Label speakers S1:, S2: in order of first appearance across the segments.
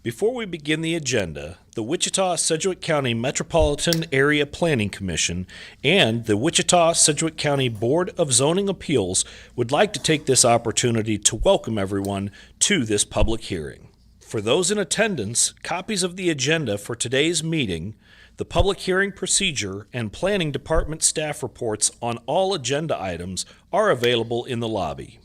S1: Before we begin the agenda, the Wichita-Sedgwick County Metropolitan Area Planning Commission and the Wichita-Sedgwick County Board of Zoning Appeals would like to take this opportunity to welcome everyone to this public hearing. For those in attendance, copies of the agenda for today's meeting, the public hearing procedure, and planning department staff reports on all agenda items are available in the lobby.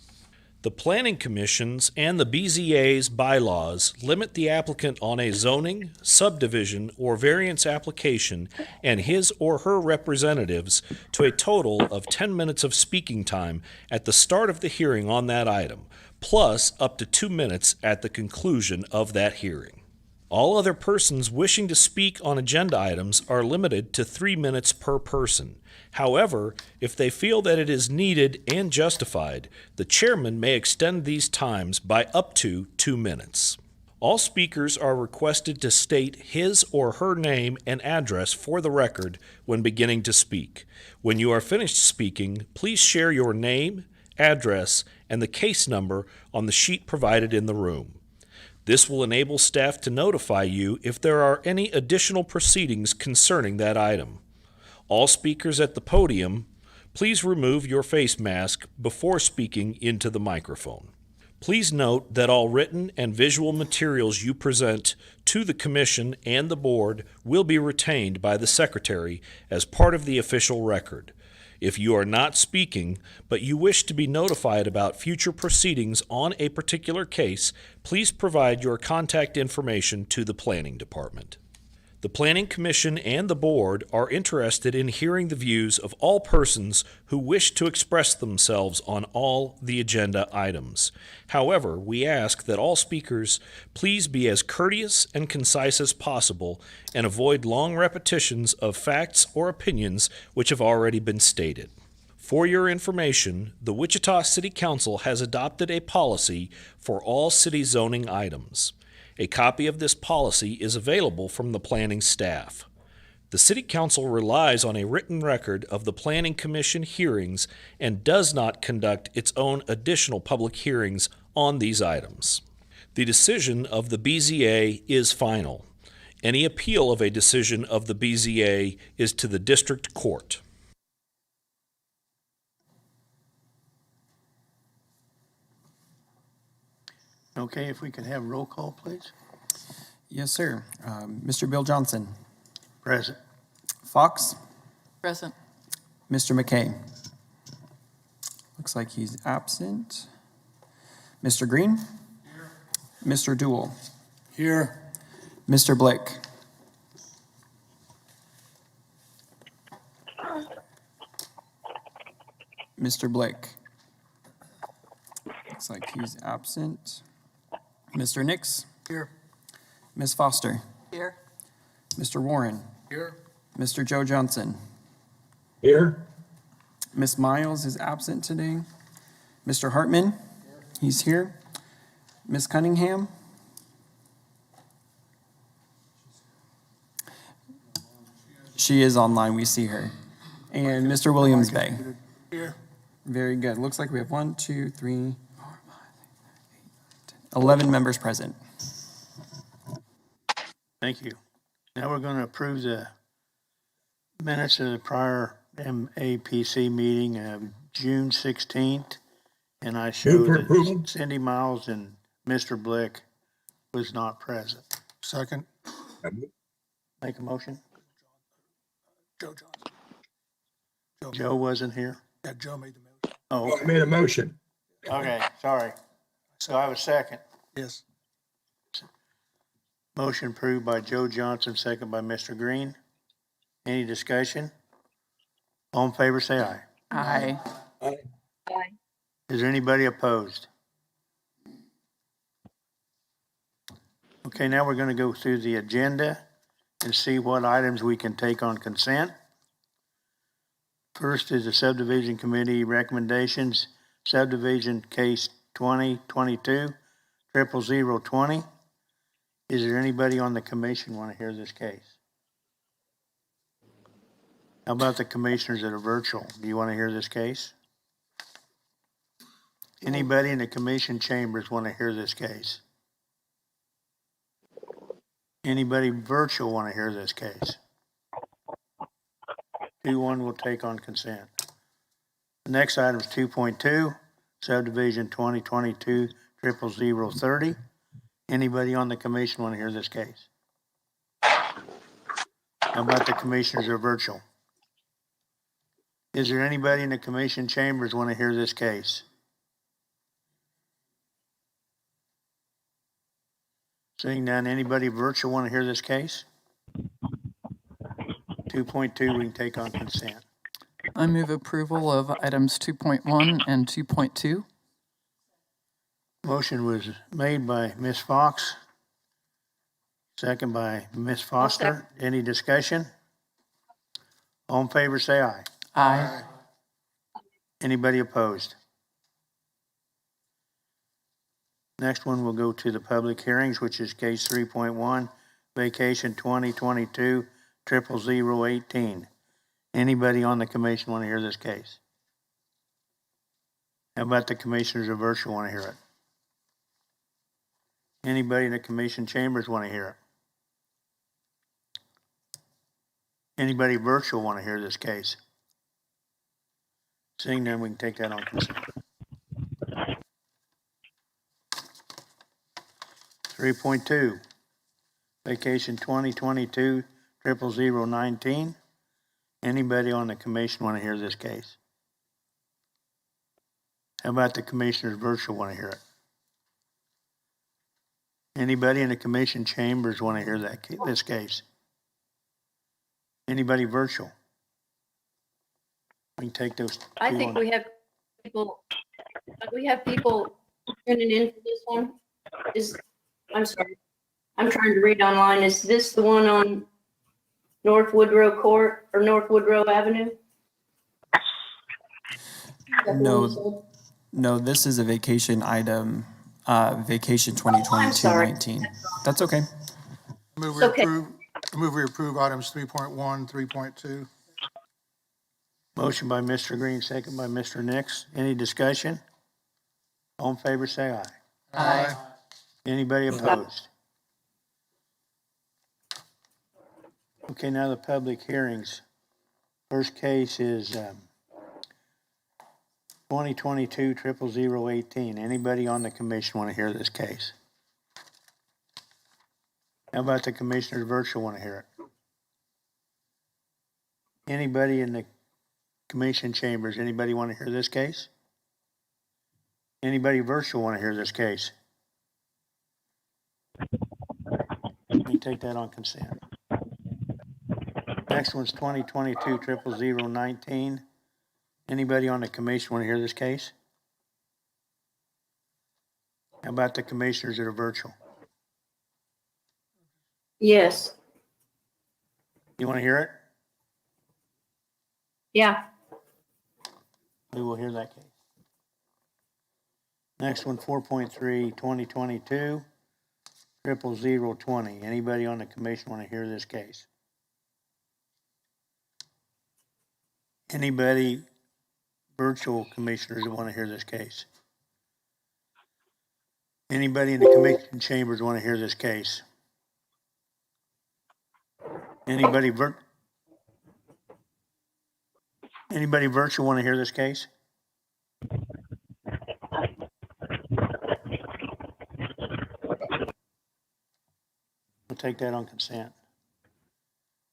S1: The Planning Commission's and the BZA's bylaws limit the applicant on a zoning, subdivision, or variance application and his or her representatives to a total of 10 minutes of speaking time at the start of the hearing on that item, plus up to 2 minutes at the conclusion of that hearing. All other persons wishing to speak on agenda items are limited to 3 minutes per person. However, if they feel that it is needed and justified, the chairman may extend these times by up to 2 minutes. All speakers are requested to state his or her name and address for the record when beginning to speak. When you are finished speaking, please share your name, address, and the case number on the sheet provided in the room. This will enable staff to notify you if there are any additional proceedings concerning that item. All speakers at the podium, please remove your face mask before speaking into the microphone. Please note that all written and visual materials you present to the Commission and the Board will be retained by the Secretary as part of the official record. If you are not speaking, but you wish to be notified about future proceedings on a particular case, please provide your contact information to the Planning Department. The Planning Commission and the Board are interested in hearing the views of all persons who wish to express themselves on all the agenda items. However, we ask that all speakers please be as courteous and concise as possible and avoid long repetitions of facts or opinions which have already been stated. For your information, the Wichita City Council has adopted a policy for all city zoning items. A copy of this policy is available from the planning staff. The City Council relies on a written record of the Planning Commission hearings and does not conduct its own additional public hearings on these items. The decision of the BZA is final. Any appeal of a decision of the BZA is to the district court.
S2: Okay, if we could have roll call, please.
S3: Yes, sir. Mr. Bill Johnson.
S2: Present.
S3: Fox.
S4: Present.
S3: Mr. McKay. Looks like he's absent. Mr. Green. Here. Mr. Dool.
S2: Here.
S3: Mr. Blake. Mr. Blake. Looks like he's absent. Mr. Nix.
S2: Here.
S3: Ms. Foster.
S4: Here.
S3: Mr. Warren.
S2: Here.
S3: Mr. Joe Johnson.
S2: Here.
S3: Ms. Miles is absent today. Mr. Hartman. He's here. Ms. Cunningham. She is online. We see her. And Mr. Williams Bay.
S2: Here.
S3: Very good. Looks like we have 1, 2, 3, 4, 5, 11 members present.
S2: Thank you. Now we're going to approve the minutes of the prior MAPC meeting of June 16th. And I show that Cindy Miles and Mr. Blick was not present.
S5: Second.
S2: Make a motion.
S5: Joe Johnson.
S2: Joe wasn't here?
S5: Yeah, Joe made the motion.
S2: Oh,
S6: I
S2: okay.
S6: made a motion.
S2: Okay, sorry. So I have a second.
S5: Yes.
S2: Motion approved by Joe Johnson, second by Mr. Green. Any discussion? All in favor, say aye.
S4: Aye.
S2: Is there anybody opposed? Okay, now we're going to go through the agenda and see what items we can take on consent. First is the subdivision committee recommendations, subdivision case 2022-00020. Is there anybody on the commission want to hear this case? How about the commissioners that are virtual? Do you want to hear this case? Anybody in the commission chambers want to hear this case? Anybody virtual want to hear this case? 2-1 will take on consent. The next item is 2.2, subdivision 2022-00030. Anybody on the commission want to hear this case? How about the commissioners are virtual? Is there anybody in the commission chambers want to hear this case? Seeing none, anybody virtual want to hear this case? 2.2, we can take on consent.
S4: I move approval of items 2.1 and 2.2.
S2: Motion was made by Ms. Fox, second by Ms. Foster. Any discussion? All in favor, say aye.
S4: Aye.
S2: Anybody opposed? Next one, we'll go to the public hearings, which is case 3.1, vacation 2022-00018. Anybody on the commission want to hear this case? How about the commissioners of virtual want to hear it? Anybody in the commission chambers want to hear it? Anybody virtual want to hear this case? Seeing none, we can take that on consent. 3.2, vacation 2022-00019. Anybody on the commission want to hear this case? How about the commissioners virtual want to hear it? Anybody in the commission chambers want to hear this case? Anybody virtual? We can take those.
S6: I think we have people tuning in for this one. I'm sorry. I'm trying to read online. Is this the one on North Woodrow Court or North Woodrow Avenue?
S3: No, this is a vacation item, vacation
S6: I'm sorry.
S3: 2022-19. That's okay.
S5: Move we
S6: Okay.
S5: approve items 3.1, 3.2.
S2: Motion by Mr. Green, second by Mr. Nix. Any discussion? All in favor, say aye.
S5: Aye.
S2: Anybody opposed? Okay, now the public hearings. First case is 2022-00018. Anybody on the commission want to hear this case? How about the commissioners virtual want to hear it? Anybody in the commission chambers, anybody want to hear this case? Anybody virtual want to hear this case? Let me take that on consent. Next one's 2022-00019. Anybody on the commission want to hear this case? How about the commissioners that are virtual?
S6: Yes.
S2: You want to hear it?
S6: Yeah.
S2: We will hear that case. Next one, 4.3, 2022-00020. Anybody on the commission want to hear this case? Anybody virtual commissioners that want to hear this case? Anybody in the commission chambers want to hear this case? Anybody virtual want to hear this case? We'll take that on consent.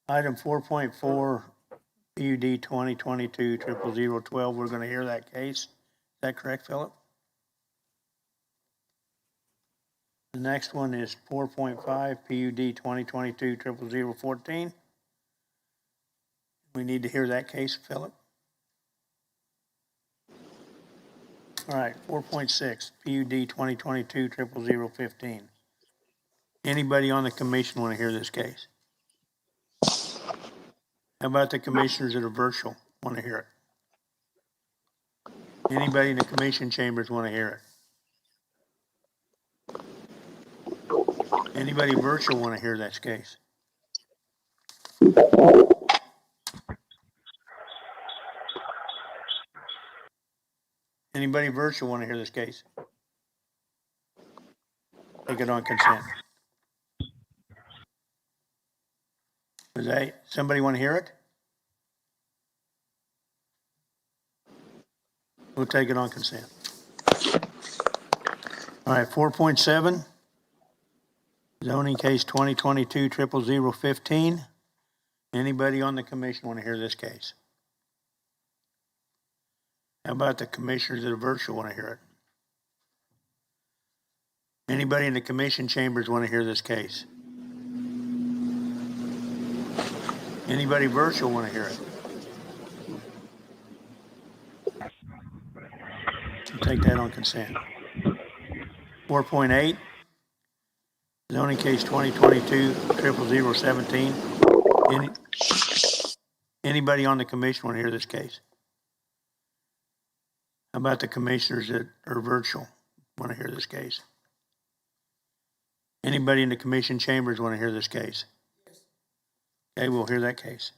S2: Item 4.4, PUD 2022-00012. We're going to hear that case. Is that correct, Philip? The next one is 4.5, PUD 2022-00014. We need to hear that case, Philip. All right, 4.6, PUD 2022-00015. Anybody on the commission want to hear this case? How about the commissioners that are virtual want to hear it? Anybody in the commission chambers want to hear it? Anybody virtual want to hear that case? Anybody virtual want to hear this case? Take it on consent. Somebody want to hear it? We'll take it on consent. All right, 4.7, zoning case 2022-00015. Anybody on the commission want to hear this case? How about the commissioners that are virtual want to hear it? Anybody in the commission chambers want to hear this case? Anybody virtual want to hear it? We'll take that on consent. 4.8, zoning case 2022-00017. Anybody on the commission want to hear this case? How about the commissioners that are virtual want to hear this case? Anybody in the commission chambers want to hear this case? Okay, we'll hear that case.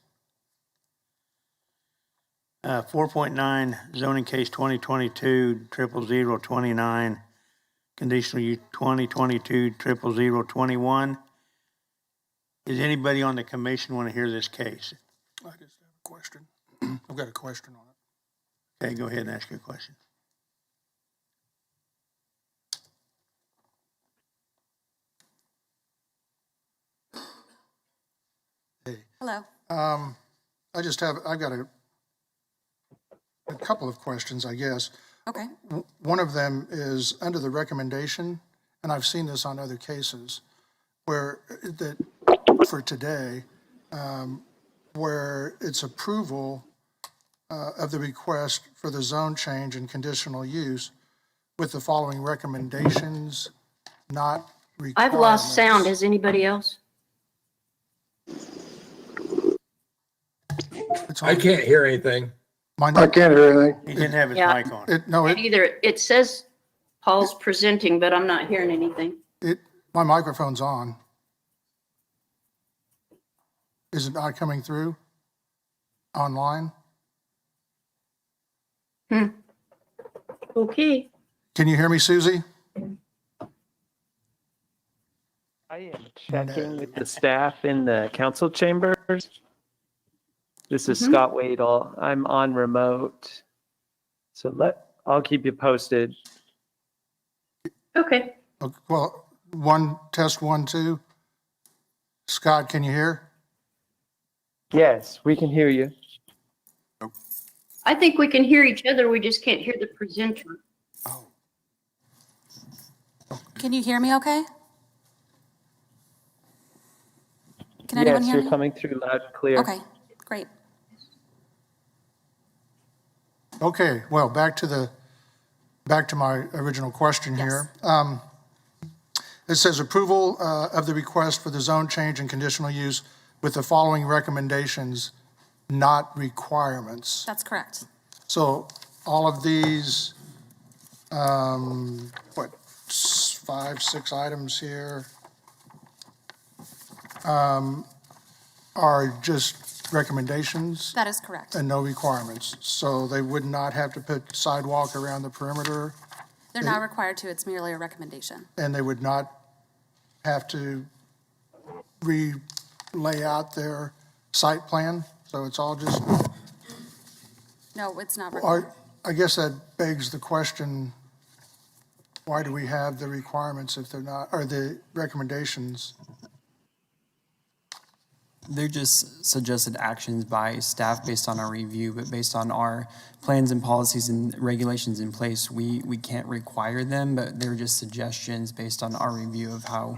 S2: 4.9, zoning case 2022-00029, conditional use 2022-00021. Does anybody on the commission want to hear this case?
S5: I just have a question. I've got a question on it.
S2: Okay, go ahead and ask your question.
S7: Hello.
S5: I've got a couple of questions, I guess.
S7: Okay.
S5: One of them is under the recommendation, and I've seen this on other cases, where that for today, where it's approval of the request for the zone change and conditional use with the following recommendations, not requirements.
S6: I've lost sound. Has anybody else?
S8: I can't hear anything.
S5: I can't hear anything.
S2: He didn't have his
S6: Yeah.
S2: mic on.
S6: Either, it says Paul's presenting, but I'm not hearing anything.
S5: My microphone's on. Is it not coming through online?
S6: Okay.
S5: Can you hear me, Susie?
S9: I am checking with the staff in the council chambers. This is Scott Wadle. I'm on remote. So I'll keep you posted.
S6: Okay.
S5: Well, test 1, 2. Scott, can you hear?
S9: Yes, we can hear you.
S6: I think we can hear each other. We just can't hear the presenter.
S7: Can you hear me okay? Can anyone
S9: Yes,
S7: hear
S9: you're
S7: me?
S9: coming through loud and clear.
S7: Okay, great.
S5: Okay, well, back to my original question here. It says approval of the request for the zone change and conditional use with the following recommendations, not requirements.
S7: That's correct.
S5: So all of these, 5, 6 items here are just recommendations
S7: That is correct.
S5: and no requirements. So they would not have to put sidewalk around the perimeter,
S7: They're not required to. It's merely a recommendation.
S5: and they would not have to lay out their site plan. So it's all just,
S7: No, it's not required.
S5: I guess that begs the question, why do we have the requirements if they're not, or the recommendations?
S3: They're just suggested actions by staff based on our review, but based on our plans and policies and regulations in place, we can't require them, but they're just suggestions based on our review of how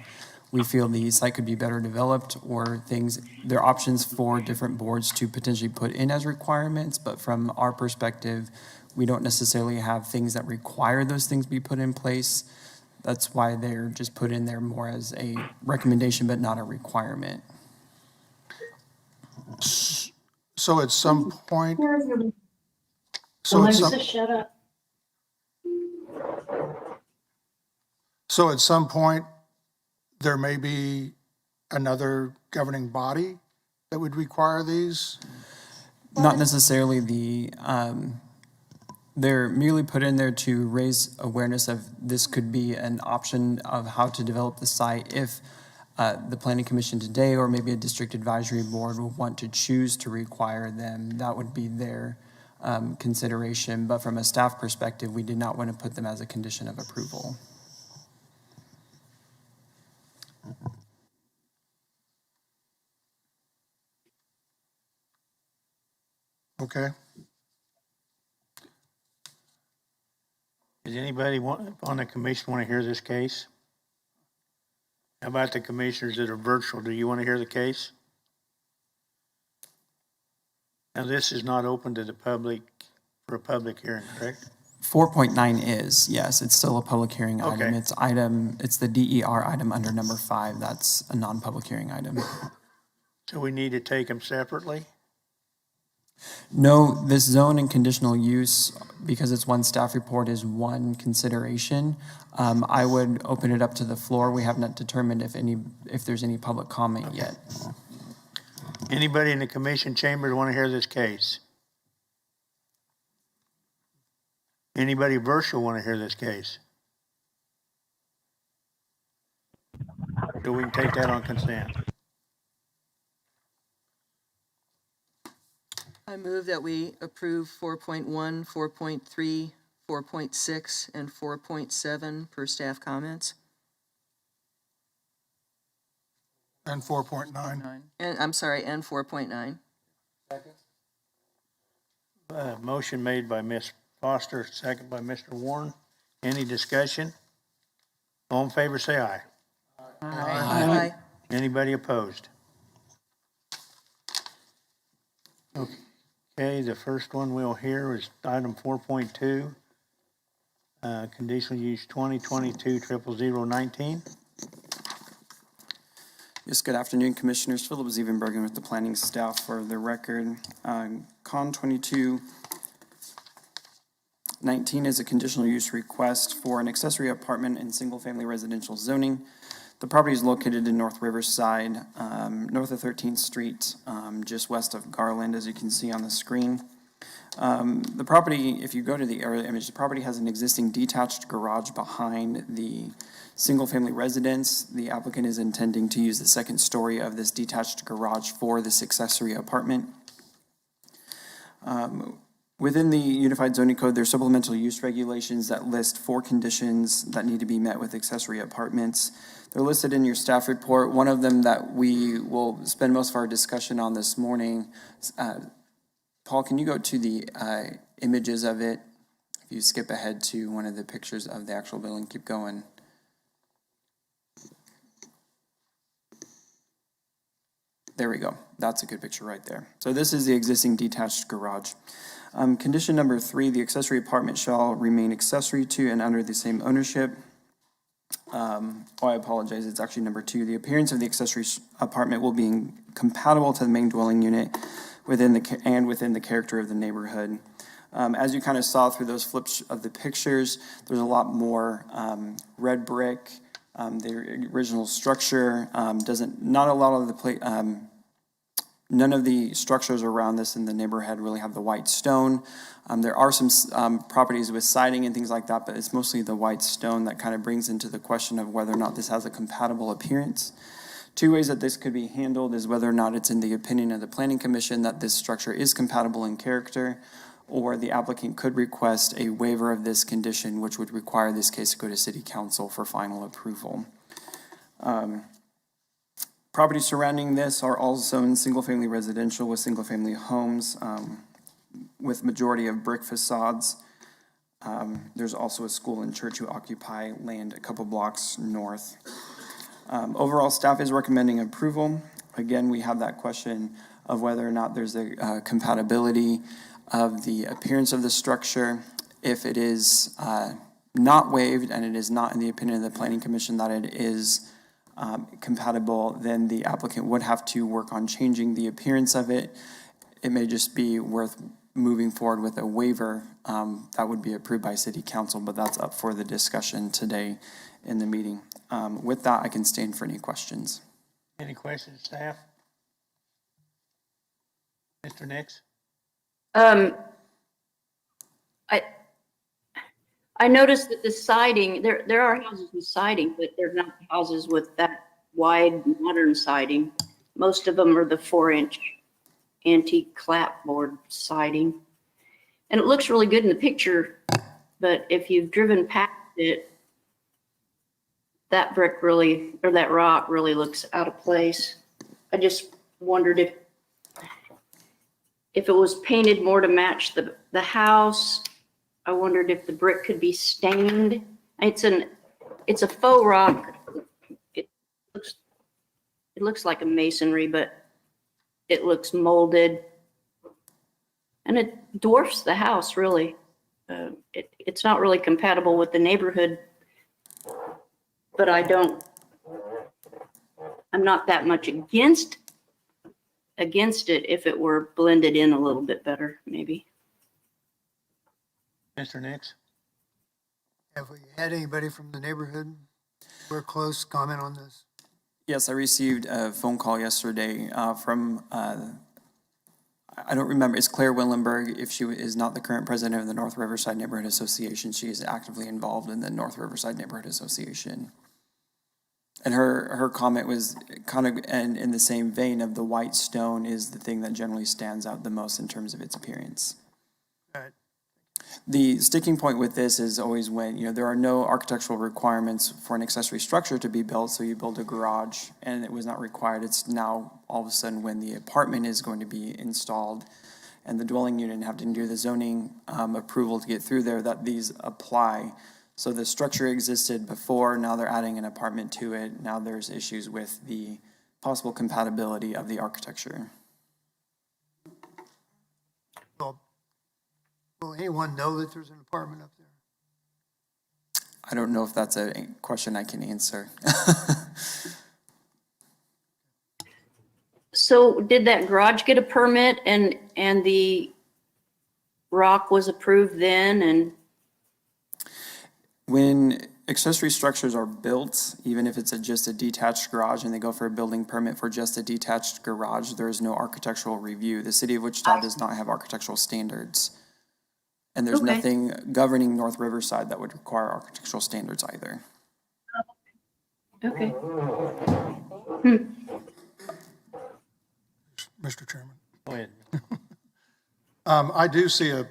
S3: we feel the site could be better developed or things. They're options for different boards to potentially put in as requirements, but from our perspective, we don't necessarily have things that require those things be put in place. That's why they're just put in there more as a recommendation, but not a requirement.
S5: So at some point,
S6: Alexa, shut up.
S5: so at some point, there may be another governing body that would require these?
S3: Not necessarily they're merely put in there to raise awareness of this could be an option of how to develop the site if the planning commission today, or maybe a district advisory board will want to choose to require them, that would be their consideration. But from a staff perspective, we did not want to put them as a condition of approval.
S5: Okay.
S2: Does anybody on the commission want to hear this case? How about the commissioners that are virtual? Do you want to hear the case? Now, this is not open to the public for a public hearing, correct?
S3: 4.9 is, yes, it's still a public hearing item.
S2: Okay.
S3: It's the DER item under number 5. That's a non-public hearing item.
S2: So we need to take them separately?
S3: No, this zone and conditional use, because it's one staff report, is one consideration. I would open it up to the floor. We have not determined if there's any public comment yet.
S2: Anybody in the commission chambers want to hear this case? Anybody virtual want to hear this case? So we can take that on consent.
S10: I move that we approve 4.1, 4.3, 4.6, and 4.7 per staff comments.
S5: And 4.9.
S10: And, I'm sorry, and 4.9.
S2: Motion made by Ms. Foster, second by Mr. Warren. Any discussion? All in favor, say aye.
S10: Aye.
S2: Anybody opposed? Okay, the first one we'll hear is item 4.2, conditional use 2022-00019.
S3: Yes, good afternoon, Commissioners. Philip Zievenbergen with the planning staff. For the record, Con 2219 is a conditional use request for an accessory apartment in single-family residential zoning. The property is located in North Riverside, north of 13th Street, just west of Garland, as you can see on the screen. The property, if you go to the aerial image, the property has an existing detached garage behind the single-family residence. The applicant is intending to use the second story of this detached garage for this accessory apartment. Within the Unified Zoning Code, there's supplemental use regulations that list 4 conditions that need to be met with accessory apartments. They're listed in your staff report. One of them that we will spend most of our discussion on this morning, Paul, can you go to the images of it? If you skip ahead to one of the pictures of the actual building, keep going. There we go. That's a good picture right there. So this is the existing detached garage. Condition number 3, the accessory apartment shall remain accessory to and under the same ownership. I apologize, it's actually number 2. The appearance of the accessory apartment will be compatible to the main dwelling unit within the character of the neighborhood. As you kind of saw through those flips of the pictures, there's a lot more red brick. The original structure none of the structures around this in the neighborhood really have the white stone. There are some properties with siding and things like that, but it's mostly the white stone that kind of brings into the question of whether or not this has a compatible appearance. 2 ways that this could be handled is whether or not it's in the opinion of the Planning Commission that this structure is compatible in character, or the applicant could request a waiver of this condition, which would require this case to go to City Council for final approval. Properties surrounding this are all zoned single-family residential with single-family homes with majority of brick facades. There's also a school and church who occupy land a couple blocks north. Overall, staff is recommending approval. Again, we have that question of whether or not there's a compatibility of the appearance of the structure. If it is not waived and it is not in the opinion of the Planning Commission that it is compatible, then the applicant would have to work on changing the appearance of it. It may just be worth moving forward with a waiver that would be approved by City Council, but that's up for the discussion today in the meeting. With that, I can stand for any questions.
S2: Any questions, staff? Mr. Nix?
S6: I noticed that the siding, there are houses with siding, but they're not houses with that wide modern siding. Most of them are the 4-inch antique clapboard siding. And it looks really good in the picture, but if you've driven past it, that brick really, or that rock really looks out of place. I just wondered if it was painted more to match the house. I wondered if the brick could be stained. It's a faux rock. It looks like a masonry, but it looks molded. And it dwarfs the house, really. It's not really compatible with the neighborhood, but I'm not that much against it if it were blended in a little bit better, maybe.
S2: Mr. Nix?
S11: Have we had anybody from the neighborhood? We're close, comment on this?
S3: Yes, I received a phone call yesterday from, I don't remember, it's Claire Willenberg. If she is not the current president of the North Riverside Neighborhood Association, she is actively involved in the North Riverside Neighborhood Association. And her comment was kind of in the same vein of the white stone is the thing that generally stands out the most in terms of its appearance.
S11: Right.
S3: The sticking point with this is always when, there are no architectural requirements for an accessory structure to be built, so you build a garage, and it was not required. It's now, all of a sudden, when the apartment is going to be installed and the dwelling unit having to do the zoning approval to get through there, that these apply. So the structure existed before, now they're adding an apartment to it. Now there's issues with the possible compatibility of the architecture.
S11: Will anyone know that there's an apartment up there?
S3: I don't know if that's a question I can answer.
S6: So did that garage get a permit and the rock was approved then? And
S3: When accessory structures are built, even if it's just a detached garage and they go for a building permit for just a detached garage, there is no architectural review. The city of Wichita does not have architectural standards. And there's
S6: Okay.
S3: nothing governing North Riverside that would require architectural standards either.
S6: okay.
S5: Mr. Chairman.
S2: Go ahead.
S5: I do see a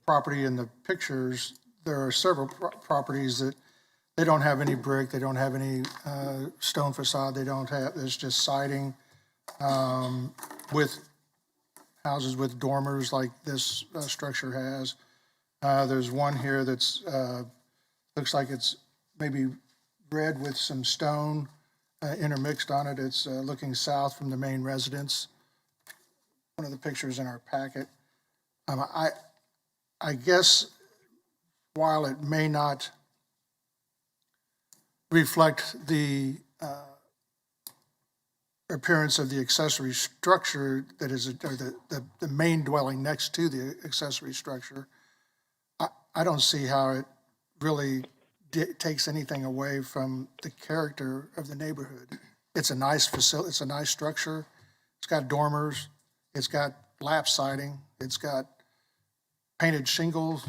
S5: property in the pictures. There are several properties that they don't have any brick, they don't have any stone facade, it's just siding with houses with dormers like this structure has. There's one here that's, looks like it's maybe red with some stone intermixed on it. It's looking south from the main residence. One of the pictures in our packet. I guess while it may not reflect the appearance of the accessory structure that is, or the main dwelling next to the accessory structure, I don't see how it really takes anything away from the character of the neighborhood. It's a nice facility, it's a nice structure. It's got dormers, it's got lap siding, it's got painted shingles,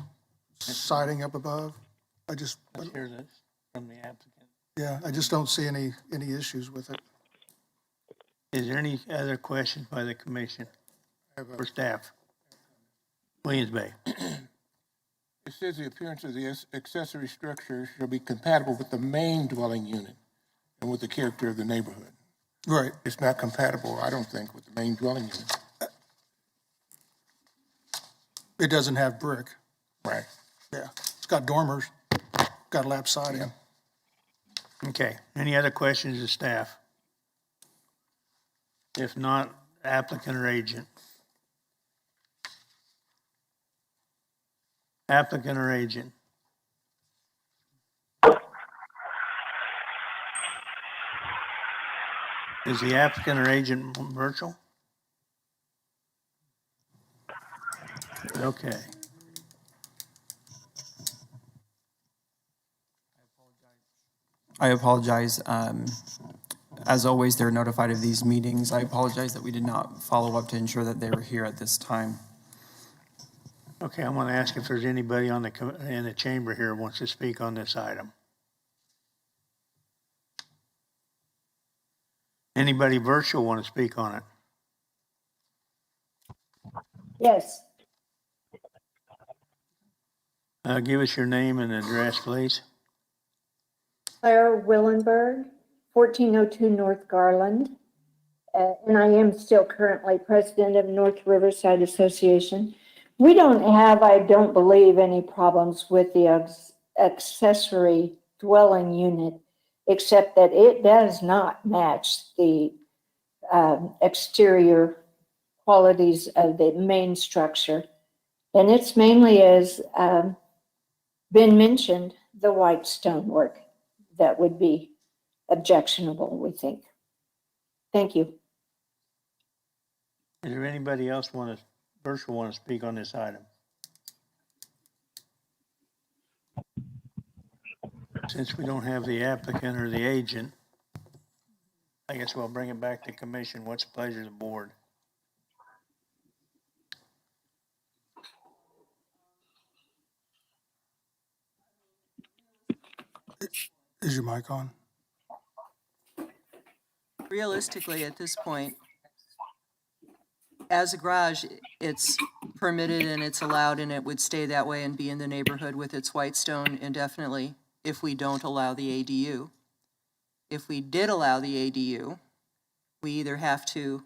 S5: siding up above.
S2: Let's hear this from the applicant.
S5: Yeah, I just don't see any issues with it.
S2: Is there any other questions by the commission or staff? Williams Bay.
S8: It says the appearance of the accessory structure shall be compatible with the main dwelling unit and with the character of the neighborhood.
S5: Right.
S8: It's not compatible, I don't think, with the main dwelling unit.
S5: It doesn't have brick.
S8: Right.
S5: Yeah. It's got dormers, got lap siding.
S2: Okay, any other questions of staff? If not, applicant or agent? Applicant or agent? Is the applicant or agent virtual? Okay.
S3: I apologize. As always, they're notified of these meetings. I apologize that we did not follow up to ensure that they were here at this time.
S2: Okay, I want to ask if there's anybody in the chamber here who wants to speak on this item. Anybody virtual want to speak on it?
S12: Yes,
S2: Give us your name and address, please.
S12: Claire Willenberg, 1402 North Garland. And I am still currently president of North Riverside Association. We don't have, I don't believe, any problems with the accessory dwelling unit, except that it does not match the exterior qualities of the main structure. And it's mainly, as been mentioned, the white stonework that would be objectionable, we think. Thank you.
S2: Is there anybody else virtual want to speak on this item? Since we don't have the applicant or the agent, I guess we'll bring it back to commission. What's the pleasure of the board?
S5: Is your mic on?
S10: Realistically, at this point, as a garage, it's permitted and it's allowed and it would stay that way and be in the neighborhood with its white stone indefinitely if we don't allow the ADU. If we did allow the ADU, we either have to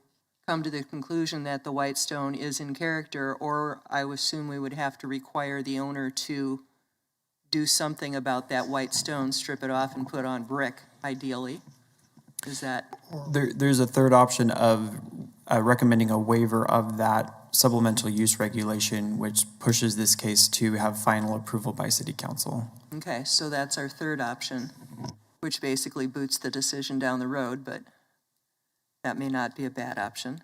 S10: come to the conclusion that the white stone is in character, or I would assume we would have to require the owner to do something about that white stone, strip it off and put on brick, ideally. Is that?
S3: There's a third option of recommending a waiver of that supplemental use regulation, which pushes this case to have final approval by city council.
S10: Okay, so that's our third option, which basically boots the decision down the road, but that may not be a bad option.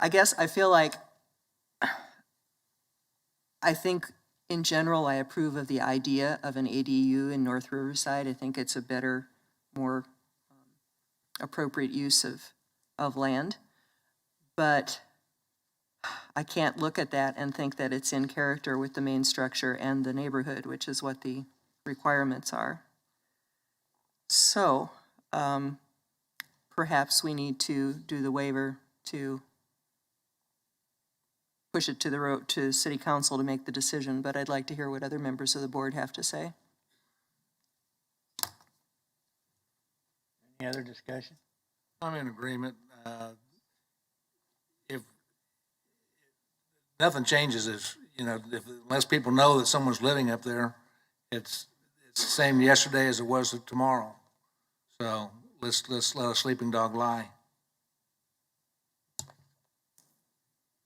S10: I guess I feel like, I think in general, I approve of the idea of an ADU in North Riverside. I think it's a better, more appropriate use of land. But I can't look at that and think that it's in character with the main structure and the neighborhood, which is what the requirements are. So perhaps we need to do the waiver to push it to the road to city council to make the decision, but I'd like to hear what other members of the board have to say.
S2: Any other discussion?
S13: I'm in agreement. If nothing changes, unless people know that someone's living up there, it's the same yesterday as it was tomorrow. So let's let a sleeping dog lie.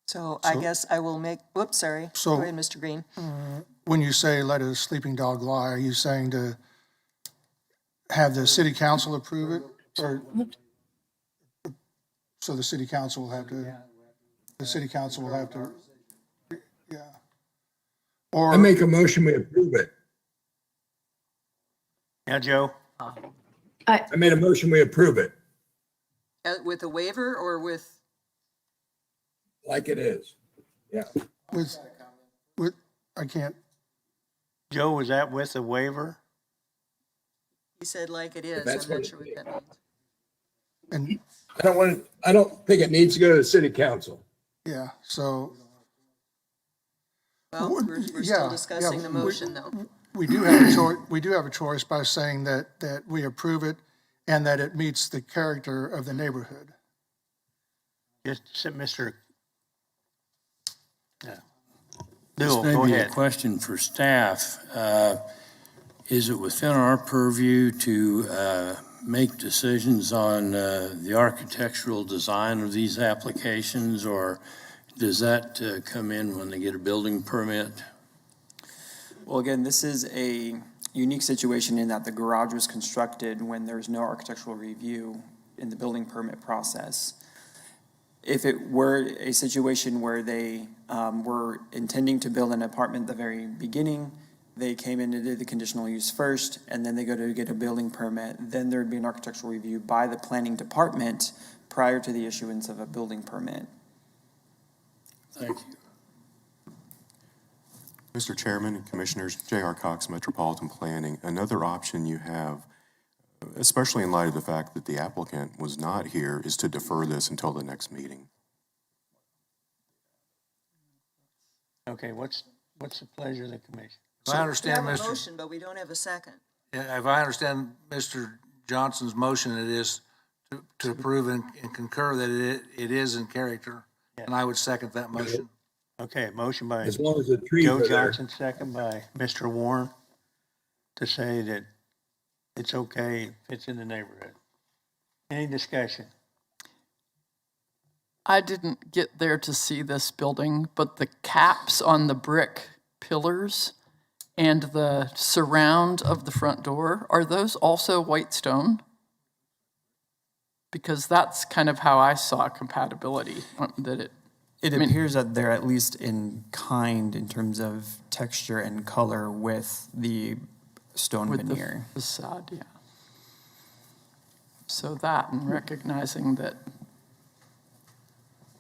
S10: So I guess I will make, whoops, sorry.
S5: So-
S10: Go ahead, Mr. Green.
S5: When you say let a sleeping dog lie, are you saying to have the city council approve it? Or, so the city council will have to, yeah. Or,
S14: I make a motion, we approve it.
S2: Yeah, Joe?
S14: I made a motion, we approve it,
S10: With a waiver or with,
S14: like it is. Yeah.
S5: with, I can't,
S2: Joe, was that with a waiver?
S10: he said like it is,
S14: That's
S10: I'm not
S14: what
S10: sure what
S14: it
S10: that means.
S5: and,
S14: I don't think it needs to go to the city council.
S5: yeah, so
S10: Well, we're
S5: yeah,
S10: still
S5: yeah,
S10: discussing the motion though.
S5: we do have a choice by saying that we approve it and that it meets the character of the neighborhood.
S2: Just Mr.
S15: This
S2: Newell,
S15: may
S2: go
S15: be a
S2: ahead.
S15: question for staff. Is it within our purview to make decisions on the architectural design of these applications, or does that come in when they get a building permit?
S3: Well, again, this is a unique situation in that the garage was constructed when there's no architectural review in the building permit process. If it were a situation where they were intending to build an apartment at the very beginning, they came in and did the conditional use first, and then they go to get a building permit, then there'd be an architectural review by the planning department prior to the issuance of a building permit.
S15: Thank you.
S16: Mr. Chairman and Commissioners, J.R. Cox, Metropolitan Planning. Another option you have especially in light of the fact that the applicant was not here, is to defer this until the next meeting.
S2: Okay, what's the pleasure of the commission?
S13: If I understand,
S10: We have a
S13: Mr.
S10: motion, but we don't have a second.
S13: Yeah, if I understand Mr. Johnson's motion, it is to approve and concur that it is in character. And I would second that motion.
S2: Okay, motion by
S14: As long as the trees
S2: Joe
S14: are there.
S2: Johnson, second by Mr. Warren, to say that it's okay, fits in the neighborhood. Any discussion?
S4: I didn't get there to see this building, but the caps on the brick pillars and the surround of the front door, are those also white stone? Because that's kind of how I saw compatibility, that
S3: It
S4: I mean-
S3: appears that they're at least in kind in terms of texture and color with the stone
S4: with the
S3: veneer.
S4: facade, yeah. So that, and recognizing that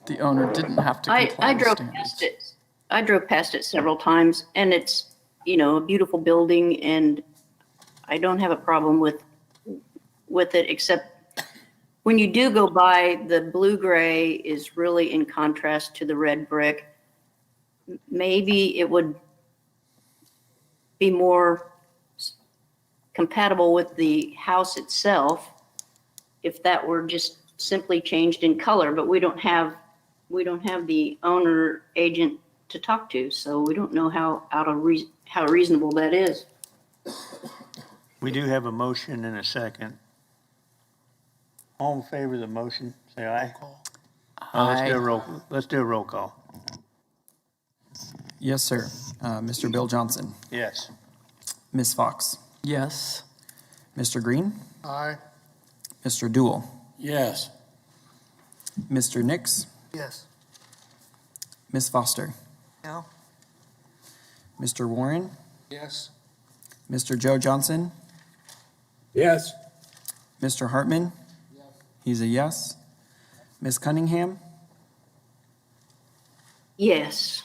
S4: the owner didn't have to
S6: I
S4: comply with
S6: drove
S4: standards.
S6: past it. I drove past it several times, and it's, you know, a beautiful building, and I don't have a problem with it, except when you do go by, the blue-gray is really in contrast to the red brick. Maybe it would be more compatible with the house itself if that were just simply changed in color, but we don't have the owner agent to talk to, so we don't know how reasonable that is.
S2: We do have a motion and a second. All in favor of the motion, say aye. Let's do a roll call.
S3: Yes, sir. Mr. Bill Johnson,
S2: Yes.
S3: Ms. Fox,
S4: Yes,
S3: Mr. Green,
S5: Aye.
S3: Mr. Dool,
S15: Yes.
S3: Mr. Nix,
S11: Yes.
S3: Ms. Foster,
S10: No?
S3: Mr. Warren,
S13: Yes?
S3: Mr. Joe Johnson,
S14: Yes.
S3: Mr. Hartman. He's a yes. Ms. Cunningham,
S6: Yes.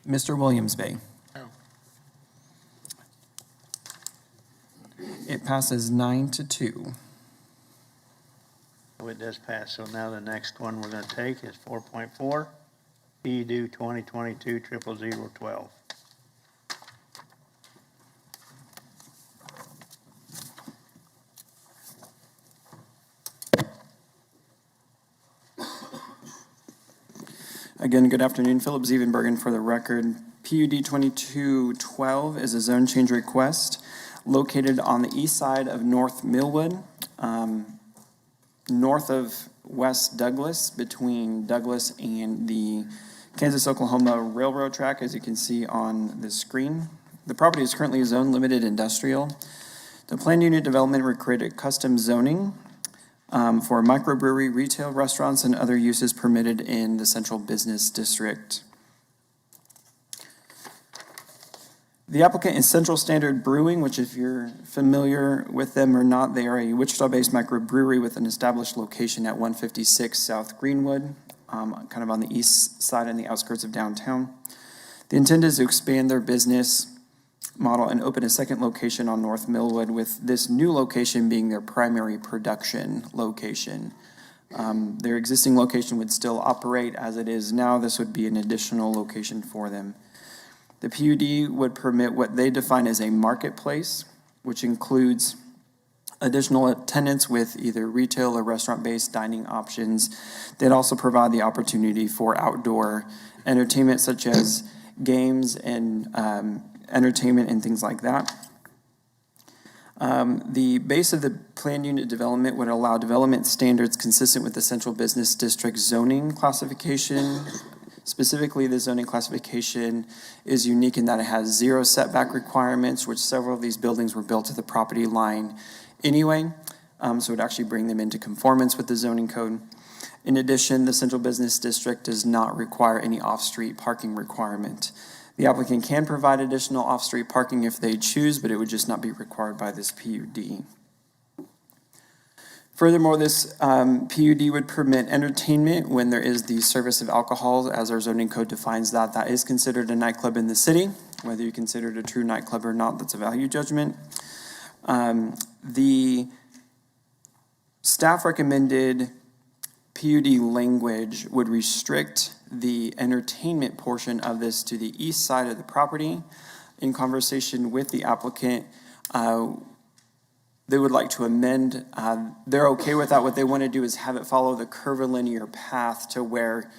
S3: Mr. Williams Bay.
S13: No.
S3: It passes 9-2.
S2: So it does pass. So now the next one we're going to take is 4.4, PUD 2022-00012.
S3: Again, good afternoon. Philip Zievenbergen for the record. PUD 2212 is a zone change request located on the east side of North Millwood, north of West Douglas, between Douglas and the Kansas-Oklahoma Railroad track, as you can see on the screen. The property is currently zone limited industrial. The planned unit development would create a custom zoning for microbrewery, retail, restaurants, and other uses permitted in the central business district. The applicant is Central Standard Brewing, which if you're familiar with them or not, they are a Wichita-based microbrewery with an established location at 156 South Greenwood, kind of on the east side and the outskirts of downtown. The intent is to expand their business model and open a second location on North Millwood, with this new location being their primary production location. Their existing location would still operate as it is now. This would be an additional location for them. The PUD would permit what they define as a marketplace, which includes additional tenants with either retail or restaurant-based dining options. They'd also provide the opportunity for outdoor entertainment such as games and entertainment and things like that. The base of the planned unit development would allow development standards consistent with the central business district zoning classification. Specifically, the zoning classification is unique in that it has 0 setback requirements, which several of these buildings were built to the property line anyway, so it would actually bring them into conformance with the zoning code. In addition, the central business district does not require any off-street parking requirement. The applicant can provide additional off-street parking if they choose, but it would just not be required by this PUD. Furthermore, this PUD would permit entertainment when there is the service of alcohol, as our zoning code defines that. That is considered a nightclub in the city. Whether you consider it a true nightclub or not, that's a value judgment. The Staff recommended PUD language would restrict the entertainment portion of this to the east side of the property. In conversation with the applicant, they would like to amend. They're okay with that. What they want to do is have it follow the curvilinear path to where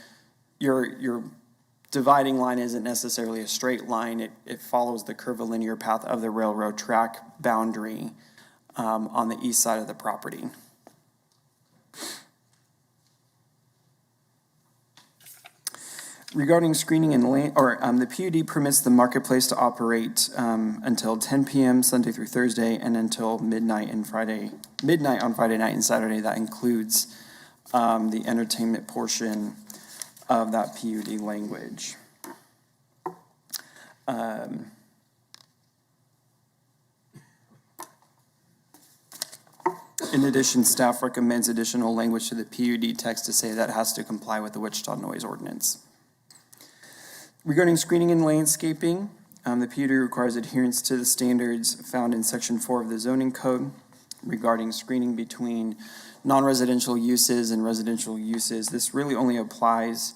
S3: your dividing line isn't necessarily a straight line. It follows the curvilinear path of the railroad track boundary on the east side of the property. Regarding screening and the PUD permits the marketplace to operate until 10 p.m. Sunday through Thursday and until midnight on Friday night and Saturday. That includes the entertainment portion of that PUD language. In addition, staff recommends additional language to the PUD text to say that it has to comply with the Wichita noise ordinance. Regarding screening and landscaping, the PUD requires adherence to the standards found in Section 4 of the zoning code regarding screening between non-residential uses and residential uses. This really only applies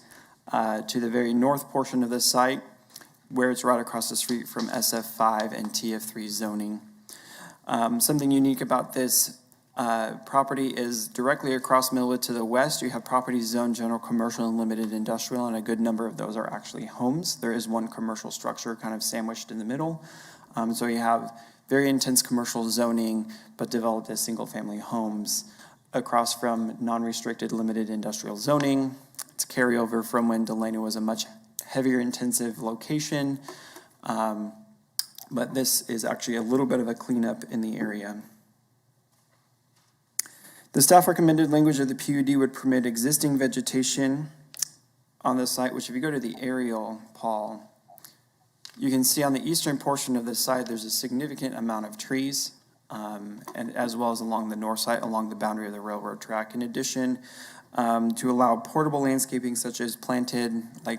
S3: to the very north portion of the site, where it's right across the street from SF5 and TF3 zoning. Something unique about this property is directly across Millwood to the west, you have properties zoned general commercial and limited industrial, and a good number of those are actually homes. There is one commercial structure kind of sandwiched in the middle. So you have very intense commercial zoning, but developed as single-family homes across from non-restricted limited industrial zoning. It's carryover from when Delano was a much heavier intensive location, but this is actually a little bit of a cleanup in the area. The staff recommended language of the PUD would permit existing vegetation on the site, which if you go to the aerial, Paul, you can see on the eastern portion of the site, there's a significant amount of trees, and as well as along the north side, along the boundary of the railroad track. In addition, to allow portable landscaping such as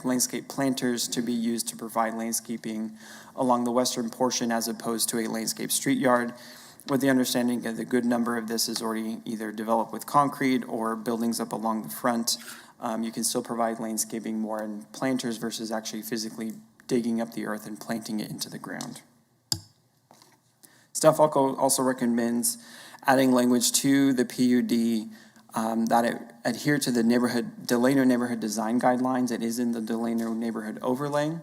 S3: landscape planters to be used to provide landscaping along the western portion as opposed to a landscape street yard, with the understanding that a good number of this is already either developed with concrete or buildings up along the front. You can still provide landscaping more in planters versus actually physically digging up the earth and planting it into the ground. Staff also recommends adding language to the PUD that it adhere to the Delano neighborhood design guidelines. It is in the Delano neighborhood overlay.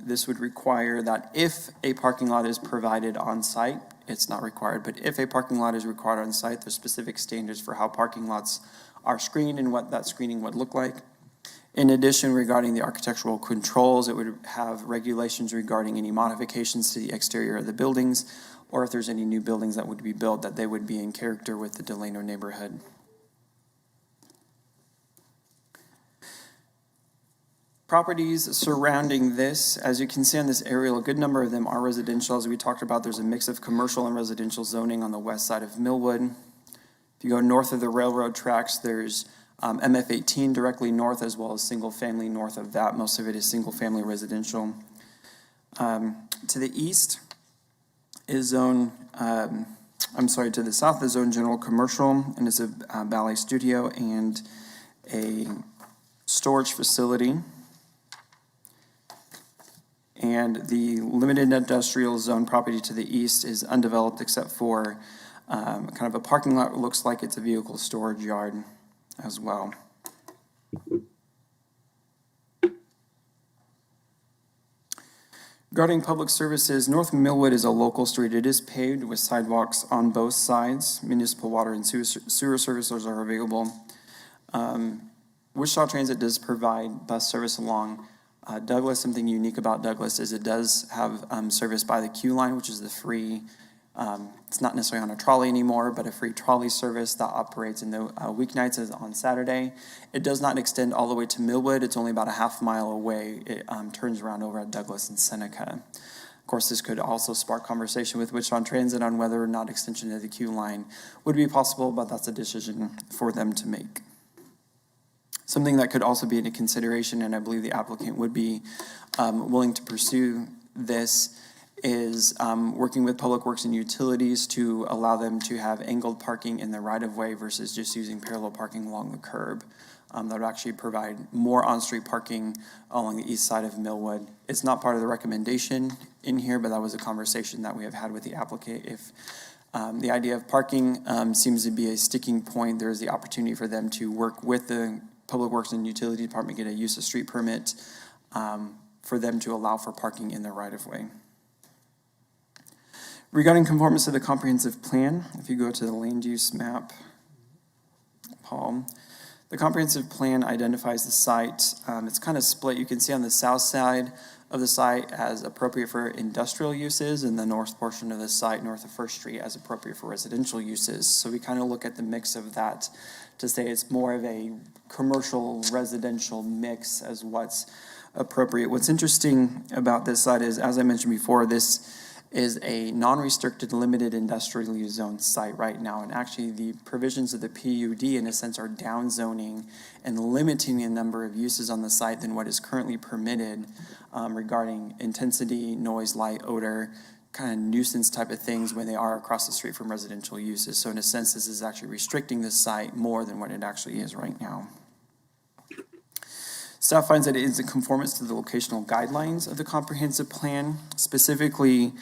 S3: This would require that if a parking lot is provided on site, it's not required, but if a parking lot is required on site, there's specific standards for how parking lots are screened and what that screening would look like. In addition, regarding the architectural controls, it would have regulations regarding any modifications to the exterior of the buildings, or if there's any new buildings that would be built, that they would be in character with the Delano neighborhood. Properties surrounding this, as you can see on this aerial, a good number of them are residential. As we talked about, there's a mix of commercial and residential zoning on the west side of Millwood. If you go north of the railroad tracks, there's MF18 directly north, as well as single family north of that. Most of it is single family residential. To the east is to the south is zone general commercial, and it's a ballet studio and a storage facility. And the limited industrial zone property to the east is undeveloped except for kind of a parking lot. It looks like it's a vehicle storage yard as well. Regarding public services, North Millwood is a local street. It is paved with sidewalks on both sides. Municipal water and sewer services are available. Wichita Transit does provide bus service along Douglas. Something unique about Douglas is it does have service by the Q line, which is the free, it's not necessarily on a trolley anymore, but a free trolley service that operates in the weeknights as on Saturday. It does not extend all the way to Millwood. It's only about a half mile away. It turns around over at Douglas and Seneca. Of course, this could also spark conversation with Wichita Transit on whether or not extension of the Q line would be possible, but that's a decision for them to make. Something that could also be a consideration, and I believe the applicant would be willing to pursue this, is working with Public Works and Utilities to allow them to have angled parking in the right-of-way versus just using parallel parking along the curb. That would actually provide more on-street parking along the east side of Millwood. It's not part of the recommendation in here, but that was a conversation that we have had with the applicant. If the idea of parking seems to be a sticking point, there is the opportunity for them to work with the Public Works and Utility Department, get a use of street permit for them to allow for parking in the right-of-way. Regarding conformance to the comprehensive plan, if you go to the land use map, Paul, the comprehensive plan identifies the site. It's kind of split. You can see on the south side of the site as appropriate for industrial uses, and the north portion of the site, north of First Street, as appropriate for residential uses. So we kind of look at the mix of that to say it's more of a commercial residential mix as what's appropriate. What's interesting about this site is, as I mentioned before, this is a non-restricted limited industrial use zone site right now. And actually the provisions of the PUD in a sense are down zoning and limiting the number of uses on the site than what is currently permitted regarding intensity, noise, light, odor, kind of nuisance type of things when they are across the street from residential uses. So in a sense, this is actually restricting the site more than what it actually is right now. Staff finds that it is in conformance to the locational guidelines of the comprehensive plan, specifically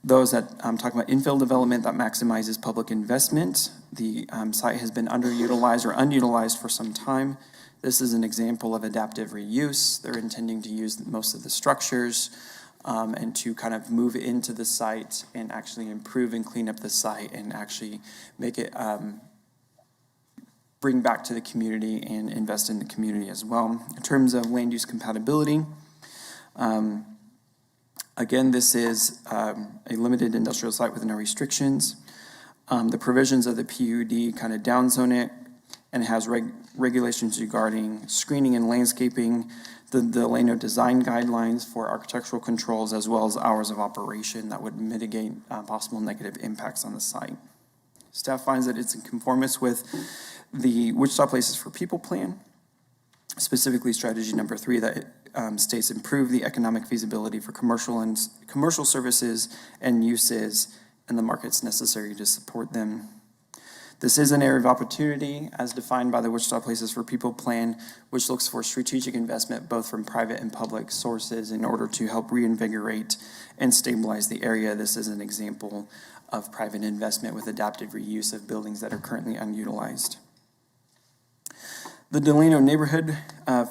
S3: those that I'm talking about infill development that maximizes public investment. The site has been underutilized or unutilized for some time. This is an example of adaptive reuse. They're intending to use most of the structures and to kind of move into the site and actually improve and clean up the site and actually make it bring back to the community and invest in the community as well. In terms of land use compatibility, again, this is a limited industrial site with no restrictions. The provisions of the PUD kind of downzone it, and it has regulations regarding screening and landscaping, the Delano design guidelines for architectural controls, as well as hours of operation that would mitigate possible negative impacts on the site. Staff finds that it's in conformance with the Wichita Places for People plan, specifically strategy number 3 that states improve the economic feasibility for commercial services and uses and the markets necessary to support them. This is an area of opportunity as defined by the Wichita Places for People plan, which looks for strategic investment both from private and public sources in order to help reinvigorate and stabilize the area. This is an example of private investment with adaptive reuse of buildings that are currently unutilized. The Delano neighborhood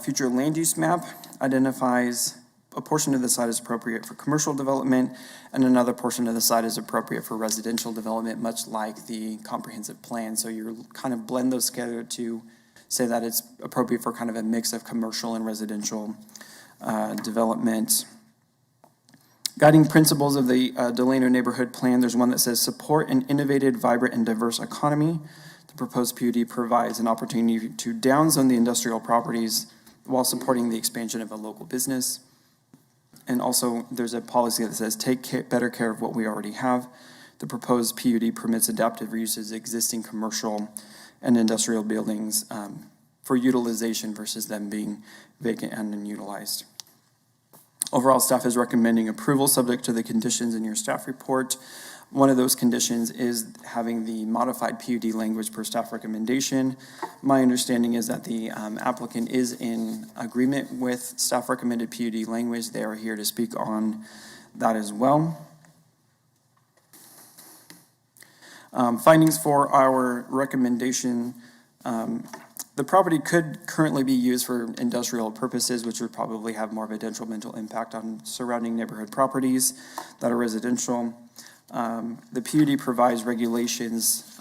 S3: future land use map identifies a portion of the site is appropriate for commercial development and another portion of the site is appropriate for residential development, much like the comprehensive plan. So you kind of blend those together to say that it's appropriate for kind of a mix of commercial and residential development. Guiding principles of the Delano neighborhood plan, there's one that says support an innovative, vibrant, and diverse economy. The proposed PUD provides an opportunity to downzone the industrial properties while supporting the expansion of a local business. And also, there's a policy that says take better care of what we already have. The proposed PUD permits adaptive reuses of existing commercial and industrial buildings for utilization versus them being vacant and unutilized. Overall, staff is recommending approval subject to the conditions in your staff report. One of those conditions is having the modified PUD language per staff recommendation. My understanding is that the applicant is in agreement with staff recommended PUD language. They are here to speak on that as well. Findings for our recommendation. The property could currently be used for industrial purposes, which would probably have more of a detrimental impact on surrounding neighborhood properties that are residential. The PUD provides regulations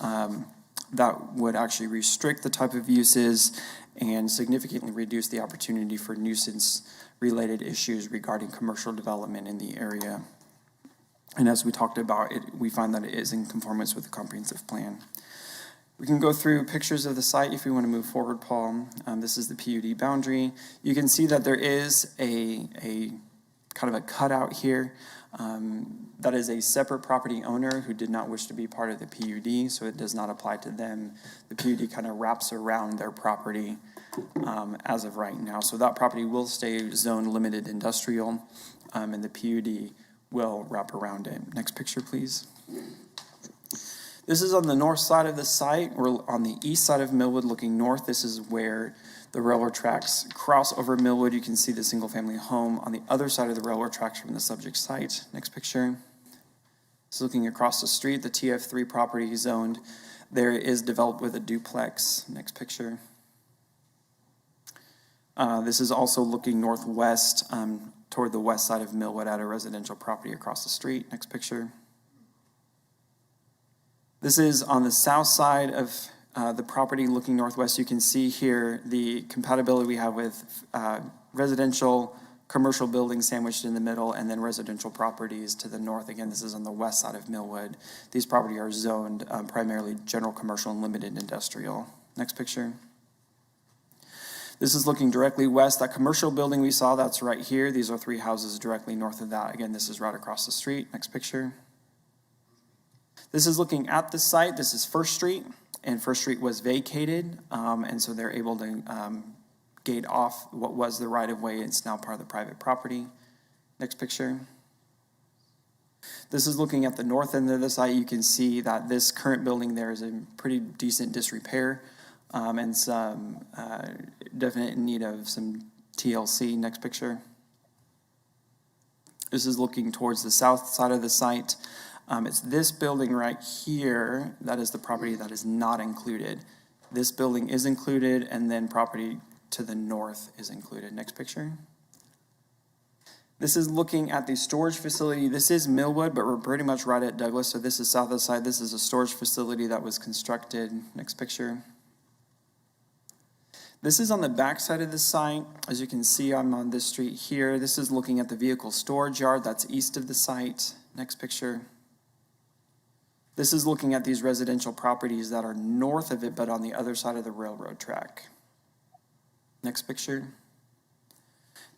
S3: that would actually restrict the type of uses and significantly reduce the opportunity for nuisance-related issues regarding commercial development in the area. And as we talked about, we find that it is in conformance with the comprehensive plan. We can go through pictures of the site if we want to move forward, Paul. This is the PUD boundary. You can see that there is a kind of a cutout here. That is a separate property owner who did not wish to be part of the PUD, so it does not apply to them. The PUD kind of wraps around their property as of right now. So that property will stay zone limited industrial, and the PUD will wrap around it. Next picture, please. This is on the north side of the site. We're on the east side of Millwood looking north. This is where the railroad tracks cross over Millwood. You can see the single-family home on the other side of the railroad tracks from the subject site. Next picture. This is looking across the street. The TF3 property zoned there is developed with a duplex. Next picture. This is also looking northwest toward the west side of Millwood at a residential property across the street. Next picture. This is on the south side of the property looking northwest. You can see here the compatibility we have with residential, commercial buildings sandwiched in the middle, and then residential properties to the north. Again, this is on the west side of Millwood. These properties are zoned primarily general commercial and limited industrial. Next picture. This is looking directly west. That commercial building we saw, that's right here. These are 3 houses directly north of that. Again, this is right across the street. Next picture. This is looking at the site. This is First Street, and First Street was vacated, and so they're able to gate off what was the right-of-way. It's now part of the private property. Next picture. This is looking at the north end of the site. You can see that this current building there is in pretty decent disrepair, and some definite need of some TLC. Next picture. This is looking towards the south side of the site. It's this building right here that is the property that is not included. This building is included, and then property to the north is included. Next picture. This is looking at the storage facility. This is Millwood, but we're pretty much right at Douglas, so this is south of the side. This is a storage facility that was constructed. Next picture. This is on the back side of the site. As you can see, I'm on this street here. This is looking at the vehicle storage yard that's east of the site. Next picture. This is looking at these residential properties that are north of it, but on the other side of the railroad track. Next picture.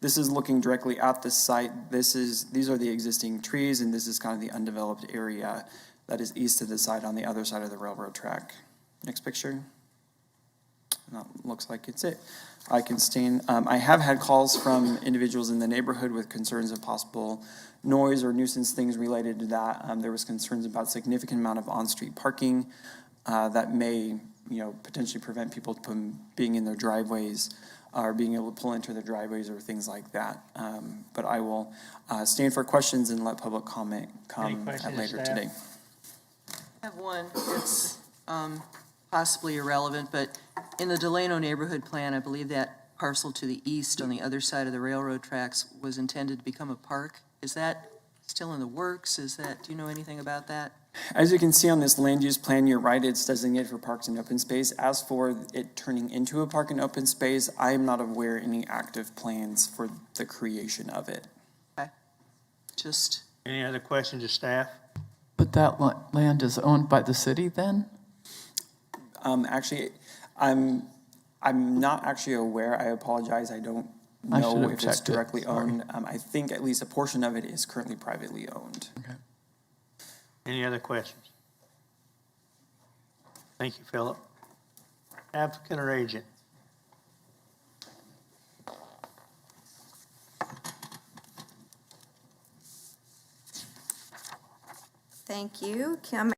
S3: This is looking directly at the site. These are the existing trees, and this is kind of the undeveloped area that is east of the site on the other side of the railroad track. Next picture. That looks like it's it. I can stand. I have had calls from individuals in the neighborhood with concerns of possible noise or nuisance things related to that. There was concerns about significant amount of on-street parking that may, potentially prevent people from being in their driveways or being able to pull into their driveways or things like that. But I will stand for questions and let public comment come at later today.
S10: I have one that's possibly irrelevant, but in the Delano neighborhood plan, I believe that parcel to the east on the other side of the railroad tracks was intended to become a park. Is that still in the works? Do you know anything about that?
S3: As you can see on this land use plan, you're right, it's designated for parks and open space. As for it turning into a park and open space, I am not aware of any active plans for the creation of it.
S10: Okay. Just.
S2: Any other questions of staff?
S4: But that land is owned by the city then?
S3: Actually, I'm not actually aware. I apologize. I don't know if it's directly owned. I think at least a portion of it is currently privately owned.
S4: Okay.
S2: Any other questions? Thank you, Philip. Applicant or agent?
S17: Thank you, Kim.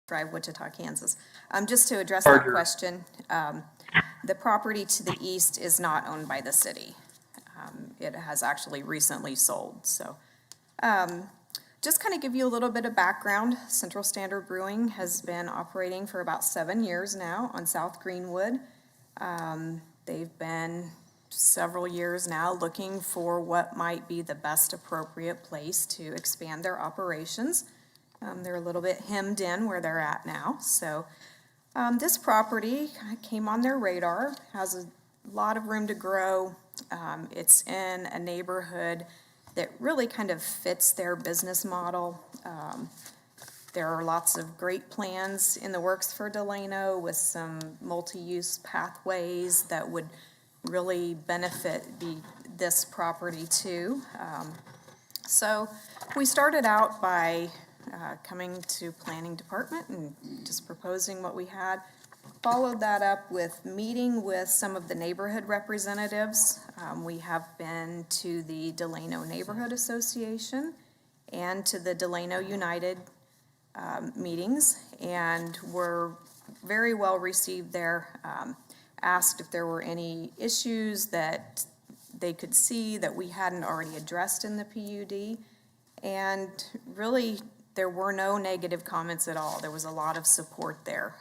S17: Drive, Wichita, Kansas. Just to address that question, the property to the east is not owned by the city. It has actually recently sold. So just kind of give you a little bit of background. Central Standard Brewing has been operating for about 7 years now on South Greenwood. They've been several years now looking for what might be the best appropriate place to expand their operations. They're a little bit hemmed in where they're at now. So this property came on their radar, has a lot of room to grow. It's in a neighborhood that really kind of fits their business model. There are lots of great plans in the works for Delano with some multi-use pathways that would really benefit this property too. So we started out by coming to planning department and just proposing what we had. followed that up with meeting with some of the neighborhood representatives. We have been to the Delano Neighborhood Association and to the Delano United meetings, and were very well received there. Asked if there were any issues that they could see that we hadn't already addressed in the PUD. And really, there were no negative comments at all. There was a lot of support there.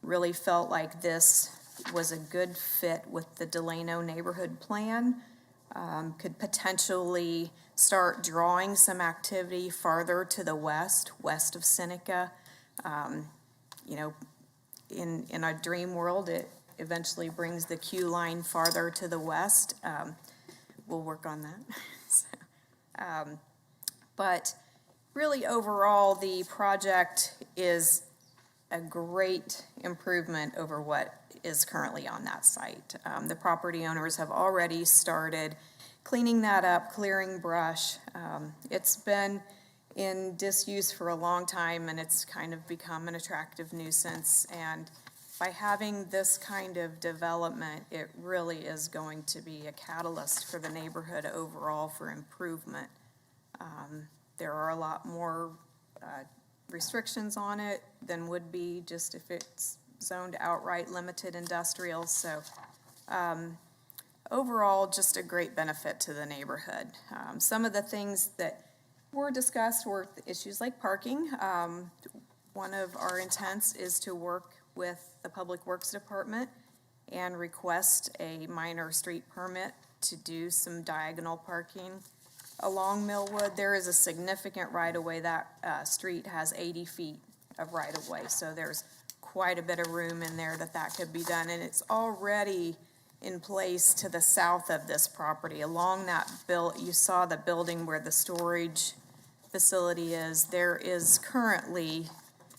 S17: Really felt like this was a good fit with the Delano neighborhood plan. Could potentially start drawing some activity farther to the west of Seneca. You know, in a dream world, it eventually brings the queue line farther to the west. We'll work on that. So, but really overall, the project is a great improvement over what is currently on that site. The property owners have already started cleaning that up, clearing brush. It's been in disuse for a long time, and it's kind of become an attractive nuisance. And by having this kind of development, it really is going to be a catalyst for the neighborhood overall for improvement. There are a lot more restrictions on it than would be just if it's zoned outright limited industrial. So overall, just a great benefit to the neighborhood. Some of the things that were discussed were issues like parking. One of our intents is to work with the Public Works Department and request a minor street permit to do some diagonal parking along Millwood. There is a significant right-of-way. That street has 80 feet of right-of-way, so there's quite a bit of room in there that could be done, and it's already in place to the south of this property. Along that you saw the building where the storage facility is. There is currently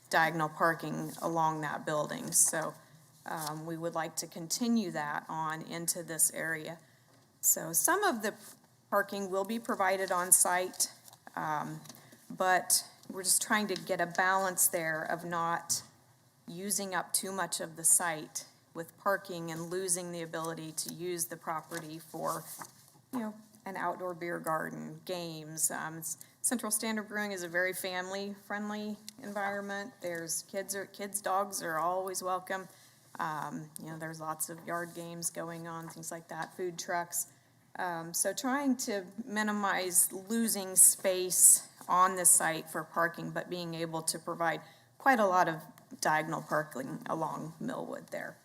S17: diagonal parking along that building, so we would like to continue that on into this area. So some of the parking will be provided on site, but we're just trying to get a balance there of not using up too much of the site with parking and losing the ability to use the property for, you know, an outdoor beer garden, games. Central Standard Brewing is a very family-friendly environment. There's kids, dogs are always welcome. You know, there's lots of yard games going on, things like that, food trucks. So trying to minimize losing space on the site for parking, but being able to provide quite a lot of diagonal parking along Millwood there.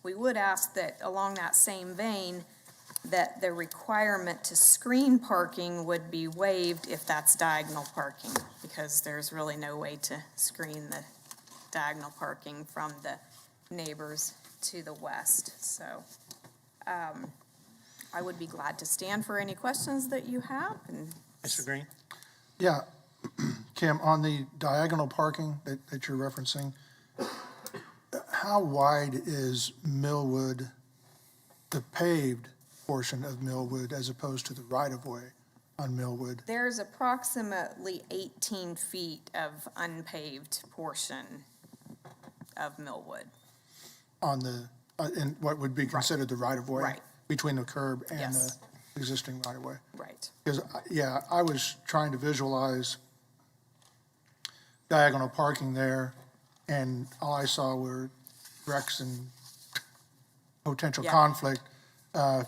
S17: We would ask that along that same vein, that the requirement to screen parking would be waived if that's diagonal parking, because there's really no way to screen the diagonal parking from the neighbors to the west. So I would be glad to stand for any questions that you have. And
S2: Mr. Green?
S5: Yeah, Kim, on the diagonal parking that you're referencing, how wide is Millwood, the paved portion of Millwood, as opposed to the right-of-way on Millwood?
S17: There's approximately 18 feet of unpaved portion of Millwood.
S5: On the, in what would be considered the right-of-way?
S17: Right.
S5: Between the curb and
S17: Yes.
S5: the existing right-of-way?
S17: Right.
S5: Because, yeah, I was trying to visualize diagonal parking there, and all I saw were wrecks and potential
S17: Yeah.
S5: conflict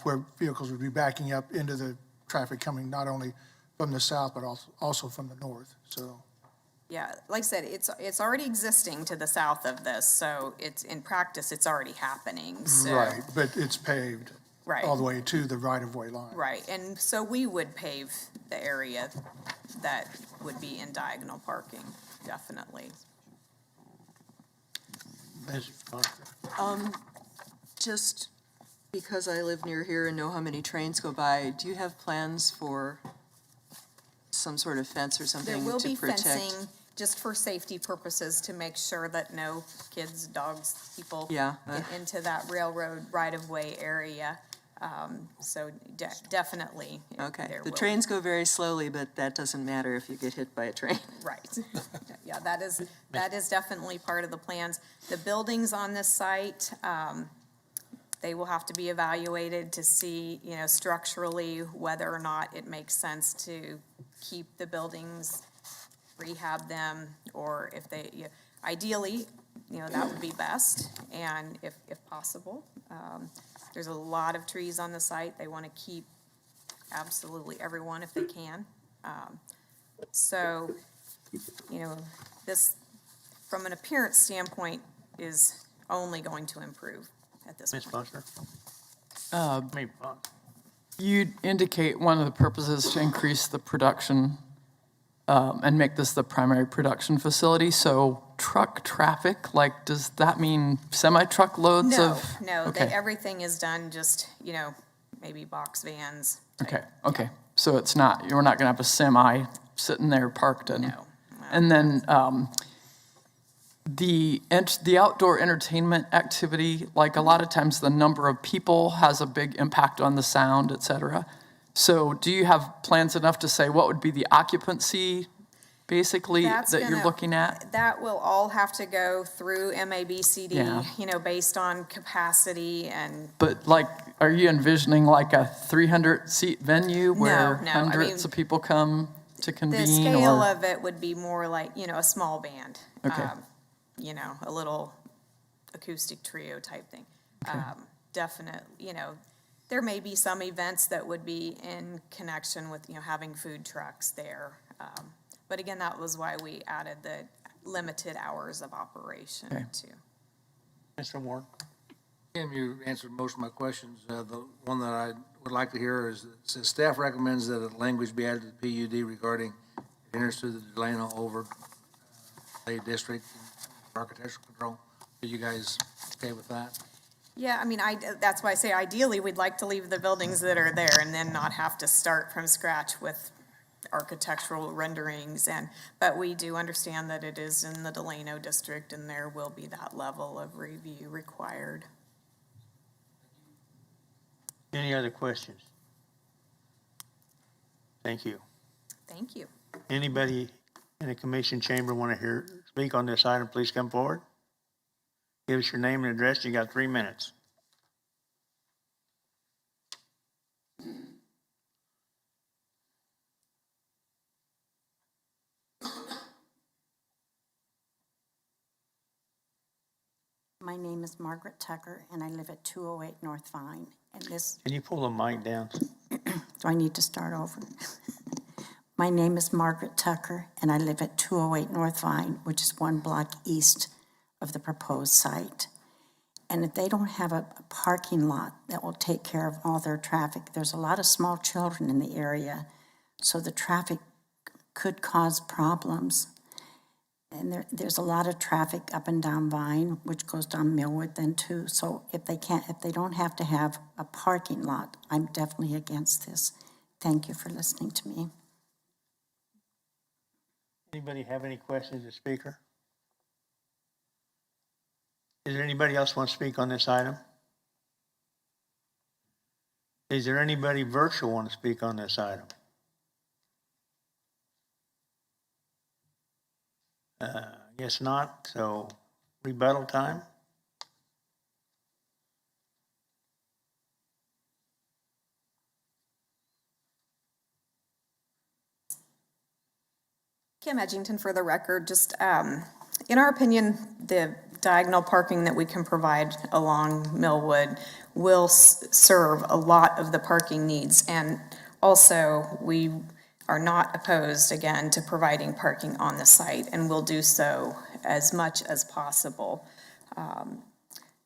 S5: where vehicles would be backing up into the traffic coming not only from the south, but also from the north, so.
S17: Yeah, like I said, it's already existing to the south of this, so it's, in practice, it's already happening, so.
S5: Right, but it's paved.
S17: Right.
S5: All the way to the right-of-way line.
S17: Right, and so we would pave the area that would be in diagonal parking, definitely.
S2: Ms. Foster?
S10: Just because I live near here and know how many trains go by, do you have plans for some sort of fence or something
S17: There
S10: to
S17: will be
S10: protect?
S17: fencing, just for safety purposes, to make sure that no kids, dogs, people
S10: Yeah.
S17: get into that railroad right-of-way area. So definitely.
S10: Okay,
S17: there
S10: the
S17: will-
S10: trains go very slowly, but that doesn't matter if you get hit by a train.
S17: Right. Yeah, that is definitely part of the plans. The buildings on this site, they will have to be evaluated to see, structurally, whether or not it makes sense to keep the buildings, rehab them, or if they, ideally, that would be best, and if possible. There's a lot of trees on the site. They want to keep absolutely everyone if they can. So, this, from an appearance standpoint, is only going to improve at this
S2: Ms.
S17: point.
S2: Foster?
S4: You indicate one of the purposes to increase the production and make this the primary production facility. So truck traffic, like, does that mean semi-truck loads
S17: No,
S4: of?
S17: no,
S4: Okay.
S17: everything is done just, maybe box vans.
S4: Okay. So it's not, you're not going to have a semi sitting there parked in?
S17: No.
S4: And then the outdoor entertainment activity, like a lot of times the number of people has a big impact on the sound, et cetera. So do you have plans enough to say what would be the occupancy, basically,
S17: That's
S4: that you're
S17: gonna-
S4: looking at?
S17: That will all have to go through MABCD,
S4: Yeah.
S17: Based on capacity and.
S4: But like, are you envisioning like a 300-seat venue where
S17: No,
S4: hundreds of people come to convene?
S17: The scale
S4: or?
S17: of it would be more like, a small band.
S4: Okay.
S17: A little acoustic trio type thing. Definitely, there may be some events that would be in connection with, having food trucks there. But again, that was why we added the limited hours of operation too.
S2: Mr. Ward?
S13: Kim, you answered most of my questions. The one that I would like to hear is, it says staff recommends that a language be added to the PUD regarding adherence to the Delano overlay district and architectural control. Are you guys okay with that?
S17: Yeah, that's why I say ideally, we'd like to leave the buildings that are there and then not have to start from scratch with architectural renderings. But we do understand that it is in the Delano district and there will be that level of review required.
S2: Any other questions? Thank you.
S17: Thank you.
S2: Anybody in the commission chamber want to speak on this item, please come forward. Give us your name and address. You got 3 minutes.
S18: My name is Margaret Tucker, and I live at 208 North Vine. And this,
S2: Can you pull the mic down?
S18: do I need to start over? My name is Margaret Tucker, and I live at 208 North Vine, which is 1 block east of the proposed site. And if they don't have a parking lot that will take care of all their traffic, there's a lot of small children in the area, so the traffic could cause problems. And there's a lot of traffic up and down Vine, which goes down Millwood then too. So if they don't have to have a parking lot, I'm definitely against this. Thank you for listening to me.
S2: Anybody have any questions of the speaker? Is there anybody else want to speak on this item? Is there anybody virtual want to speak on this item? Guess not, so rebuttal time.
S17: Kim Edgington for the record, just in our opinion, the diagonal parking that we can provide along Millwood will serve a lot of the parking needs. And also, we are not opposed, again, to providing parking on the site, and will do so as much as possible.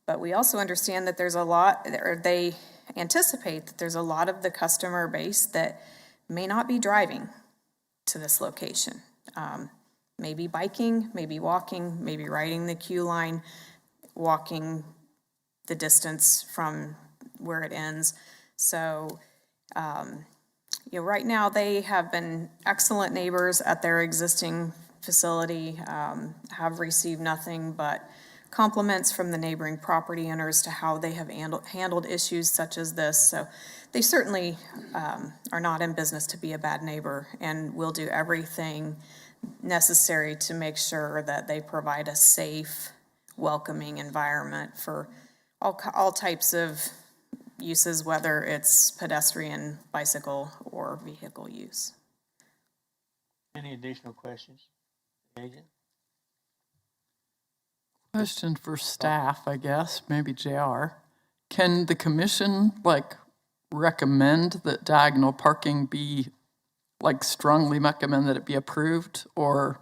S17: But we also understand that there's a lot, or they anticipate that there's a lot of the customer base that may not be driving to this location. Maybe biking, maybe walking, maybe riding the queue line, walking the distance from where it ends. So, right now they have been excellent neighbors at their existing facility, have received nothing but compliments from the neighboring property owners to how they have handled issues such as this. So they certainly are not in business to be a bad neighbor, and will do everything necessary to make sure that they provide a safe, welcoming environment for all types of uses, whether it's pedestrian, bicycle, or vehicle use.
S2: Any additional questions? Agent?
S4: Question for staff, I guess, maybe JR. Can the commission recommend that diagonal parking be, strongly recommend that it be approved, or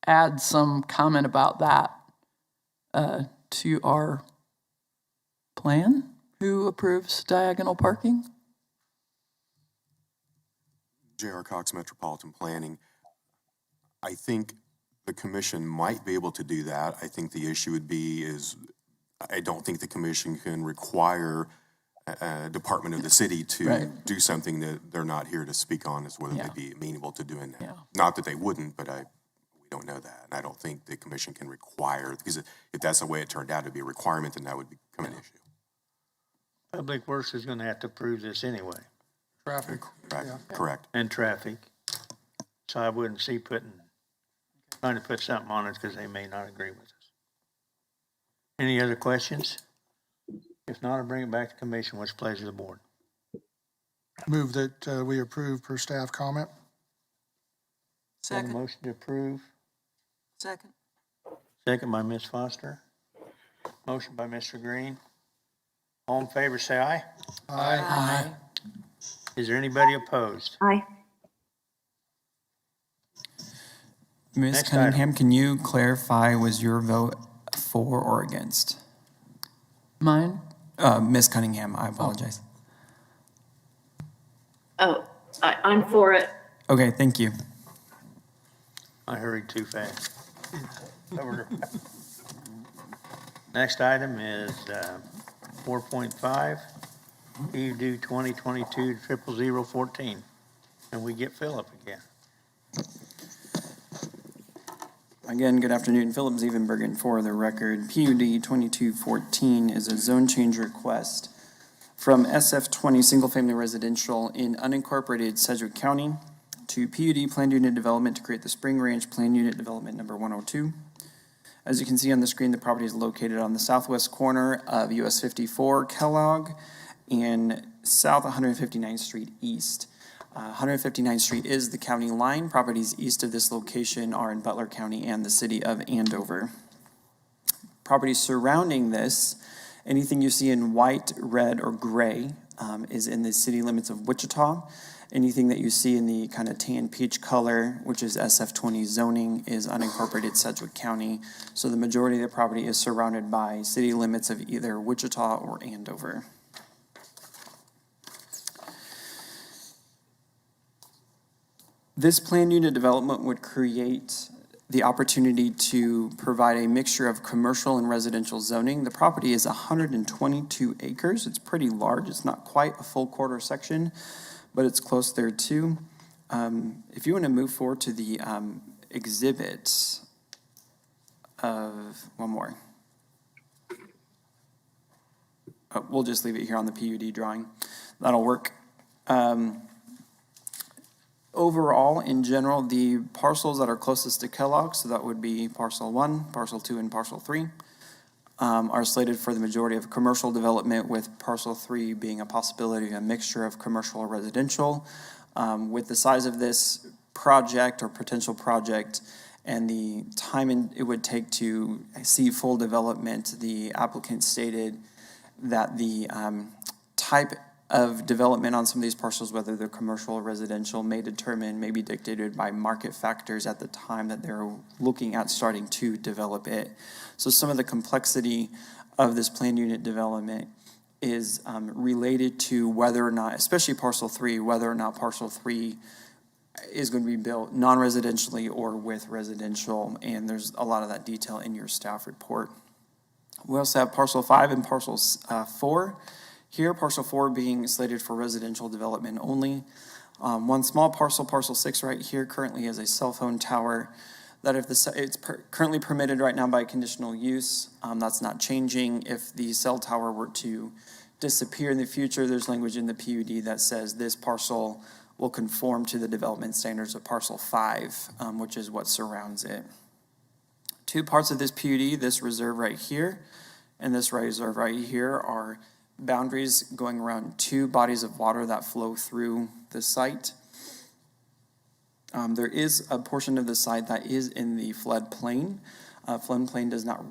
S4: add some comment about that to our plan? Who approves diagonal parking?
S16: J.R. Cox, Metropolitan Planning. I think the commission might be able to do that. I think the issue would be I don't think the commission can require a department of the city to do something that they're not here to speak on, as whether they'd be amenable to doing that. Not that they wouldn't, but we don't know that. And I don't think the commission can require, because if that's the way it turned out to be a requirement, then that would become an issue.
S2: Public Works is gonna have to approve this anyway.
S5: Traffic.
S16: Right.
S5: Yeah.
S16: Correct.
S2: And traffic. So I wouldn't see trying to put something on it because they may not agree with us. Any other questions? If not, I'll bring it back to commission. What's the pleasure of the board?
S5: Move that we approve per staff comment.
S2: Have a
S10: Second.
S2: motion to approve.
S10: Second.
S2: Second by Ms. Foster. Motion by Mr. Green. All in favor, say aye.
S5: Aye.
S2: Is there anybody opposed?
S6: Aye.
S3: Ms.
S2: Next
S3: Cunningham, can you clarify, was your vote for or against?
S4: Mine?
S3: Ms. Cunningham, I apologize.
S6: Oh, I'm for it.
S3: Okay, thank you.
S2: I hurried too fast. Next item is 4.5, PUD 2022-00014. And we get Philip again.
S3: Again, good afternoon. Philip Zevenbergen for the record. PUD 2214 is a zone change request from SF20 single-family residential in unincorporated Sedgwick County to PUD planned unit development to create the Spring Ranch planned unit development number 102. As you can see on the screen, the property is located on the southwest corner of US 54 Kellogg and South 159th Street East. 159th Street is the county line. Properties east of this location are in Butler County and the city of Andover. Properties surrounding this, anything you see in white, red, or gray is in the city limits of Wichita. Anything that you see in the kind of tan peach color, which is SF20 zoning, is unincorporated Sedgwick County. So the majority of the property is surrounded by city limits of either Wichita or Andover. This planned unit development would create the opportunity to provide a mixture of commercial and residential zoning. The property is 122 acres. It's pretty large. It's not quite a full quarter section, but it's close there too. If you want to move forward to the exhibit of one more. We'll just leave it here on the PUD drawing. That'll work. Overall, in general, the parcels that are closest to Kellogg, so that would be parcel 1, parcel 2, and parcel 3, are slated for the majority of commercial development, with parcel 3 being a possibility of a mixture of commercial or residential. With the size of this project or potential project and the time it would take to see full development, the applicant stated that the type of development on some of these parcels, whether they're commercial or residential, may be dictated by market factors at the time that they're looking at starting to develop it. So some of the complexity of this planned unit development is related to whether or not, especially parcel 3, whether or not parcel 3 is going to be built non-residentially or with residential, and there's a lot of that detail in your staff report. We also have parcel 5 and parcel 4. Here, parcel 4 being slated for residential development only. One small parcel, parcel 6 right here, currently has a cell phone tower. that if it's currently permitted right now by conditional use, that's not changing. If the cell tower were to disappear in the future, there's language in the PUD that says this parcel will conform to the development standards of parcel 5, which is what surrounds it. Two parts of this PUD, this reserve right here and this reserve right here, are boundaries going around 2 bodies of water that flow through the site. There is a portion of the site that is in the floodplain. Floodplain does not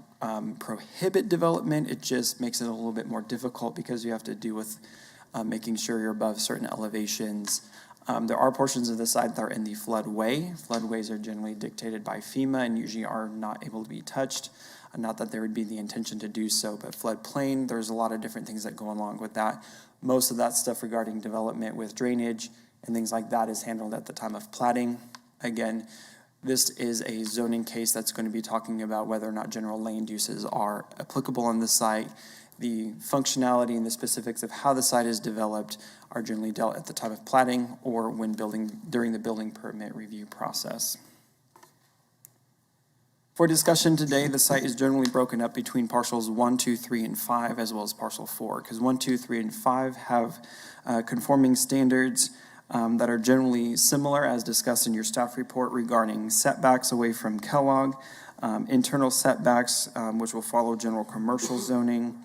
S3: prohibit development, it just makes it a little bit more difficult because you have to do with making sure you're above certain elevations. There are portions of the site that are in the floodway. Floodways are generally dictated by FEMA and usually are not able to be touched. Not that there would be the intention to do so, but floodplain, there's a lot of different things that go along with that. Most of that stuff regarding development with drainage and things like that is handled at the time of platting. Again, this is a zoning case that's going to be talking about whether or not general land uses are applicable on the site. The functionality and the specifics of how the site is developed are generally dealt at the time of platting or when during the building permit review process. For discussion today, the site is generally broken up between parcels 1, 2, 3, and 5, as well as parcel 4, because 1, 2, 3, and 5 have conforming standards that are generally similar as discussed in your staff report regarding setbacks away from Kellogg, internal setbacks, which will follow general commercial zoning.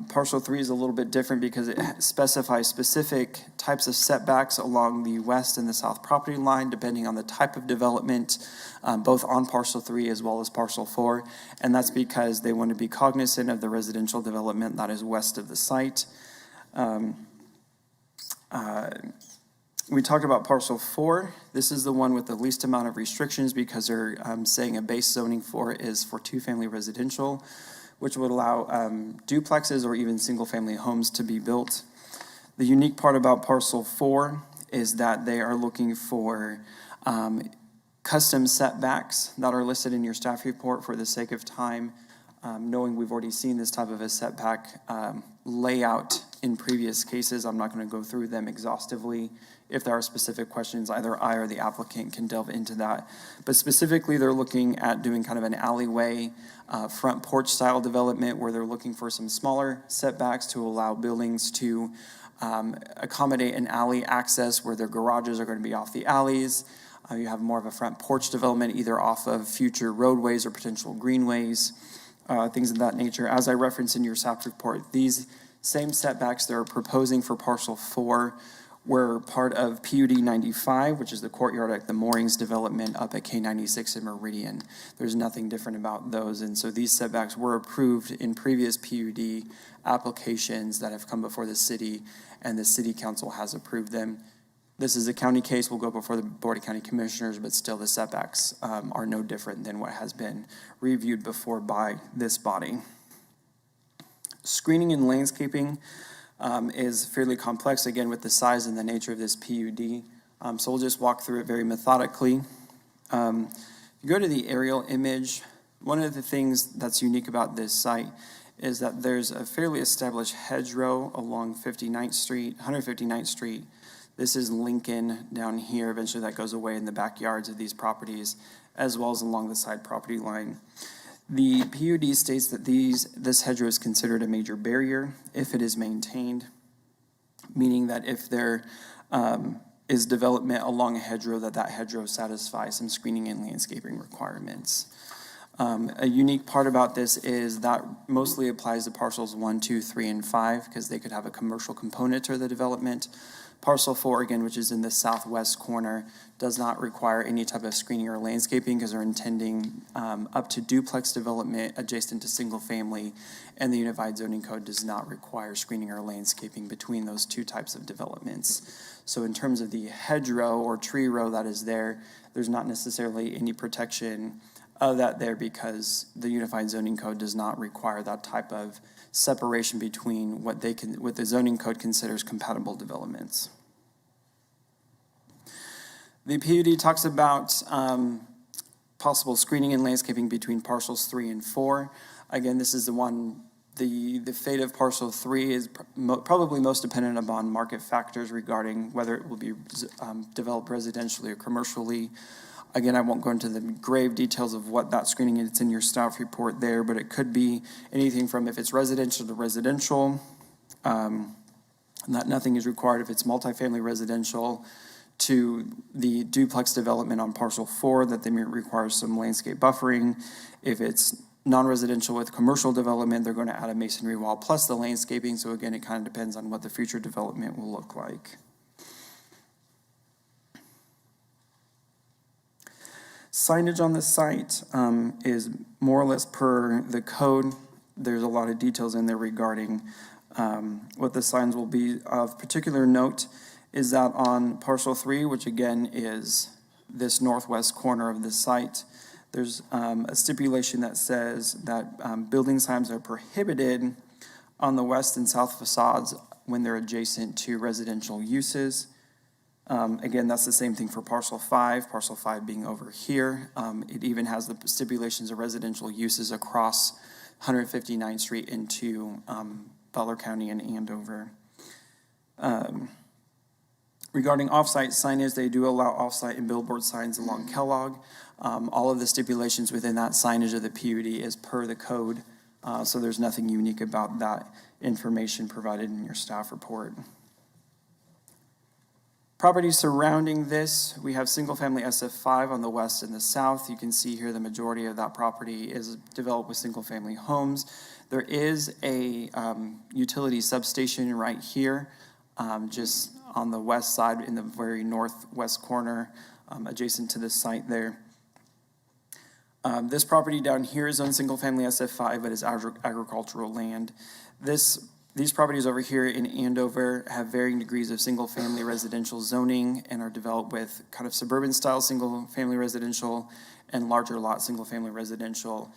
S3: Parcel 3 is a little bit different because it specifies specific types of setbacks along the west and the south property line, depending on the type of development, both on parcel 3 as well as parcel 4. And that's because they want to be cognizant of the residential development that is west of the site. We talked about parcel 4. This is the one with the least amount of restrictions because they're saying a base zoning for it is for 2-family residential, which would allow duplexes or even single-family homes to be built. The unique part about parcel 4 is that they are looking for custom setbacks that are listed in your staff report. For the sake of time, knowing we've already seen this type of a setback layout in previous cases, I'm not going to go through them exhaustively. If there are specific questions, either I or the applicant can delve into that. But specifically, they're looking at doing kind of an alleyway, front porch style development where they're looking for some smaller setbacks to allow buildings to accommodate an alley access where their garages are going to be off the alleys. You have more of a front porch development either off of future roadways or potential greenways, things of that nature. As I referenced in your staff report, these same setbacks they're proposing for parcel 4 were part of PUD 95, which is the courtyard at the moorings development up at K96 and Meridian. There's nothing different about those, and so these setbacks were approved in previous PUD applications that have come before the city, and the city council has approved them. This is a county case, will go before the Board of County Commissioners, but still the setbacks are no different than what has been reviewed before by this body. Screening and landscaping is fairly complex, again, with the size and the nature of this PUD. So we'll just walk through it very methodically. If you go to the aerial image, one of the things that's unique about this site is that there's a fairly established hedgerow along 159th Street. This is Lincoln down here. Eventually that goes away in the backyards of these properties, as well as along the side property line. The PUD states that this hedgerow is considered a major barrier if it is maintained, meaning that if there is development along a hedgerow, that hedgerow satisfies some screening and landscaping requirements. A unique part about this is that mostly applies to parcels 1, 2, 3, and 5 because they could have a commercial component to the development. Parcel 4, again, which is in the southwest corner, does not require any type of screening or landscaping because they're intending up to duplex development adjacent to single family, and the Unified Zoning Code does not require screening or landscaping between those two types of developments. So in terms of the hedgerow or tree row that is there, there's not necessarily any protection of that there because the Unified Zoning Code does not require that type of separation between what the zoning code considers compatible developments. The PUD talks about possible screening and landscaping between parcels 3 and 4. Again, this is the one, the fate of parcel 3 is probably most dependent upon market factors regarding whether it will be developed residentially or commercially. Again, I won't go into the grave details of what that screening is. It's in your staff report there, but it could be anything from if it's residential to residential, that nothing is required if it's multifamily residential, to the duplex development on parcel 4 that they may require some landscape buffering. If it's non-residential with commercial development, they're going to add a masonry wall plus the landscaping. So again, it kind of depends on what the future development will look like. Signage on the site is more or less per the code. There's a lot of details in there regarding what the signs will be. Of particular note is that on parcel 3, which again is this northwest corner of the site, there's a stipulation that says that building signs are prohibited on the west and south facades when they're adjacent to residential uses. Again, that's the same thing for parcel 5 being over here. It even has the stipulations of residential uses across 159th Street into Butler County and Andover. Regarding off-site signage, they do allow off-site and billboard signs along Kellogg. All of the stipulations within that signage of the PUD is per the code, so there's nothing unique about that information provided in your staff report. Properties surrounding this, we have single-family SF5 on the west and the south. You can see here the majority of that property is developed with single-family homes. There is a utility substation right here, just on the west side in the very northwest corner, adjacent to this site there. This property down here is on single-family SF5, but is agricultural land. These properties over here in Andover have varying degrees of single-family residential zoning and are developed with kind of suburban-style single-family residential and larger lot single-family residential.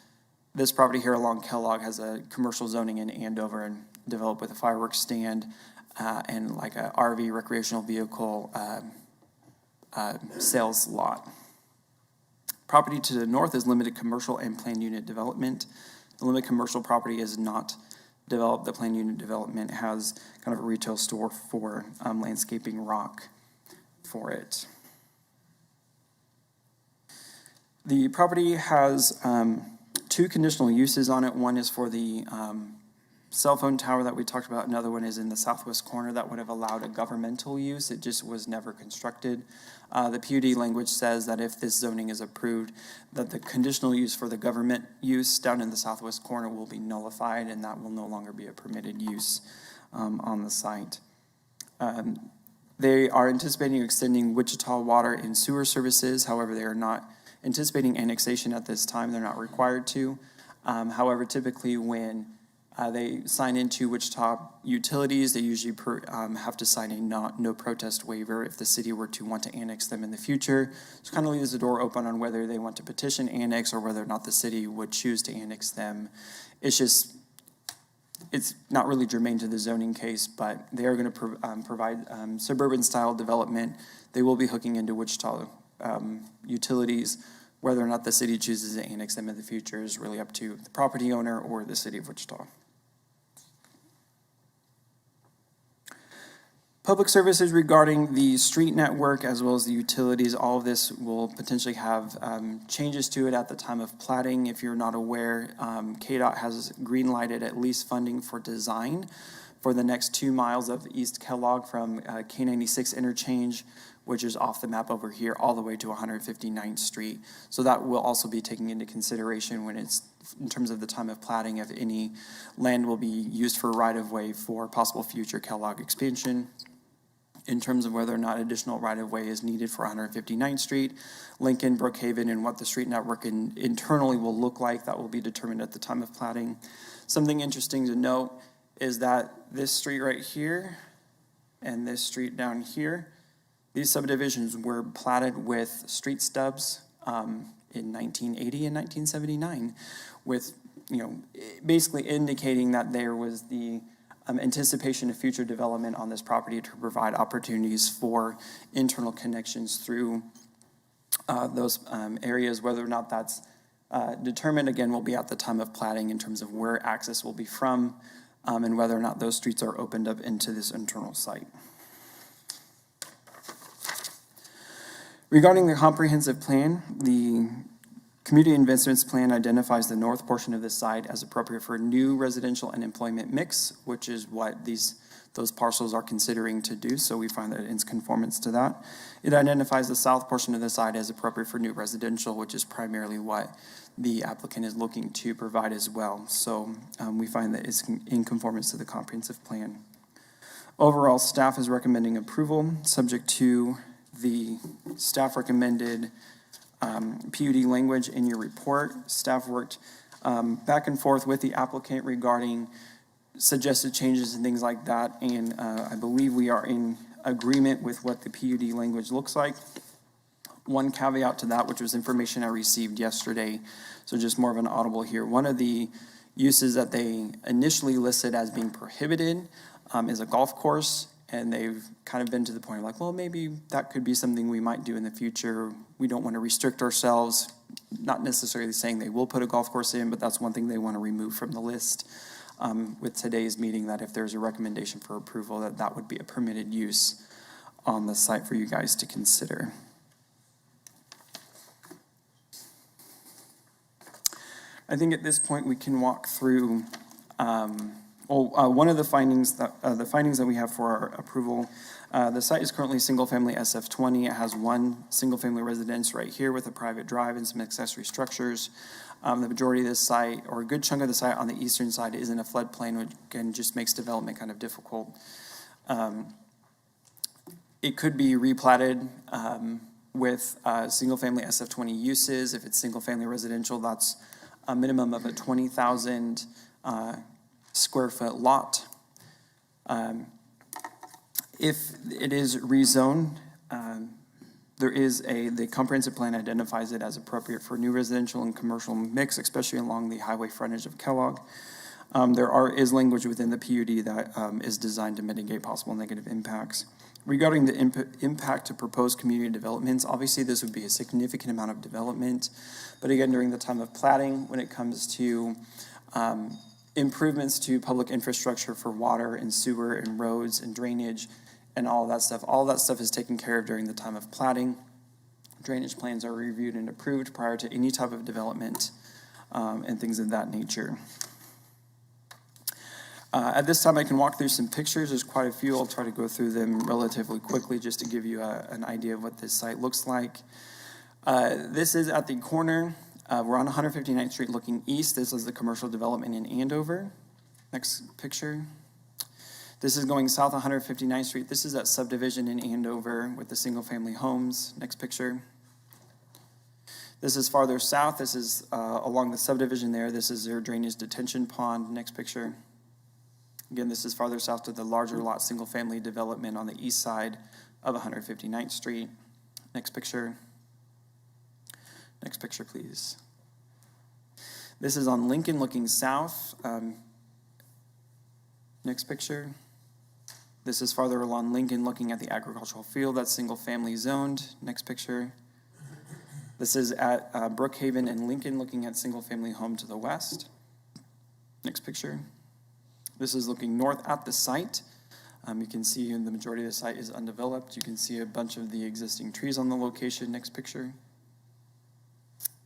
S3: This property here along Kellogg has a commercial zoning in Andover and developed with a fireworks stand and like a RV recreational vehicle sales lot. Property to the north is limited commercial and planned unit development. The limited commercial property is not developed. The planned unit development has kind of a retail store for landscaping rock for it. The property has 2 conditional uses on it. One is for the cell phone tower that we talked about. Another one is in the southwest corner that would have allowed a governmental use. It just was never constructed. The PUD language says that if this zoning is approved, that the conditional use for the government use down in the southwest corner will be nullified, and that will no longer be a permitted use on the site. They are anticipating extending Wichita water and sewer services. However, they are not anticipating annexation at this time. They're not required to. However, typically when they sign into Wichita utilities, they usually have to sign a no protest waiver if the city were to want to annex them in the future. So kind of leaves the door open on whether they want to petition annex or whether or not the city would choose to annex them. It's not really germane to the zoning case, but they are going to provide suburban style development. They will be hooking into Wichita utilities. Whether or not the city chooses to annex them in the future is really up to the property owner or the city of Wichita. Public services regarding the street network as well as the utilities, all of this will potentially have changes to it at the time of plating. If you're not aware, KDOT has green-lighted at least funding for design for the next 2 miles of East Kellogg from K96 interchange, which is off the map over here, all the way to 159th Street. So that will also be taken into consideration when it's in terms of the time of plating, if any land will be used for right-of-way for possible future Kellogg expansion. In terms of whether or not additional right-of-way is needed for 159th Street, Lincoln, Brookhaven, and what the street network internally will look like, that will be determined at the time of plating. Something interesting to note is that this street right here and this street down here, these subdivisions were platted with street stubs in 1980 and 1979, with basically indicating that there was the anticipation of future development on this property to provide opportunities for internal connections through those areas. Whether or not that's determined, again, will be at the time of plating in terms of where access will be from and whether or not those streets are opened up into this internal site. Regarding the comprehensive plan, the community investments plan identifies the north portion of the site as appropriate for a new residential and employment mix, which is what those parcels are considering to do, so we find that it's conformance to that. It identifies the south portion of the site as appropriate for new residential, which is primarily what the applicant is looking to provide as well. So we find that it's in conformance to the comprehensive plan. Overall, staff is recommending approval, subject to the staff recommended PUD language in your report. Staff worked back and forth with the applicant regarding suggested changes and things like that, and I believe we are in agreement with what the PUD language looks like. One caveat to that, which was information I received yesterday, so just more of an audible here. One of the uses that they initially listed as being prohibited is a golf course, and they've kind of been to the point of like, well, maybe that could be something we might do in the future. We don't want to restrict ourselves, not necessarily saying they will put a golf course in, but that's one thing they want to remove from the list. With today's meeting, that if there's a recommendation for approval, that would be a permitted use on the site for you guys to consider. I think at this point we can walk through one of the findings that we have for our approval. The site is currently single-family SF20. It has one single-family residence right here with a private drive and some accessory structures. The majority of the site, or a good chunk of the site on the eastern side, is in a floodplain, which again just makes development kind of difficult. It could be replatted with single-family SF20 uses. If it's single-family residential, that's a minimum of a 20,000 square foot lot. If it is rezoned, the comprehensive plan identifies it as appropriate for new residential and commercial mix, especially along the highway frontage of Kellogg. There is language within the PUD that is designed to mitigate possible negative impacts. Regarding the impact to proposed community developments, obviously this would be a significant amount of development, but again, during the time of platting, when it comes to improvements to public infrastructure for water and sewer and roads and drainage and all that stuff is taken care of during the time of platting. Drainage plans are reviewed and approved prior to any type of development and things of that nature. At this time, I can walk through some pictures. There's quite a few. I'll try to go through them relatively quickly just to give you an idea of what this site looks like. This is at the corner. We're on 159th Street looking east. This is the commercial development in Andover. Next picture. This is going south 159th Street. This is that subdivision in Andover with the single-family homes. Next picture. This is farther south. This is along the subdivision there. This is their drainage detention pond. Next picture. Again, this is farther south to the larger lot single-family development on the east side of 159th Street. Next picture. Next picture, please. This is on Lincoln looking south. Next picture. This is farther along Lincoln looking at the agricultural field. That's single-family zoned. Next picture. This is at Brookhaven and Lincoln looking at single-family home to the west. Next picture. This is looking north at the site. You can see the majority of the site is undeveloped. You can see a bunch of the existing trees on the location. Next picture.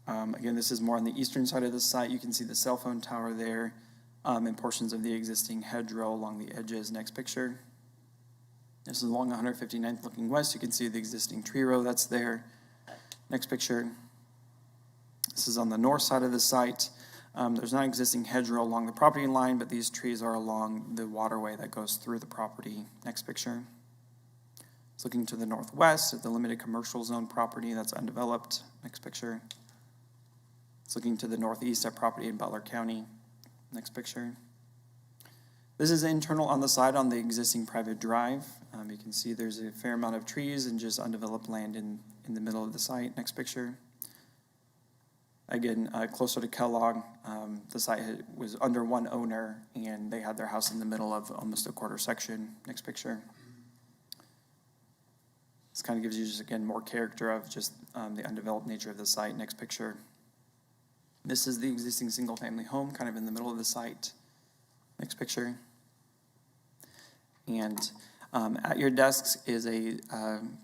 S3: Again, this is more on the eastern side of the site. You can see the cell phone tower there and portions of the existing hedgerow along the edges. Next picture. This is along 159th looking west. You can see the existing tree row that's there. Next picture. This is on the north side of the site. There's not existing hedgerow along the property line, but these trees are along the waterway that goes through the property. Next picture. It's looking to the northwest at the limited commercial zone property that's undeveloped. Next picture. It's looking to the northeast at property in Butler County. Next picture. This is internal on the side on the existing private drive. You can see there's a fair amount of trees and just undeveloped land in the middle of the site. Next picture. Again, closer to Kellogg, the site was under one owner, and they had their house in the middle of almost a quarter section. Next picture. This kind of gives you just, again, more character of just the undeveloped nature of the site. Next picture. This is the existing single-family home, kind of in the middle of the site. Next picture. And At your desks is a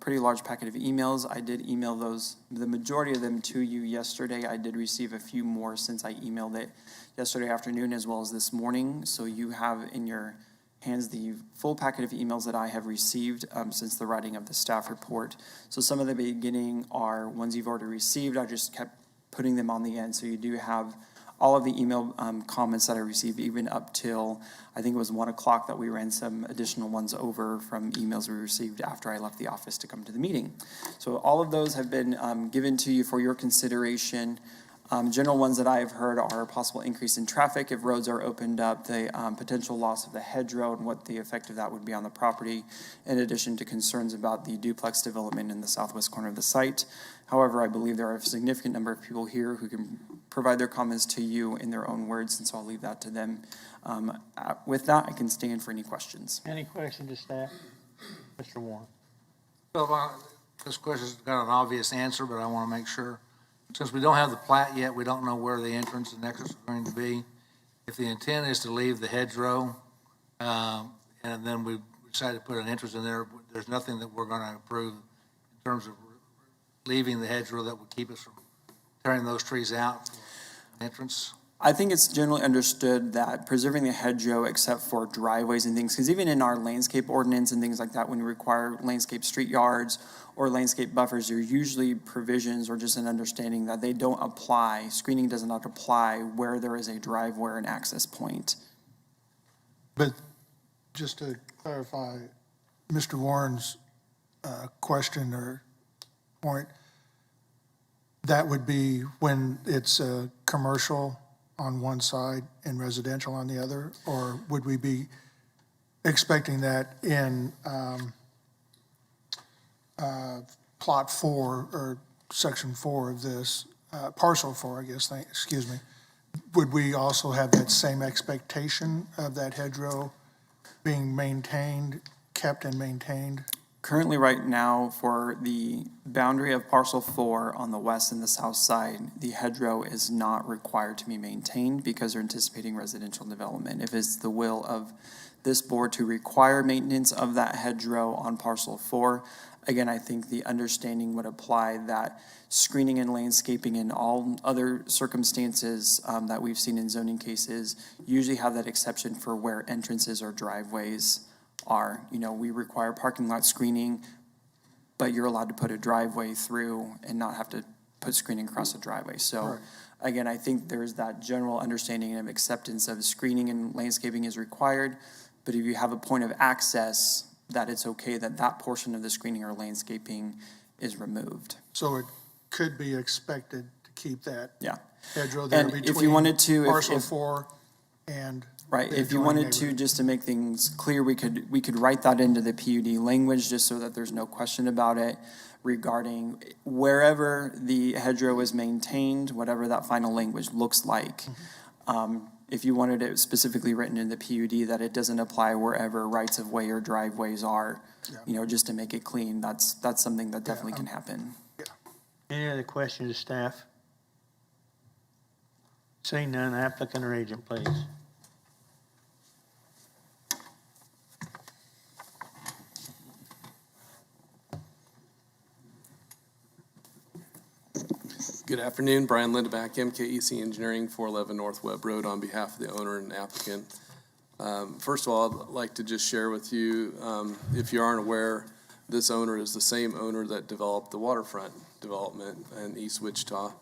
S3: pretty large packet of emails. I did email those, the majority of them to you yesterday. I did receive a few more since I emailed it yesterday afternoon as well as this morning. So you have in your hands the full packet of emails that I have received since the writing of the staff report. So some of the beginning are ones you've already received. I just kept putting them on the end. So you do have all of the email comments that I received, even up till, I think it was 1 o'clock that we ran some additional ones over from emails we received after I left the office to come to the meeting. So all of those have been given to you for your consideration. General ones that I have heard are a possible increase in traffic if roads are opened up, the potential loss of the hedgerow and what the effect of that would be on the property, in addition to concerns about the duplex development in the southwest corner of the site. However, I believe there are a significant number of people here who can provide their comments to you in their own words, and so I'll leave that to them. With that, I can stand for any questions.
S2: Any questions to staff? Mr. Warren?
S13: So this question's got an obvious answer, but I want to make sure. Since we don't have the plat yet, we don't know where the entrance and exits are going to be. If the intent is to leave the hedgerow, and then we decide to put an entrance in there, there's nothing that we're going to approve in terms of leaving the hedgerow that would keep us from tearing those trees out for entrance.
S3: I think it's generally understood that preserving the hedgerow except for driveways and things, because even in our landscape ordinance and things like that, when we require landscape street yards or landscape buffers, there are usually provisions or just an understanding that they don't apply, screening does not apply where there is a driveway or an access point.
S5: But just to clarify Mr. Warren's question or point, that would be when it's commercial on one side and residential on the other, or would we be expecting that in plot 4 or section 4 of this, parcel 4, I guess, excuse me, would we also have that same expectation of that hedgerow being maintained, kept and maintained?
S3: Currently, right now, for the boundary of parcel 4 on the west and the south side, the hedgerow is not required to be maintained because they're anticipating residential development. If it's the will of this board to require maintenance of that hedgerow on parcel 4, again, I think the understanding would apply that screening and landscaping in all other circumstances that we've seen in zoning cases usually have that exception for where entrances or driveways are. You know, we require parking lot screening, but you're allowed to put a driveway through and not have to put screening across the driveway. So
S5: Right.
S3: Again, I think there's that general understanding of acceptance of screening and landscaping is required, but if you have a point of access, that it's okay that that portion of the screening or landscaping is removed.
S5: So it could be expected to keep that
S3: Yeah.
S5: hedgerow there
S3: And if
S5: between
S3: you wanted to,
S5: parcel 4 and
S3: right,
S5: the
S3: if you
S5: adjoining
S3: wanted to,
S5: neighborhood.
S3: just to make things clear, we could write that into the PUD language just so that there's no question about it regarding wherever the hedgerow is maintained, whatever that final language looks like. If you wanted it specifically written in the PUD that it doesn't apply wherever rights of way or driveways are, you know, just to make it clean, that's something that definitely can happen.
S2: Any other questions to staff? Seeing none, applicant or agent, please.
S19: Good afternoon, Brian Lindeback, MKEC Engineering, 411 North Webb Road, on behalf of the owner and applicant. First of all, I'd like to just share with you, if you aren't aware, this owner is the same owner that developed the waterfront development in East Wichita.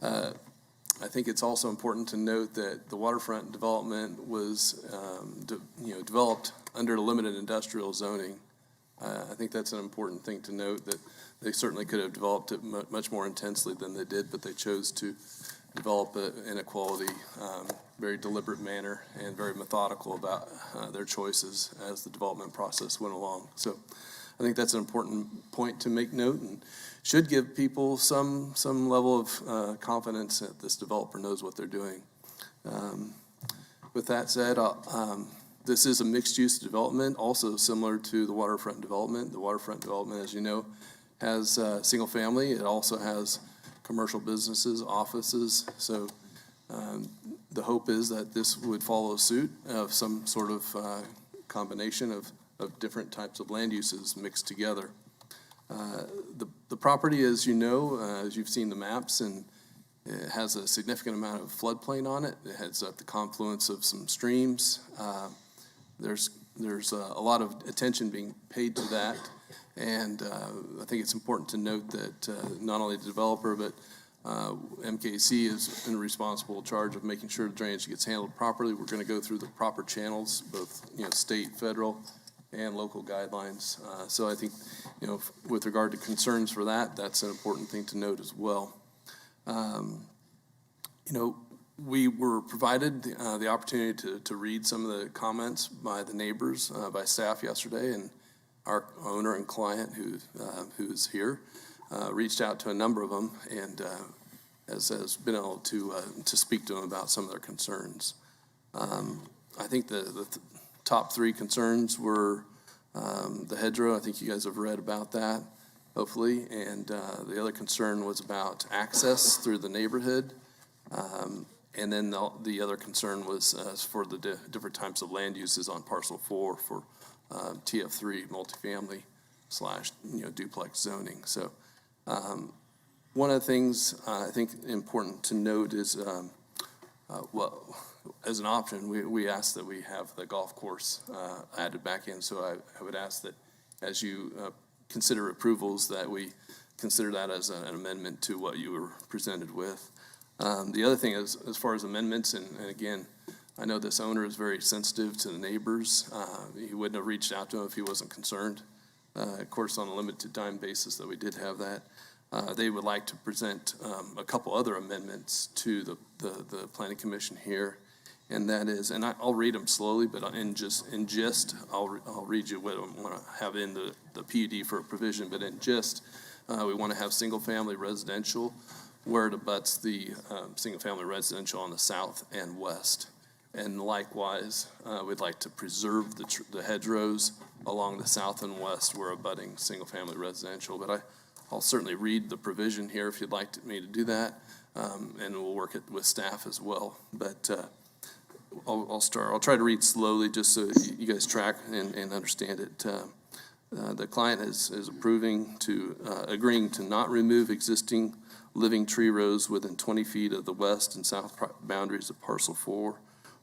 S19: I think it's also important to note that the waterfront development was, developed under limited industrial zoning. I think that's an important thing to note, that they certainly could have developed it much more intensely than they did, but they chose to develop it in a quality, very deliberate manner and very methodical about their choices as the development process went along. So I think that's an important point to make note, and should give people some level of confidence that this developer knows what they're doing. With that said, this is a mixed-use development, also similar to the waterfront development. The waterfront development, as you know, has single family. It also has commercial businesses, offices. So the hope is that this would follow suit of some sort of combination of of different types of land uses mixed together. The property, as you know, as you've seen the maps, and it has a significant amount of floodplain on it. It has at the confluence of some streams. There's a lot of attention being paid to that, and I think it's important to note that not only the developer, but MKC is in responsible charge of making sure the drainage gets handled properly. We're going to go through the proper channels, both state, federal, and local guidelines. So I think with regard to concerns for that, that's an important thing to note as well. We were provided the opportunity to read some of the comments by the neighbors, by staff yesterday, and our owner and client who's here reached out to a number of them and has been able to speak to them about some of their concerns. I think the top three concerns were the hedgerow. I think you guys have read about that, hopefully, and the other concern was about access through the neighborhood. And then the other concern was for the different types of land uses on parcel 4 for TF3 multifamily / duplex zoning. So one of the things I think important to note is, as an option, we asked that we have the golf course added back in. So I would ask that as you consider approvals, that we consider that as an amendment to what you were presented with. The other thing is, as far as amendments, and again, I know this owner is very sensitive to the neighbors. He wouldn't have reached out to them if he wasn't concerned. Of course, on a limited time basis that we did have that. They would like to present a couple other amendments to the Planning Commission here. And that is, and I'll read them slowly, but in gist, I'll read you what I want to have in the PUD for a provision. But in gist, we want to have single-family residential where it abuts the single-family residential on the south and west. And likewise, we'd like to preserve the hedgerows along the south and west where abutting single-family residential. But I'll certainly read the provision here if you'd like me to do that, and we'll work it with staff as well. But I'll start. I'll try to read slowly just so you guys track and understand it. The client is agreeing to not remove existing living tree rows within 20 feet of the west and south boundaries of parcel 4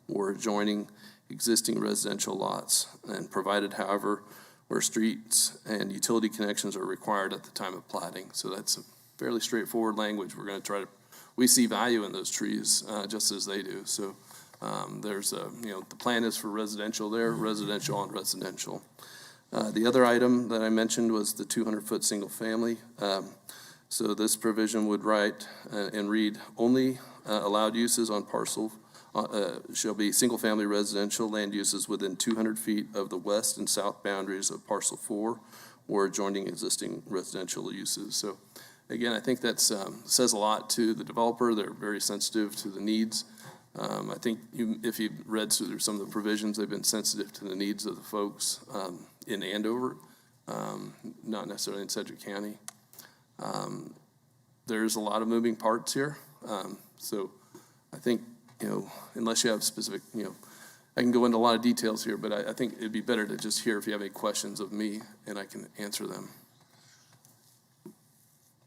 S19: or adjoining existing residential lots, and provided, however, where streets and utility connections are required at the time of platting. So that's a fairly straightforward language. We're going to we see value in those trees just as they do. So the plan is for residential there, residential on residential. The other item that I mentioned was the 200-foot single family. So this provision would write and read, only allowed uses on parcel shall be single-family residential land uses within 200 feet of the west and south boundaries of parcel 4 or adjoining existing residential uses. So again, I think that says a lot to the developer. They're very sensitive to the needs. I think if you've read through some of the provisions, they've been sensitive to the needs of the folks in Andover, not necessarily in Sedgwick County. There's a lot of moving parts here. So I think, unless you have specific, I can go into a lot of details here, but I think it'd be better to just hear if you have any questions of me and I can answer them.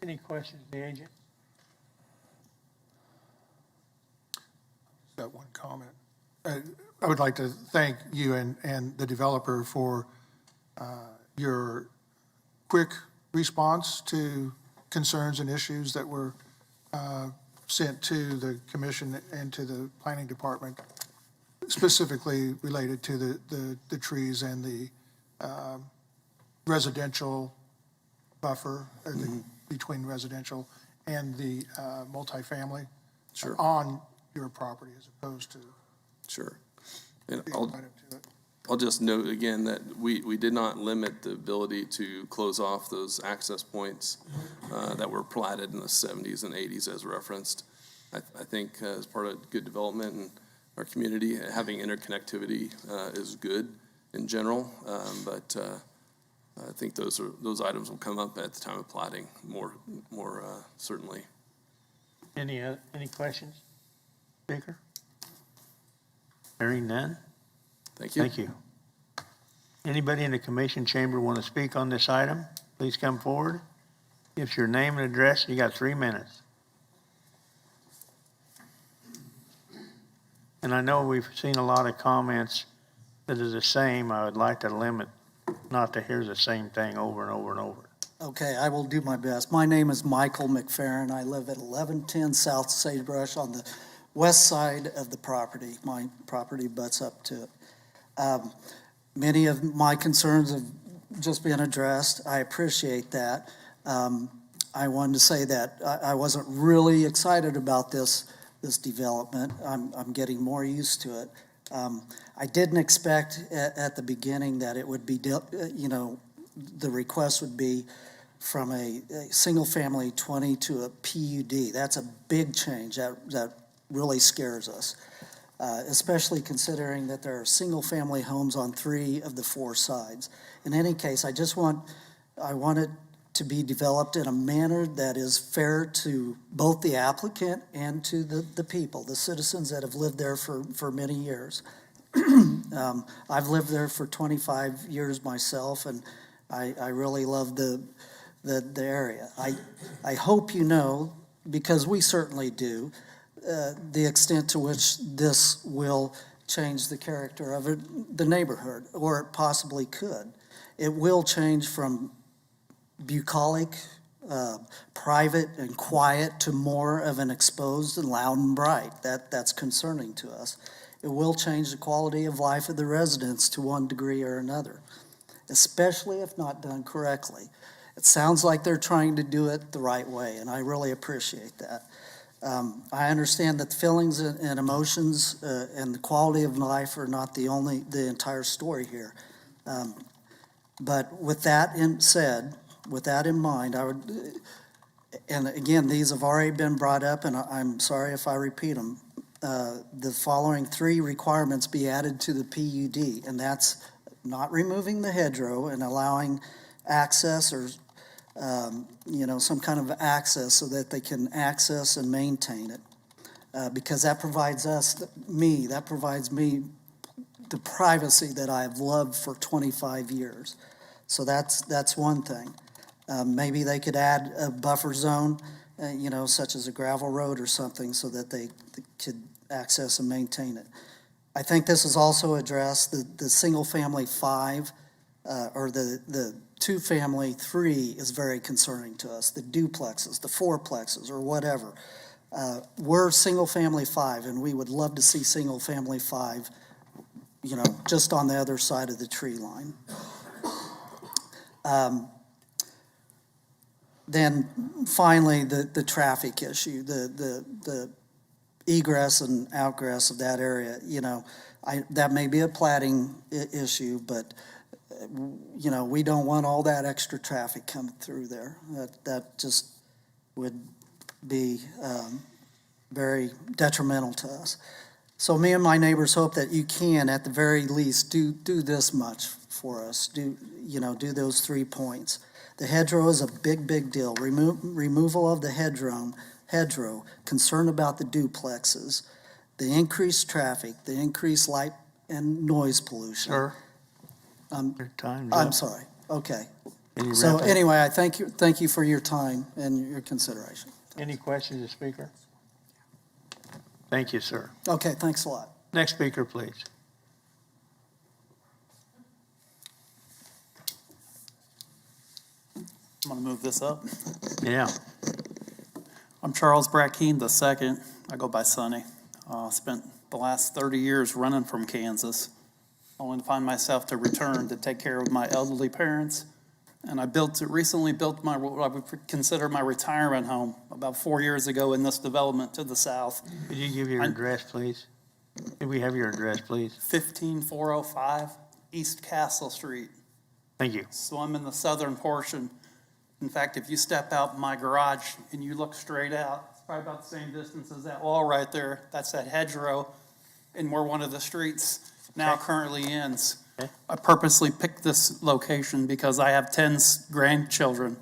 S2: Any questions, the agent?
S5: Got one comment. I would like to thank you and the developer for your quick response to concerns and issues that were sent to the commission and to the planning department, specifically related to the trees and the residential buffer between residential and the multifamily.
S19: Sure.
S5: On your property as opposed to.
S19: Sure. And I'll just note again that we did not limit the ability to close off those access points that were platted in the 70s and 80s as referenced. I think as part of good development in our community, having interconnectivity is good in general, but I think those items will come up at the time of platting more certainly.
S2: Any questions? Speaker? Hearing none?
S19: Thank you.
S2: Thank you. Anybody in the commission chamber want to speak on this item? Please come forward. Give your name and address. You got 3 minutes. And I know we've seen a lot of comments that are the same. I would like to limit, not to hear the same thing over and over and over.
S20: Okay, I will do my best. My name is Michael McFerrin. I live at 1110 South Sagebrush on the west side of the property. My property butts up to it. Many of my concerns have just been addressed. I appreciate that. I wanted to say that I wasn't really excited about this development. I'm getting more used to it. I didn't expect at the beginning that it would be, the request would be from a single-family 20 to a PUD. That's a big change. That really scares us, especially considering that there are single-family homes on 3 of the 4 sides. In any case, I want it to be developed in a manner that is fair to both the applicant and to the people, the citizens that have lived there for many years. I've lived there for 25 years myself, and I really love the area. I hope you know, because we certainly do, the extent to which this will change the character of the neighborhood, or it possibly could. It will change from bucolic, private and quiet to more of an exposed and loud and bright. That's concerning to us. It will change the quality of life of the residents to one degree or another, especially if not done correctly. It sounds like they're trying to do it the right way, and I really appreciate that. I understand that the feelings and emotions and the quality of life are not the entire story here. But with that said, with that in mind, I would, and again, these have already been brought up, and I'm sorry if I repeat them. The following 3 requirements be added to the PUD, and that's not removing the hedgerow and allowing access or some kind of access so that they can access and maintain it, because that provides me the privacy that I've loved for 25 years. So that's one thing. Maybe they could add a buffer zone, such as a gravel road or something, so that they could access and maintain it. I think this is also addressed, the single-family 5, or the two-family 3 is very concerning to us. The duplexes, the fourplexes, or whatever. We're single-family 5, and we would love to see single-family 5, just on the other side of the tree line. Then finally, the traffic issue, the egress and outgress of that area. That may be a platting issue, but we don't want all that extra traffic coming through there. That just would be very detrimental to us. So me and my neighbors hope that you can, at the very least, do this much for us. Do those 3 points. The hedgerow is a big deal. Removal of the hedgerow, concern about the duplexes, the increased traffic, the increased light and noise pollution.
S2: Sir, your time's
S20: I'm
S2: up.
S20: sorry. Okay.
S2: Can you
S20: So
S2: wrap up?
S20: anyway, I thank you for your time and your consideration.
S2: Any questions, the speaker? Thank you, sir.
S20: Okay, thanks a lot.
S2: Next speaker, please.
S21: I'm going to move this up.
S2: Yeah.
S21: I'm Charles Brackeen II. I go by Sonny. Spent the last 30 years running from Kansas, only to find myself to return to take care of my elderly parents. And I recently built what I would consider my retirement home about 4 years ago in this development to the south.
S2: Could you give your address, please? Could we have your address, please?
S21: 15405 East Castle Street.
S2: Thank you.
S21: So I'm in the southern portion. In fact, if you step out my garage and you look straight out, it's probably about the same distance as that wall right there. That's that hedgerow, and where one of the streets now currently ends.
S2: Okay.
S21: I purposely picked this location because I have 10 grandchildren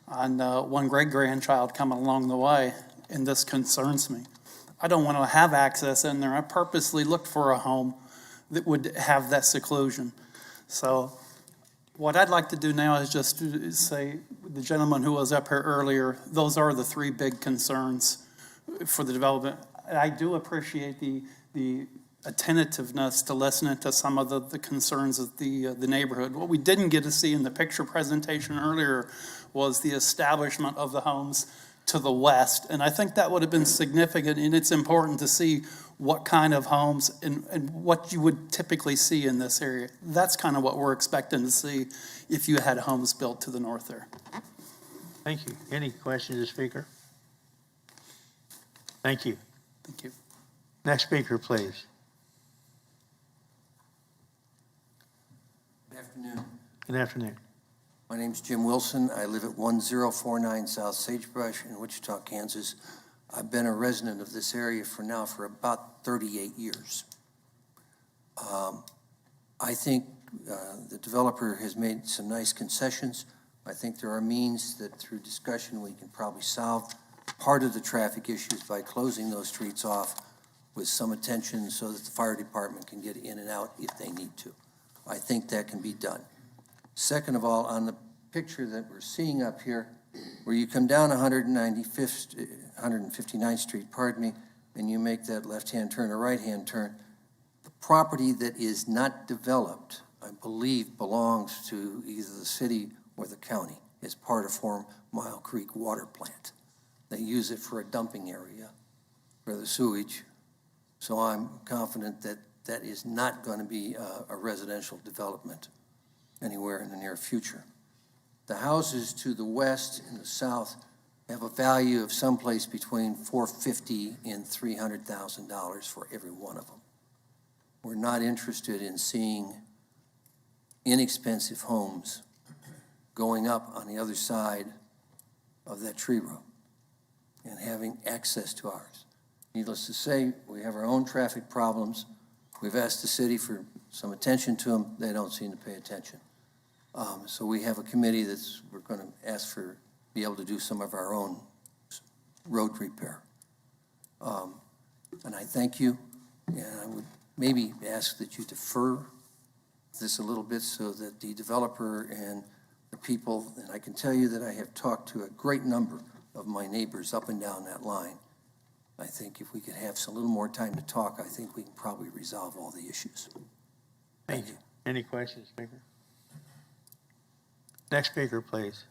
S21: and one great-grandchild coming along the way, and this concerns me. I don't want to have access in there. I purposely looked for a home that would have that seclusion. So what I'd like to do now is just to say, the gentleman who was up here earlier, those are the three big concerns for the development. I do appreciate the attentiveness to listening to some of the concerns of the neighborhood. What we didn't get to see in the picture presentation earlier was the establishment of the homes to the west. And I think that would have been significant, and it's important to see what kind of homes and what you would typically see in this area. That's kind of what we're expecting to see if you had homes built to the north there.
S2: Thank you. Any questions of the speaker? Thank you.
S21: Thank you.
S2: Next speaker, please.
S1: Good afternoon.
S2: Good afternoon.
S1: My name's Jim Wilson. I live at 1049 South Sagebrush in Wichita, Kansas. I've been a resident of this area for about 38 years. I think the developer has made some nice concessions. I think there are means that through discussion we can probably solve part of the traffic issues by closing those streets off with some attention so that the fire department can get in and out if they need to. I think that can be done. Second of all, on the picture that we're seeing up here, where you come down 159th Street, and you make that left-hand turn or right-hand turn, the property that is not developed, I believe, belongs to either the city or the county as part of 4 Mile Creek Water Plant. They use it for a dumping area for the sewage. So I'm confident that that is not going to be a residential development anywhere in the near future. The houses to the west and the south have a value of someplace between $450,000 and $300,000 for every one of them. We're not interested in seeing inexpensive homes going up on the other side of that tree row and having access to ours. Needless to say, we have our own traffic problems. We've asked the city for some attention to them. They don't seem to pay attention. So we have a committee we're going to ask for, be able to do some of our own road repair. And I thank you, and I would maybe ask that you defer this a little bit so that the developer and the people, and I can tell you that I have talked to a great number of my neighbors up and down that line. I think if we could have a little more time to talk, I think we can probably resolve all the issues.
S2: Thank you. Any questions, speaker? Next speaker, please.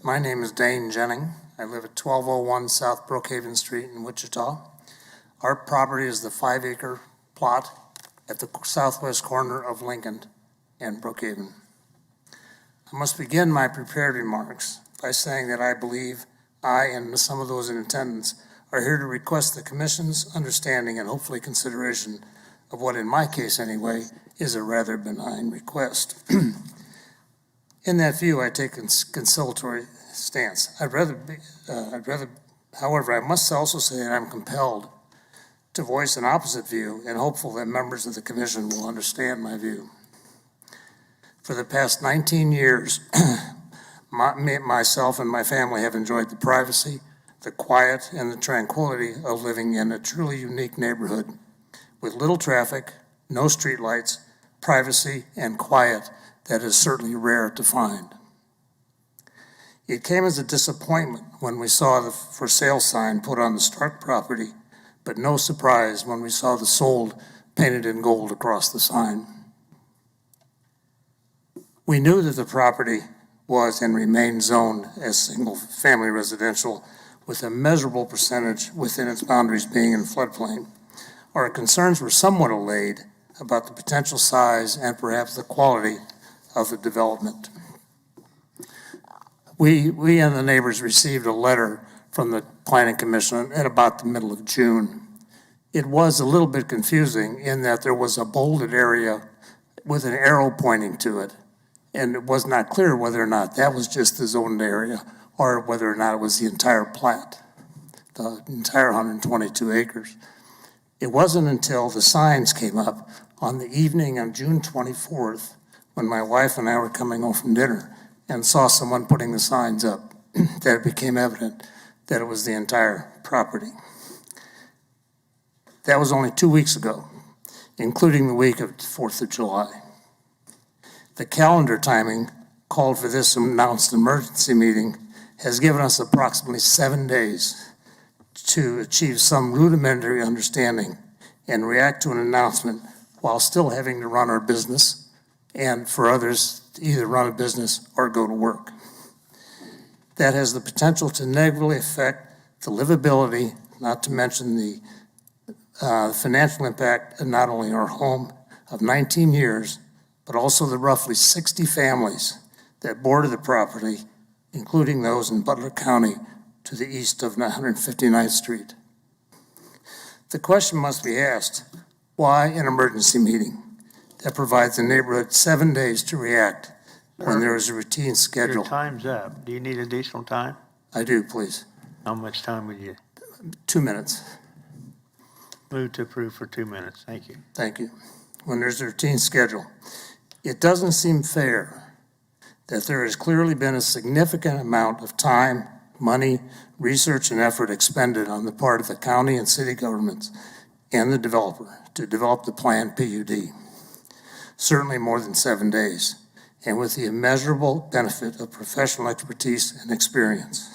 S13: My name is Dane Jennings. I live at 1201 South Brookhaven Street in Wichita. Our property is the 5-acre plot at the southwest corner of Lincoln and Brookhaven. I must begin my prepared remarks by saying that I believe I and some of those in attendance are here to request the Commission's understanding and hopefully consideration of what, in my case anyway, is a rather benign request. In that view, I take a conciliatory stance. However, I must also say that I'm compelled to voice an opposite view and hopeful that members of the Commission will understand my view. For the past 19 years, myself and my family have enjoyed the privacy, the quiet, and the tranquility of living in a truly unique neighborhood with little traffic, no streetlights, privacy, and quiet that is certainly rare to find. It came as a disappointment when we saw the for sale sign put on the Stark property, but no surprise when we saw the sold painted in gold across the sign. We knew that the property was and remained zoned as single-family residential with a measurable percentage within its boundaries being in floodplain. Our concerns were somewhat allayed about the potential size and perhaps the quality of the development. We and the neighbors received a letter from the Planning Commission at about the middle of June. It was a little bit confusing in that there was a bolded area with an arrow pointing to it, and it was not clear whether or not that was just the zoned area or whether or not it was the entire plat, the entire 122 acres. It wasn't until the signs came up on the evening of June 24th when my wife and I were coming home from dinner
S9: and saw someone putting the signs up, that it became evident that it was the entire property. That was only 2 weeks ago, including the week of 4th of July. The calendar timing called for this announced emergency meeting has given us approximately 7 days to achieve some rudimentary understanding and react to an announcement while still having to run our business, and for others to either run a business or go to work. That has the potential to negatively affect the livability, not to mention the financial impact of not only our home of 19 years, but also the roughly 60 families that border the property, including those in Butler County to the east of 159th Street. The question must be asked, why an emergency meeting that provides the neighborhood 7 days to react when there is a routine schedule?
S2: Your time's up. Do you need additional time?
S9: I do, please.
S2: How much time would you?
S9: 2 minutes.
S2: Move to approve for 2 minutes. Thank you.
S9: Thank you. When there's a routine schedule, it doesn't seem fair that there has clearly been a significant amount of time, money, research, and effort expended on the part of the county and city governments and the developer to develop the planned PUD. Certainly more than 7 days, and with the immeasurable benefit of professional expertise and experience.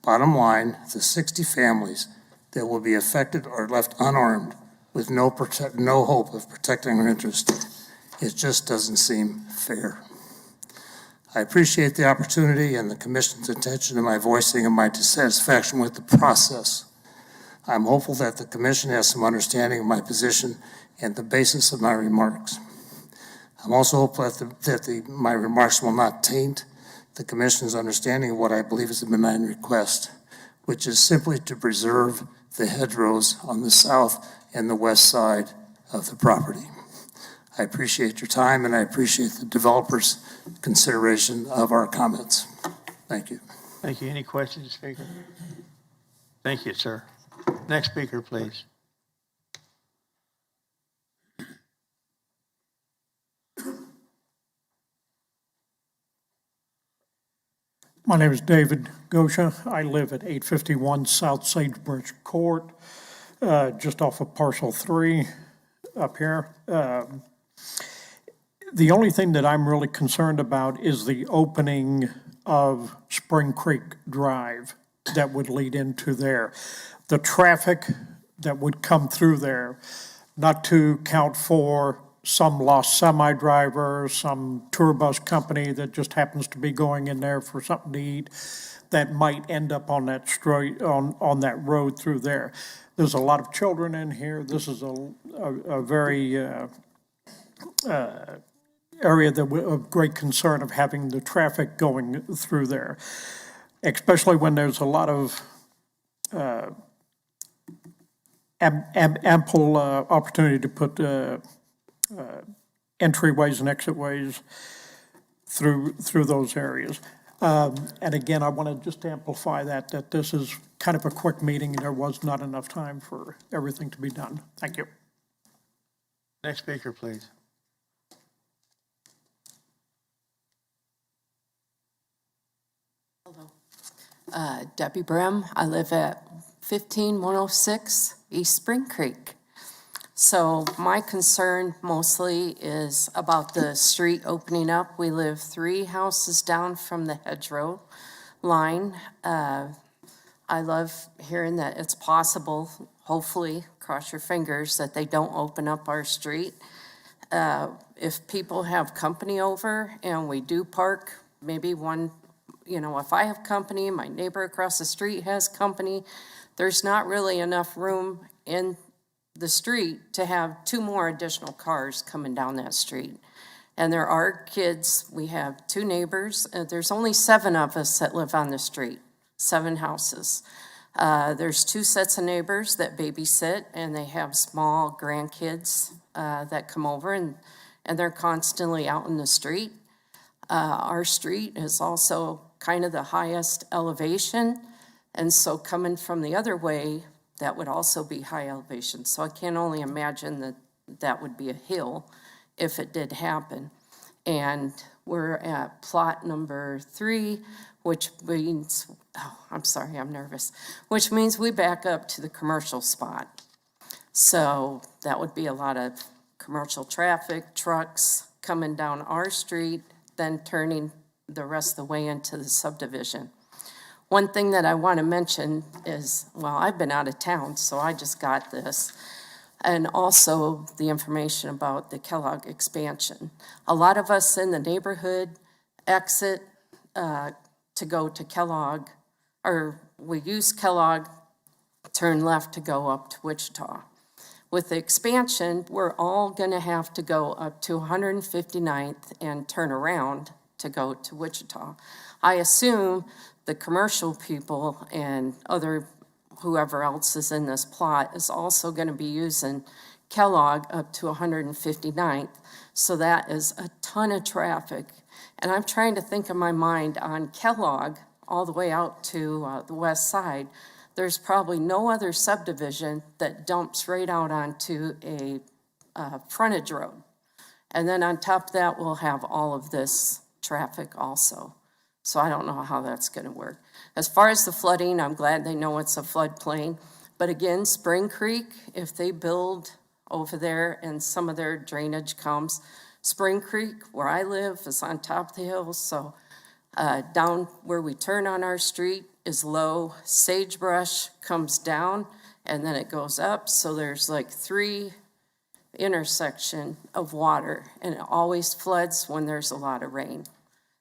S9: Bottom line, the 60 families that will be affected are left unarmed with no hope of protecting our interest. It just doesn't seem fair. I appreciate the opportunity and the Commission's attention to my voicing of my dissatisfaction with the process. I'm hopeful that the Commission has some understanding of my position and the basis of my remarks. I'm also hopeful that my remarks will not taint the Commission's understanding of what I believe is a benign request, which is simply to preserve the hedgerows on the south and the west side of the property. I appreciate your time, and I appreciate the developers' consideration of our comments. Thank you.
S2: Thank you. Any questions, Speaker? Thank you, sir. Next speaker, please.
S22: My name is David Gosha. I live at 851 South Sagebrush Court, just off of parcel 3 up here. The only thing that I'm really concerned about is the opening of Spring Creek Drive that would lead into there. The traffic that would come through there, not to count for some lost semi-driver, some tour bus company that just happens to be going in there for something to eat, that might end up on that street, on that road through there. There's a lot of children in here. This is a very area that of great concern of having the traffic going through there, especially when there's a lot of ample opportunity to put entryways and exitways through those areas. And again, I want to just amplify that this is kind of a quick meeting and there was not enough time for everything to be done. Thank you.
S2: Next speaker, please.
S23: Hello. Debbie Brim. I live at 15106 East Spring Creek. So my concern mostly is about the street opening up. We live 3 houses down from the hedgerow line. I love hearing that it's possible, hopefully, cross your fingers, that they don't open up our street. If people have company over and we do park, maybe one, if I have company, my neighbor across the street has company, there's not really enough room in the street to have 2 more additional cars coming down that street. And there are kids. We have 2 neighbors. There's only 7 of us that live on the street, 7 houses. There's 2 sets of neighbors that babysit, and they have small grandkids that come over, and they're constantly out in the street. Our street is also kind of the highest elevation, and so coming from the other way, that would also be high elevation. So I can only imagine that would be a hill if it did happen. And we're at plot number 3, which means, oh, I'm sorry, I'm nervous, which means we back up to the commercial spot. So that would be a lot of commercial traffic, trucks coming down our street, then turning the rest of the way into the subdivision. One thing that I want to mention is, well, I've been out of town, so I just got this, and also the information about the Kellogg expansion. A lot of us in the neighborhood exit to go to Kellogg, or we use Kellogg, turn left to go up to Wichita. With the expansion, we're all going to have to go up to 159th and turn around to go to Wichita. I assume the commercial people and whoever else is in this plot is also going to be using Kellogg up to 159th. So that is a ton of traffic. And I'm trying to think in my mind on Kellogg all the way out to the west side. There's probably no other subdivision that dumps right out onto a frontage road. And then on top of that, we'll have all of this traffic also. So I don't know how that's going to work. As far as the flooding, I'm glad they know it's a floodplain. But again, Spring Creek, if they build over there and some of their drainage comes, Spring Creek, where I live, is on top of the hill. So down where we turn on our street is low. Sagebrush comes down and then it goes up. So there's like 3 intersection of water, and it always floods when there's a lot of rain.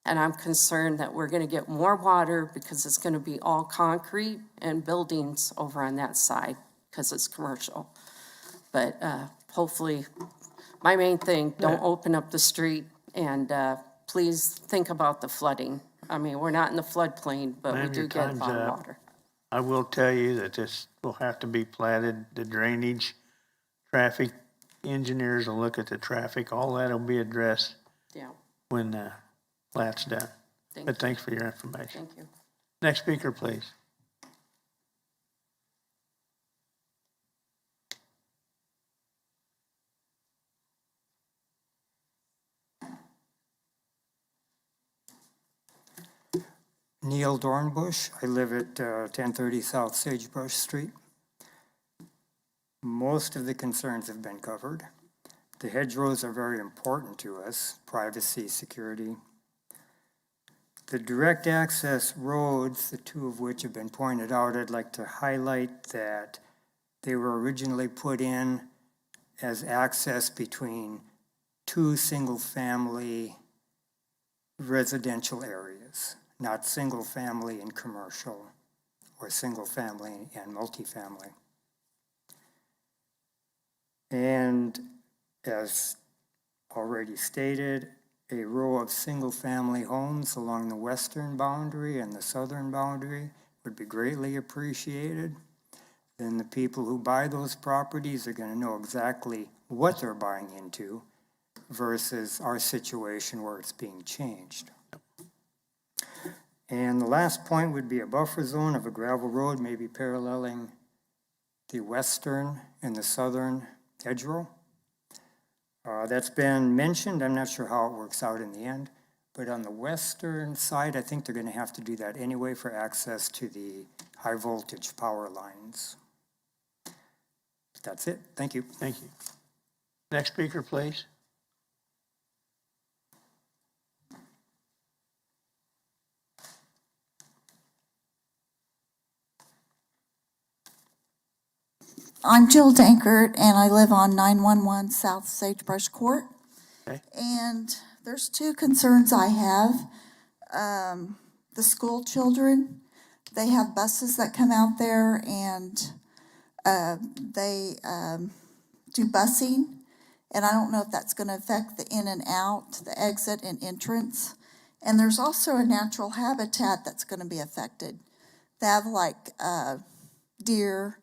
S23: And I'm concerned that we're going to get more water because it's going to be all concrete and buildings over on that side because it's commercial. But hopefully, my main thing, don't open up the street, and please think about the flooding. I mean, we're not in the floodplain, but we do get a lot of water.
S2: I will tell you that this will have to be platted, the drainage, traffic engineers will look at the traffic, all that will be addressed when the plat's done. But thanks for your information.
S23: Thank you.
S2: Next speaker, please.
S7: Neil Dornbush. I live at 1030 South Sagebrush Street. Most of the concerns have been covered. The hedgerows are very important to us, privacy, security. The direct access roads, the 2 of which have been pointed out, I'd like to highlight that they were originally put in as access between 2 single-family residential areas, not single-family and commercial, or single-family and multifamily. And as already stated, a row of single-family homes along the western boundary and the southern boundary would be greatly appreciated. Then the people who buy those properties are going to know exactly what they're buying into versus our situation where it's being changed. And the last point would be a buffer zone of a gravel road, maybe paralleling the western and the southern hedgerow. That's been mentioned. I'm not sure how it works out in the end, but on the western side, I think they're going to have to do that anyway for access to the high voltage power lines. But that's it. Thank you.
S2: Thank you. Next speaker, please.
S8: I'm Jill Dankert, and I live on 911 South Sagebrush Court.
S2: Okay.
S8: And there's 2 concerns I have. The school children, they have buses that come out there, and they do busing. And I don't know if that's going to affect the in and out, the exit and entrance. And there's also a natural habitat that's going to be affected. They have like deer,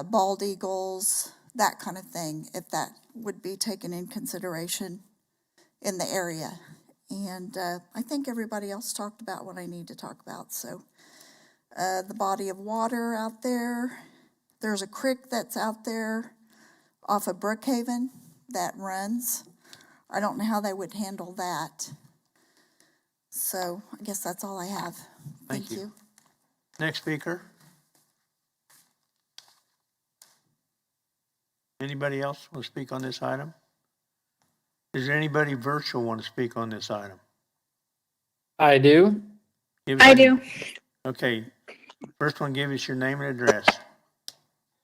S8: bald eagles, that kind of thing, if that would be taken in consideration in the area. And I think everybody else talked about what I need to talk about. So the body of water out there, there's a creek that's out there off of Brookhaven that runs. I don't know how they would handle that. So I guess that's all I have.
S2: Thank you. Next speaker. Anybody else want to speak on this item? Is there anybody virtual want to speak on this item?
S11: I do.
S2: I do. Okay, first one, give us your name and address.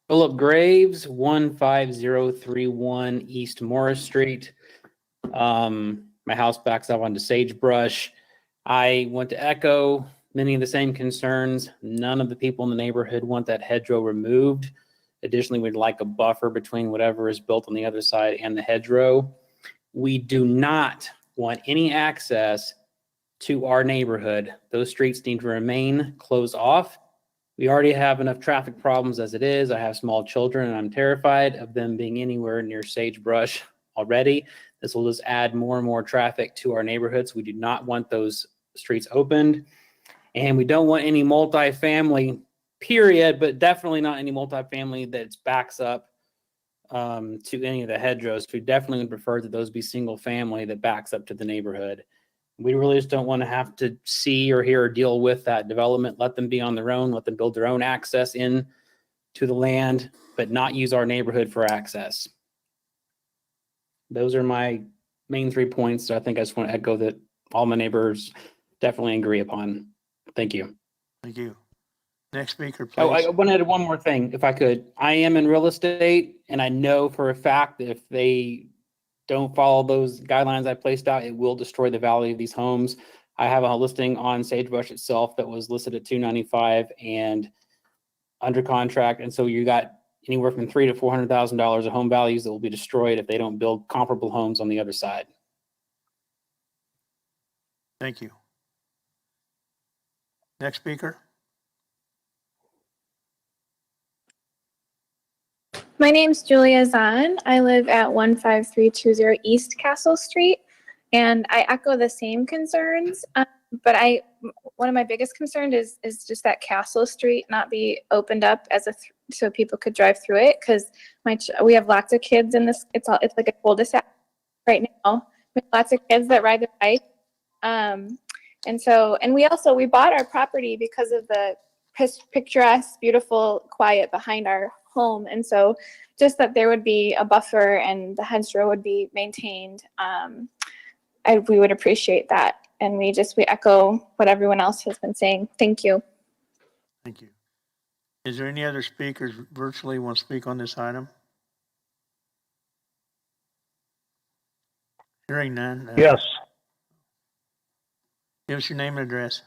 S11: Philip Graves, 15031 East Morris Street. My house backs up onto sagebrush. I want to echo many of the same concerns. None of the people in the neighborhood want that hedgerow removed. Additionally, we'd like a buffer between whatever is built on the other side and the hedgerow. We do not want any access to our neighborhood. Those streets need to remain closed off. We already have enough traffic problems as it is. I have small children and I'm terrified of them being anywhere near sagebrush already. This will just add more and more traffic to our neighborhoods. We do not want those streets opened. And we don't want any multifamily, period, but definitely not any multifamily that backs up to any of the hedgerows. We definitely would prefer that those be single family that backs up to the neighborhood. We really just don't want to have to see or hear or deal with that development. Let them be on their own, let them build their own access in to the land, but not use our neighborhood for access. Those are my main 3 points. So I think I just want to echo that all my neighbors definitely agree upon. Thank you.
S2: Thank you. Next speaker, please.
S11: Oh, I want to add one more thing, if I could. I am in real estate, and I know for a fact that if they don't follow those guidelines I placed out, it will destroy the value of these homes. I have a listing on Sagebrush itself that was listed at $295 and under contract, and so you got anywhere from $300,000 to $400,000 of home values that will be destroyed if they don't build comparable homes on the other side.
S2: Thank you. Next speaker.
S12: My name's Julia Zahn. I live at 15320 East Castle Street, and I echo the same concerns. But one of my biggest concerns is just that Castle Street not be opened up as so people could drive through it, because we have lots of kids in this. It's like a cul-de-sac right now. We have lots of kids that ride their bike, and we bought our property because of the picturesque, beautiful, quiet behind our home, and so just that there would be a buffer and the hedgerow would be maintained. We would appreciate that, and we echo what everyone else has been saying. Thank you.
S2: Thank you. Is there any other speakers virtually want to speak on this item? Hearing none.
S15: Yes.
S2: Give us your name and address.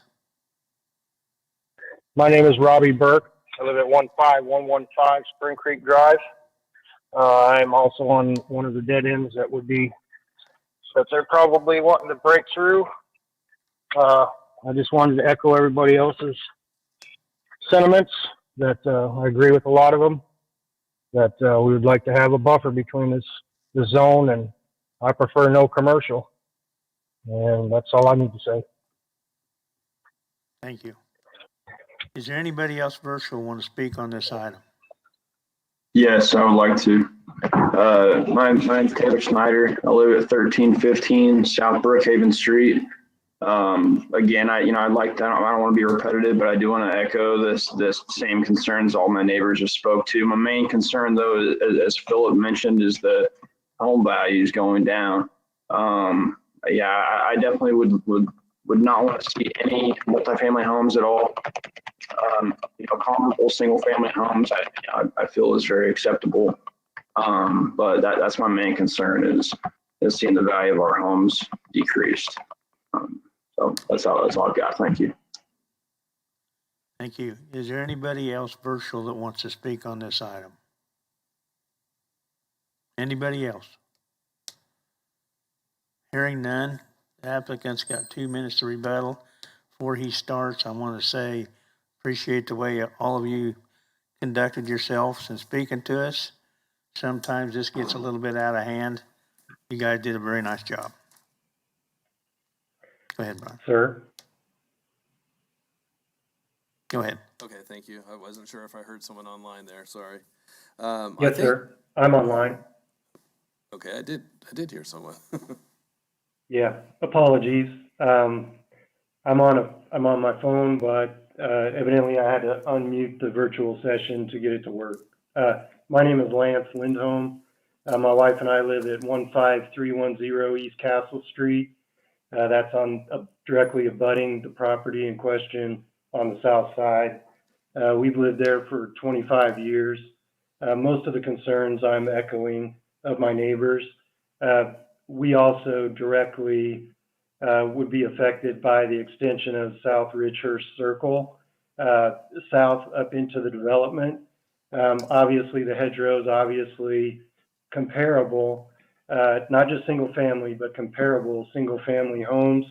S15: My name is Robbie Burke. I live at 15115 Spring Creek Drive. I'm also on one of the dead ends that they're probably wanting to break through. I just wanted to echo everybody else's sentiments that I agree with a lot of them, that we would like to have a buffer between this zone, and I prefer no commercial. And that's all I need to say.
S2: Thank you. Is there anybody else virtual want to speak on this item?
S24: Yes, I would like to. My name's Taylor Snyder. I live at 1315 South Brookhaven Street. Again, I'd like to, I don't want to be repetitive, but I do want to echo this same concerns all my neighbors have spoke to. My main concern, though, as Philip mentioned, is the home values going down. I definitely would not want to see any multifamily homes at all. Comparable single family homes, I feel is very acceptable. But that's my main concern is seeing the value of our homes decreased. So that's all I've got. Thank you.
S2: Thank you. Is there anybody else virtual that wants to speak on this item? Anybody else? Hearing none, the applicant's got 2 minutes to rebuttal. Before he starts, I want to say, appreciate the way all of you conducted yourselves in speaking to us. Sometimes this gets a little bit out of hand. You guys did a very nice job. Go ahead, Brian.
S15: Sir.
S2: Go ahead.
S19: Okay, thank you. I wasn't sure if I heard someone online there. Sorry.
S15: Yes, sir. I'm online.
S19: Okay, I did hear someone.
S15: Yeah, apologies.
S14: I'm on my phone, but evidently I had to unmute the virtual session to get it to work. My name is Lance Lindholm. My wife and I live at 15310 East Castle Street. That's on directly abutting the property in question on the south side. We've lived there for 25 years. Most of the concerns I'm echoing of my neighbors. We also directly would be affected by the extension of South Ridgehurst Circle south up into the development. Obviously, the hedgerows obviously comparable, not just single family, but comparable single family homes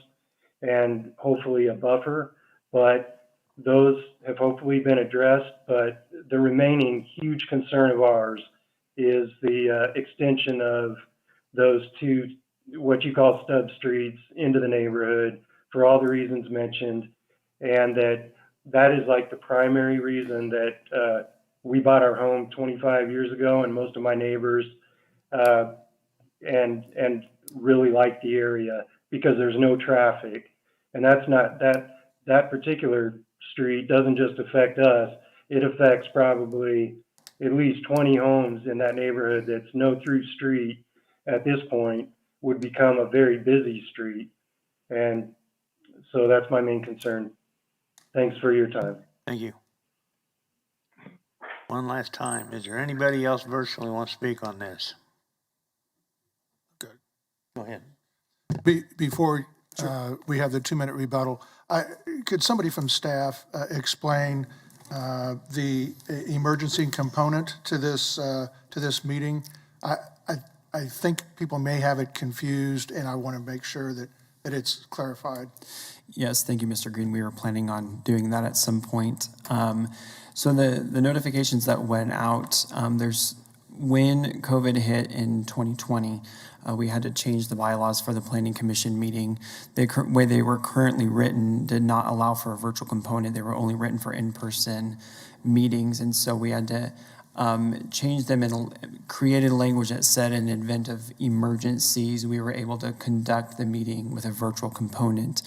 S14: and hopefully a buffer. But those have hopefully been addressed. But the remaining huge concern of ours is the extension of those two, what you call stub streets, into the neighborhood for all the reasons mentioned. And that is like the primary reason that we bought our home 25 years ago, and most of my neighbors and really like the area because there's no traffic. And that's not that particular street doesn't just affect us. It affects probably at least 20 homes in that neighborhood. That's no through street at this point, would become a very busy street. And so that's my main concern. Thanks for your time.
S2: Thank you. One last time, is there anybody else virtually want to speak on this?
S5: Good.
S2: Go ahead.
S5: Before we have the 2-minute rebuttal, could somebody from staff explain the emergency component to this meeting? I think people may have it confused, and I want to make sure that it's clarified.
S3: Yes, thank you, Mr. Green. We were planning on doing that at some point. So the notifications that went out, when COVID hit in 2020, we had to change the bylaws for the Planning Commission meeting. The way they were currently written did not allow for a virtual component. They were only written for in-person meetings, and so we had to changed them and created language that said in the event of emergencies, we were able to conduct the meeting with a virtual component.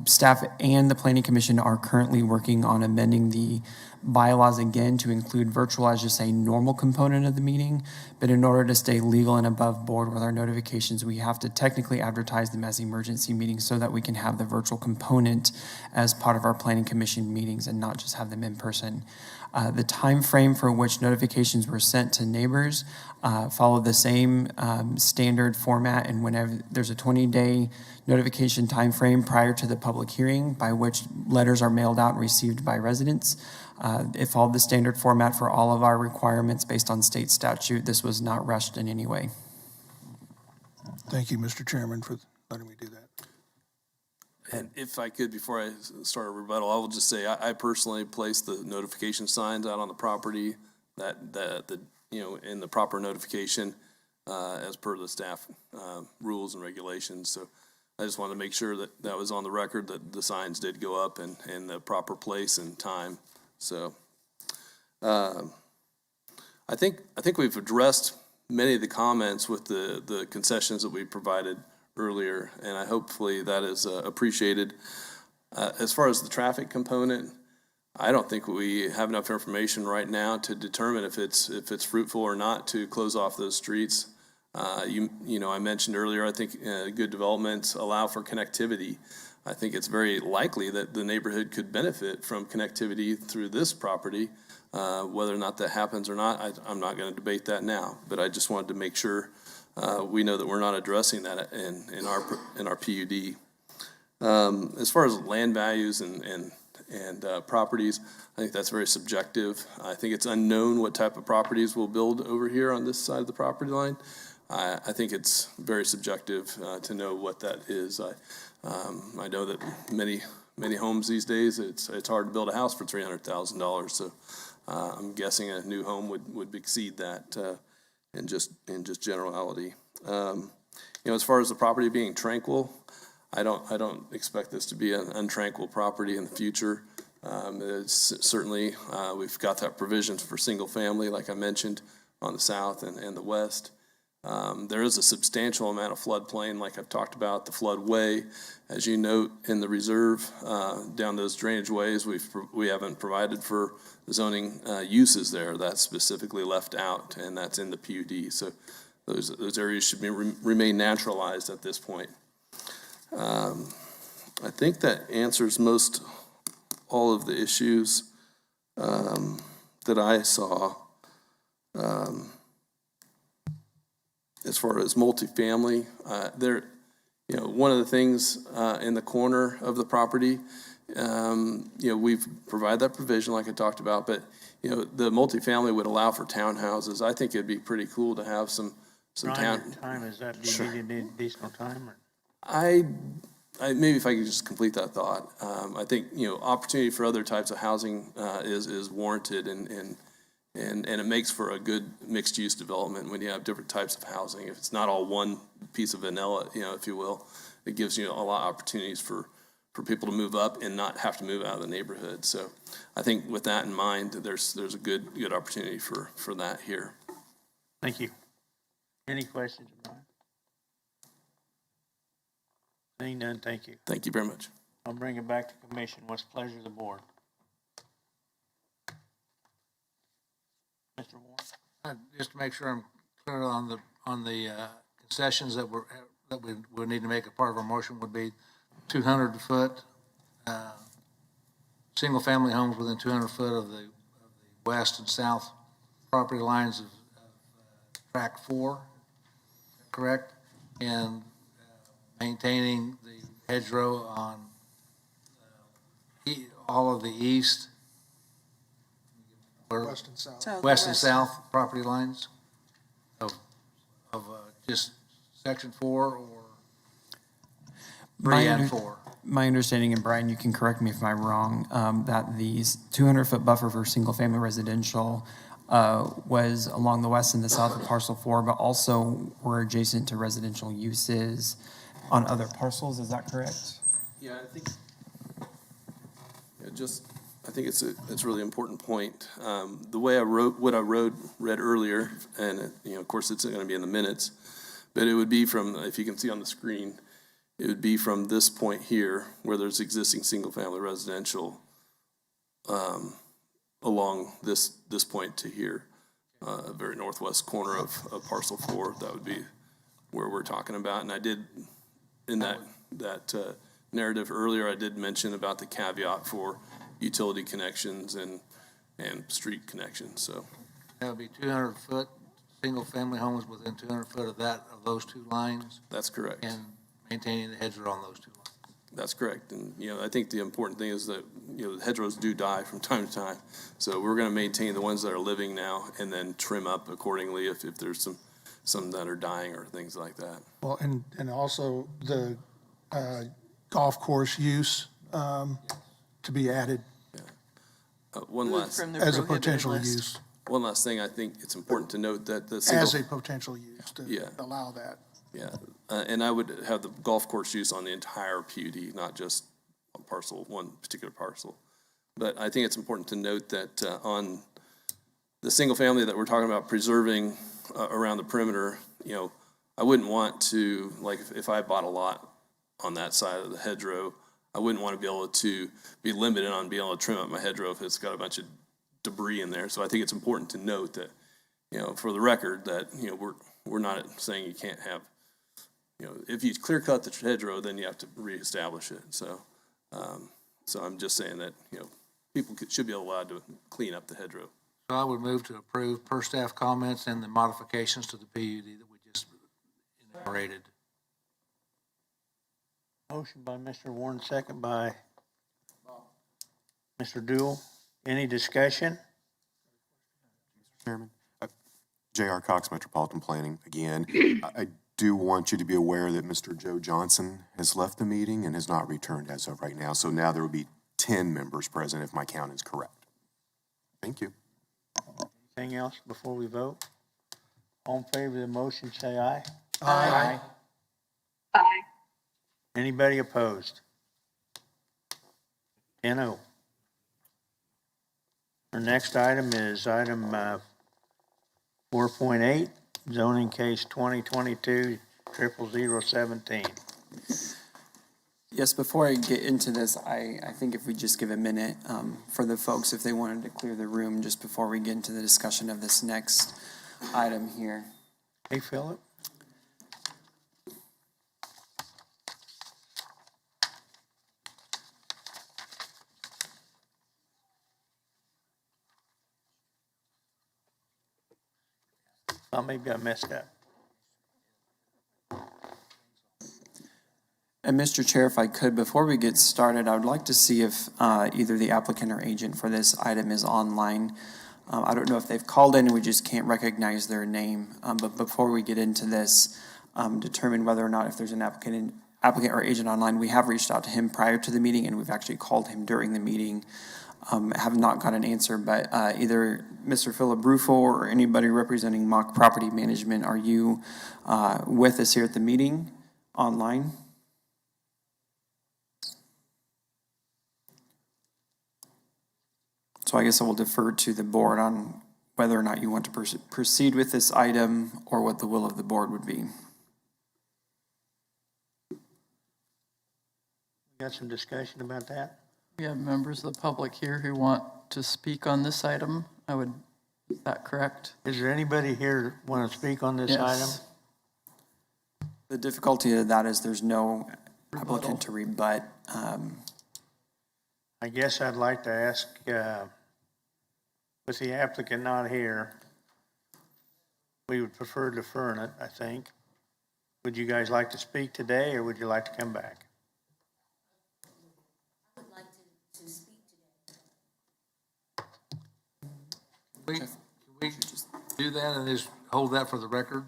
S3: Staff and the Planning Commission are currently working on amending the bylaws again to include virtual as just a normal component of the meeting. But in order to stay legal and above board with our notifications, we have to technically advertise them as emergency meetings so that we can have the virtual component as part of our Planning Commission meetings and not just have them in person. The time frame for which notifications were sent to neighbors followed the same standard format, and whenever there's a 20-day notification time frame prior to the public hearing by which letters are mailed out and received by residents. It followed the standard format for all of our requirements based on state statute. This was not rushed in any way.
S5: Thank you, Mr. Chairman, for letting me do that.
S19: And if I could, before I start a rebuttal, I will just say I personally placed the notification signs out on the property that in the proper notification as per the staff rules and regulations. So I just wanted to make sure that that was on the record, that the signs did go up in the proper place and time. So I think we've addressed many of the comments with the concessions that we provided earlier, and hopefully that is appreciated. As far as the traffic component, I don't think we have enough information right now to determine if it's fruitful or not to close off those streets. I mentioned earlier, I think good developments allow for connectivity. I think it's very likely that the neighborhood could benefit from connectivity through this property. Whether or not that happens or not, I'm not going to debate that now, but I just wanted to make sure we know that we're not addressing that in our PUD. As far as land values and properties, I think that's very subjective. I think it's unknown what type of properties we'll build over here on this side of the property line. I think it's very subjective to know what that is. I know that many homes these days, it's hard to build a house for $300,000. So I'm guessing a new home would exceed that in just generality. As far as the property being tranquil, I don't expect this to be an untranquil property in the future. It's certainly we've got that provisions for single family, like I mentioned, on the south and the west. There is a substantial amount of floodplain, like I've talked about, the floodway. As you note in the reserve, down those drainage ways, we haven't provided for zoning uses there. That's specifically left out, and that's in the PUD. So those areas should remain naturalized at this point. I think that answers most all of the issues that I saw. As far as multifamily, one of the things in the corner of the property, we've provided that provision like I talked about, but the multifamily would allow for townhouses. I think it'd be pretty cool to have some
S2: Time, is that, do you need additional time? Or?
S19: I maybe if I could just complete that thought, I think opportunity for other types of housing is warranted, and it makes for a good mixed use development when you have different types of housing. If it's not all one piece of vanilla, if you will, it gives you a lot of opportunities for people to move up and not have to move out of the neighborhood. So I think with that in mind, there's a good opportunity for that here.
S2: Thank you. Any questions, Brian? Seeing none, thank you.
S19: Thank you very much.
S2: I'll bring it back to commission. What's the pleasure of the board? Mr. Warren?
S13: Just to make sure I'm clear on the concessions that we would need to make a part of our motion would be 200 foot, single family homes within 200 foot of the west and south property lines of track 4, correct? And maintaining the hedgerow on all of the east,
S5: West and south.
S13: west and south property lines of just section 4 or 3 and 4.
S3: My understanding, and Brian, you can correct me if I'm wrong, that the 200-foot buffer for single-family residential was along the west and the south of parcel 4, but also were adjacent to residential uses on other parcels. Is that correct?
S19: Yeah, I think it's a really important point. The way I wrote what I read earlier, and of course it's going to be in the minutes, but it would be from, if you can see on the screen, it would be from this point here where there's existing single-family residential along this point to here, very northwest corner of parcel 4. That would be where we're talking about. And I did, in that narrative earlier, I did mention about the caveat for utility connections and street connections. So
S13: That would be 200 foot, single family homes within 200 foot of those two lines.
S19: That's correct.
S13: And maintaining the hedgerow on those two lines.
S19: That's correct. And, I think the important thing is that, the hedgerows do die from time to time. So we're going to maintain the ones that are living now and then trim up accordingly if there's some that are dying or things like that.
S5: Well, and also the golf course use to be added
S19: One last,
S5: as a potential use.
S19: One last thing, I think it's important to note that
S5: As a potential use to allow that.
S19: Yeah, and I would have the golf course use on the entire PUD, not just on one particular parcel. But I think it's important to note that on the single family that we're talking about preserving around the perimeter, I wouldn't want to, like if I bought a lot on that side of the hedgerow, I wouldn't want to be able to be limited on being able to trim up my hedgerow if it's got a bunch of debris in there. So I think it's important to note that, for the record, that, we're not saying you can't have, if you clear cut the hedgerow, then you have to reestablish it. So, so I'm just saying that, people should be allowed to clean up the hedgerow.
S13: So I would move to approve per staff comments and the modifications to the PUD that we just enumerated.
S2: Motion by Mr. Warren, second by Mr. Dool. Any discussion?
S10: Chairman, J.R. Cox, Metropolitan Planning, again. I do want you to be aware that Mr. Joe Johnson has left the meeting and has not returned as of right now. So now there will be 10 members present if my count is correct. Thank you.
S2: Anything else before we vote? All in favor of the motion, say aye.
S5: Aye.
S6: Aye.
S2: Anybody opposed? 10-0. Our next item is item 4.8, zoning case 2022-00017.
S3: Yes, before I get into this, I think if we just give a minute for the folks, if they wanted to clear the room just before we get into the discussion of this next item here.
S2: Hey, Philip? Oh, maybe I messed up.
S3: And Mr. Chair, if I could, before we get started, I would like to see if either the applicant or agent for this item is online. I don't know if they've called in and we just can't recognize their name. But before we get into this, determine whether or not if there's an applicant or agent online. We have reached out to him prior to the meeting and we've actually called him during the meeting. Have not got an answer, but either Mr. Philip Brufo or anybody representing Mock Property Management, are you with us here at the meeting online? So I guess I will defer to the board on whether or not you want to proceed with this item or what the will of the board would be.
S2: We got some discussion about that?
S4: We have members of the public here who want to speak on this item. Is that correct?
S2: Is there anybody here who want to speak on this item?
S3: The difficulty of that is there's no applicant to rebut.
S2: I guess I'd like to ask, with the applicant not here, we would prefer deferring it, I think. Would you guys like to speak today or would you like to come back?
S16: I would like to speak today.
S13: Can we do that and just hold that for the record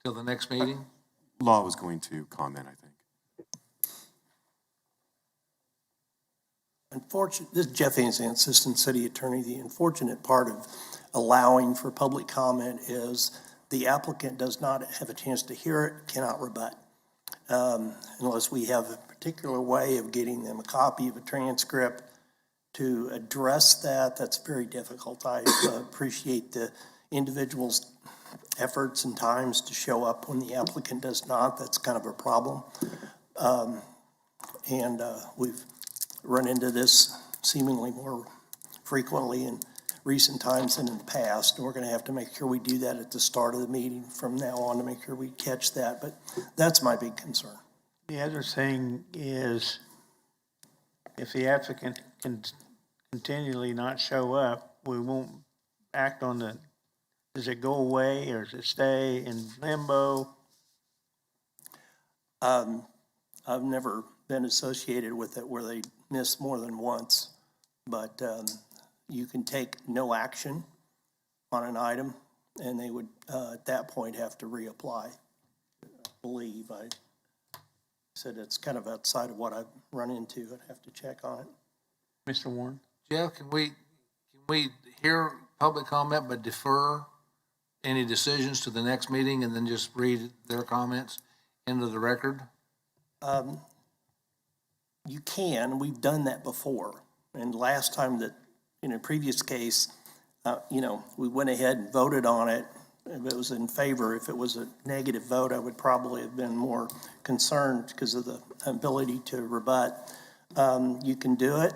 S13: till the next meeting?
S10: Law was going to comment, I think.
S17: This is Jeff Anson, Assistant City Attorney. The unfortunate part of allowing for public comment is the applicant does not have a chance to hear it, cannot rebut. Unless we have a particular way of getting them a copy of a transcript to address that, that's very difficult. I appreciate the individual's efforts and times to show up when the applicant does not. That's kind of a problem. We've run into this seemingly more frequently in recent times than in the past. And we're going to have to make sure we do that at the start of the meeting from now on to make sure we catch that. But that's my big concern.
S2: The other thing is if the applicant can continually not show up, we won't act on the, does it go away or does it stay in limbo?
S17: I've never been associated with it where they miss more than once, but you can take no action on an item and they would at that point have to reapply. I believe I said it's kind of outside of what I've run into. I'd have to check on it.
S2: Mr. Warren?
S13: Jeff, can we hear public comment but defer any decisions to the next meeting and then just read their comments into the record?
S17: You can. We've done that before. And last time that, in a previous case, we went ahead and voted on it. If it was in favor, if it was a negative vote, I would probably have been more concerned because of the ability to rebut. You can do it,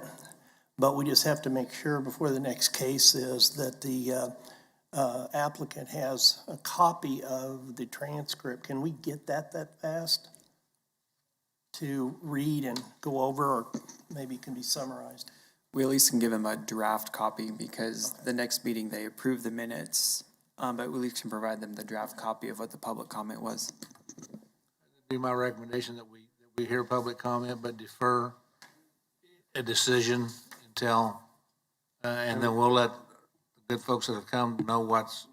S17: but we just have to make sure before the next case is that the applicant has a copy of the transcript. Can we get that fast to read and go over, or maybe it can be summarized?
S3: We at least can give them a draft copy because the next meeting they approve the minutes, but we at least can provide them the draft copy of what the public comment was.
S13: It'd be my recommendation that we hear public comment but defer a decision until, and then we'll let the good folks that have come know what's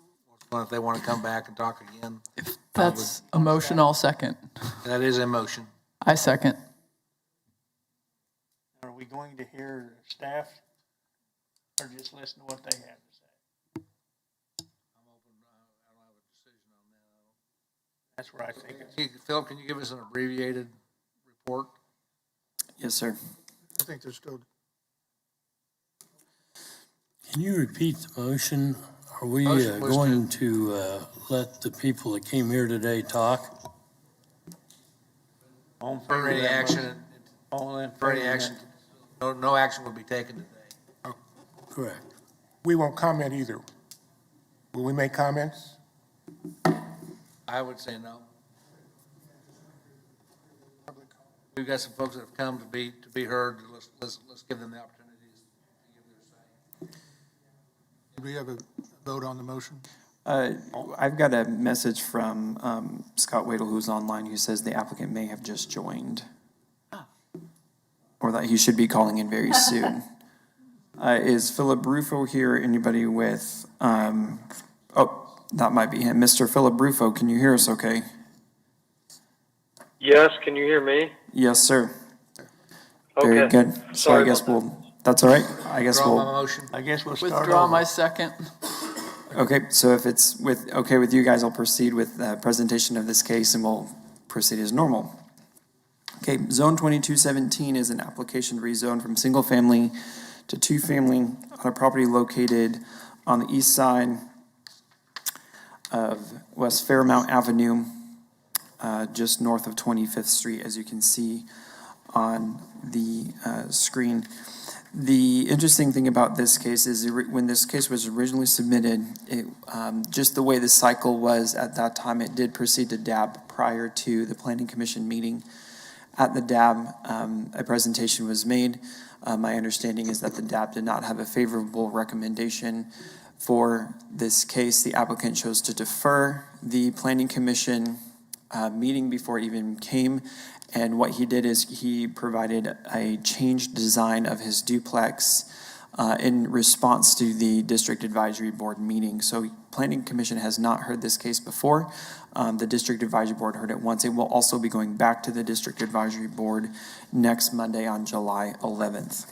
S13: going, if they want to come back and talk again.
S4: If that's a motion, I'll second.
S13: That is a motion.
S4: I second.
S2: Are we going to hear staff or just listen to what they have to say?
S13: I'm open. I don't have a decision on that.
S2: That's where I think it's.
S13: Phil, can you give us an abbreviated report?
S3: Yes, sir.
S5: I think there's still.
S18: Can you repeat the motion?
S1: Are we
S13: Motion was
S1: going to let the people that came here today talk?
S13: For any action, for any action, no action will be taken today.
S1: Correct.
S18: We won't comment either. Will we make comments?
S13: I would say no. We've got some folks that have come to be heard. Let's give them the opportunities to give their say.
S5: Do we have a vote on the motion?
S3: I've got a message from Scott Wadle, who's online, who says the applicant may have just joined. Or that he should be calling in very soon. Is Philip Rufo here? Anybody with, oh, that might be him. Mr. Philip Rufo, can you hear us okay?
S15: Yes, can you hear me?
S3: Yes, sir. Very
S15: Okay.
S3: good. So
S15: Sorry
S3: I guess
S15: about
S3: that's all right. I guess
S4: Withdraw
S3: we'll.
S4: my motion.
S2: I guess we'll start
S4: Withdraw
S2: over.
S4: my second.
S3: Okay, so if it's okay with you guys, I'll proceed with the presentation of this case and we'll proceed as normal. Okay, Zone 2217 is an application to rezone from single family to two family on a property located on the east side of West Fairmount Avenue, just north of 25th Street, as you can see on the screen. The interesting thing about this case is when this case was originally submitted, just the way the cycle was at that time, it did proceed to DAB prior to the Planning Commission meeting. At the DAB, a presentation was made. My understanding is that the DAB did not have a favorable recommendation for this case. The applicant chose to defer the Planning Commission meeting before it even came. And what he did is he provided a changed design of his duplex in response to the District Advisory Board meeting. So Planning Commission has not heard this case before. The District Advisory Board heard it once. It will also be going back to the District Advisory Board next Monday on July 11th.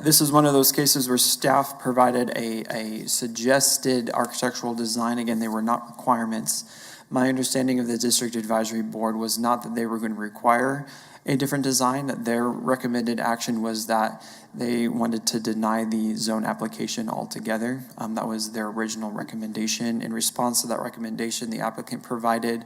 S3: This is one of those cases where staff provided a suggested architectural design. Again, they were not requirements. My understanding of the District Advisory Board was not that they were going to require a different design. Their recommended action was that they wanted to deny the zone application altogether. That was their original recommendation. In response to that recommendation, the applicant provided,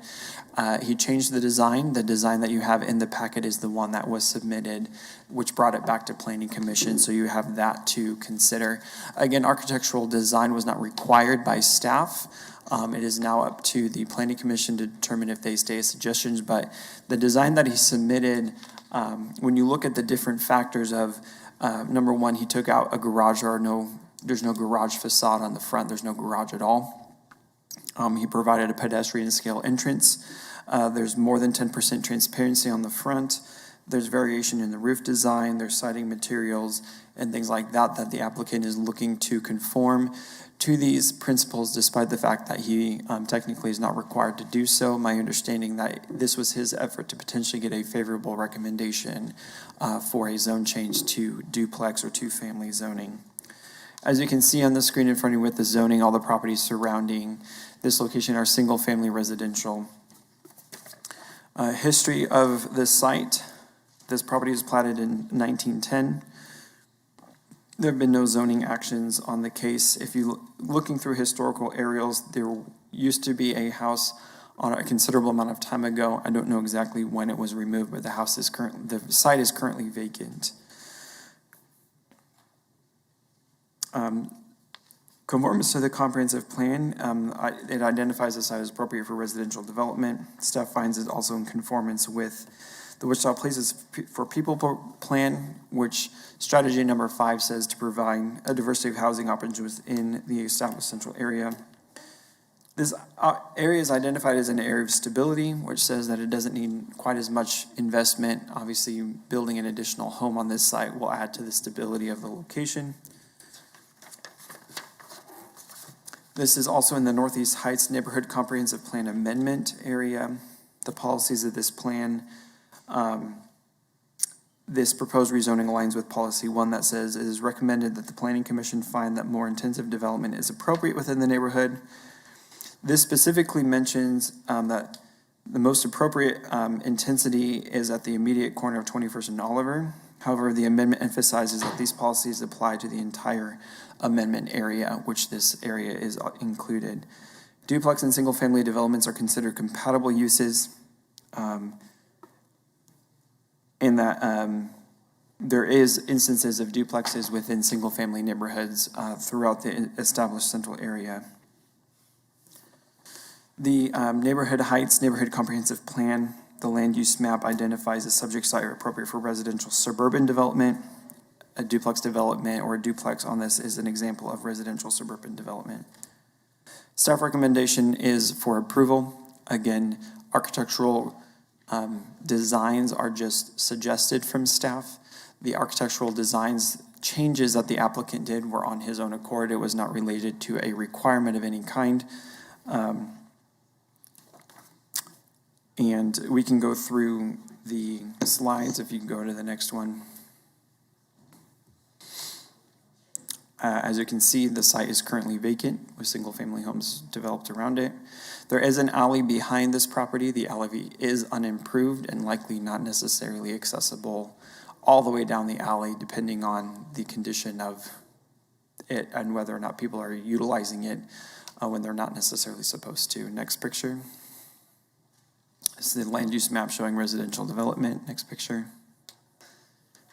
S3: he changed the design. The design that you have in the packet is the one that was submitted, which brought it back to Planning Commission, so you have that to consider. Again, architectural design was not required by staff. It is now up to the Planning Commission to determine if they stay as suggestions, but the design that he submitted, when you look at the different factors of, number one, he took out a garage. There's no garage facade on the front. There's no garage at all. He provided a pedestrian scale entrance. There's more than 10% transparency on the front. There's variation in the roof design. There's siding materials and things like that that the applicant is looking to conform to these principles, despite the fact that he technically is not required to do so. My understanding that this was his effort to potentially get a favorable recommendation for a zone change to duplex or two-family zoning. As you can see on the screen in front of you with the zoning, all the properties surrounding this location are single-family residential. History of this site. This property was platted in 1910. There have been no zoning actions on the case. If you're looking through historical aerials, there used to be a house on a considerable amount of time ago. I don't know exactly when it was removed, but the site is currently vacant. Conformance to the comprehensive plan, it identifies the site as appropriate for residential development. Staff finds it also in conformance with the Wichita Places for People plan, which strategy number 5 says to provide a diversity of housing options within the established central area. This area is identified as an area of stability, which says that it doesn't need quite as much investment. Obviously, building an additional home on this site will add to the stability of the location. This is also in the Northeast Heights Neighborhood Comprehensive Plan Amendment area. The policies of this plan, this proposed rezoning aligns with policy 1 that says it is recommended that the Planning Commission find that more intensive development is appropriate within the neighborhood. This specifically mentions that the most appropriate intensity is at the immediate corner of 21st and Oliver. However, the amendment emphasizes that these policies apply to the entire amendment area, which this area is included. Duplex and single-family developments are considered compatible uses in that there is instances of duplexes within single-family neighborhoods throughout the established central area. The Neighborhood Heights Neighborhood Comprehensive Plan, the land use map identifies a subject site appropriate for residential suburban development. A duplex development or a duplex on this is an example of residential suburban development. Staff recommendation is for approval. Again, architectural designs are just suggested from staff. The architectural designs changes that the applicant did were on his own accord. It was not related to a requirement of any kind. And we can go through the slides if you can go to the next one. As you can see, the site is currently vacant with single-family homes developed around it. There is an alley behind this property. The alley is unimproved and likely not necessarily accessible all the way down the alley, depending on the condition of it and whether or not people are utilizing it when they're not necessarily supposed to. Next picture. This is the land use map showing residential development. Next picture.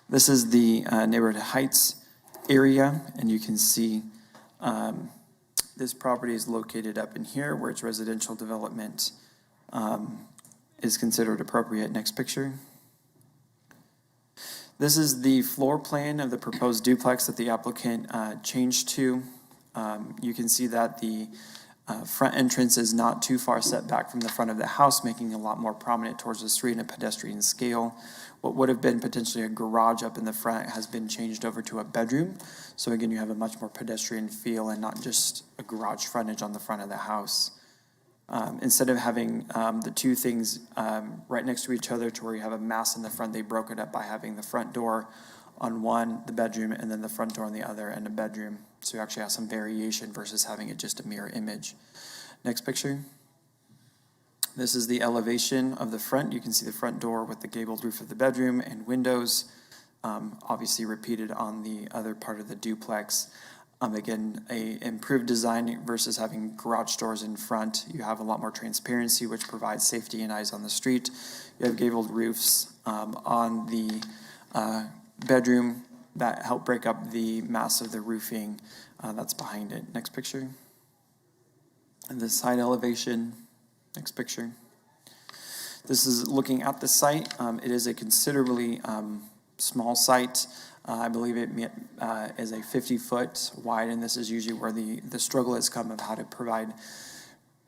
S3: This is the Neighborhood Heights area, and you can see this property is located up in here where its residential development is considered appropriate. Next picture. This is the floor plan of the proposed duplex that the applicant changed to. You can see that the front entrance is not too far set back from the front of the house, making it a lot more prominent towards the street in a pedestrian scale. What would have been potentially a garage up in the front has been changed over to a bedroom. So again, you have a much more pedestrian feel and not just a garage frontage on the front of the house. Instead of having the two things right next to each other to where you have a mass in the front, they broke it up by having the front door on one, the bedroom, and then the front door on the other, and a bedroom. So you actually have some variation versus having it just a mirror image. Next picture. This is the elevation of the front. You can see the front door with the gabled roof of the bedroom and windows, obviously repeated on the other part of the duplex. Again, a improved design versus having garage doors in front. You have a lot more transparency, which provides safety and eyes on the street. You have gabled roofs on the bedroom that help break up the mass of the roofing that's behind it. Next picture. And the side elevation. Next picture. This is looking at the site. It is a considerably small site. I believe it is a 50-foot wide, and this is usually where the struggle has come of how to provide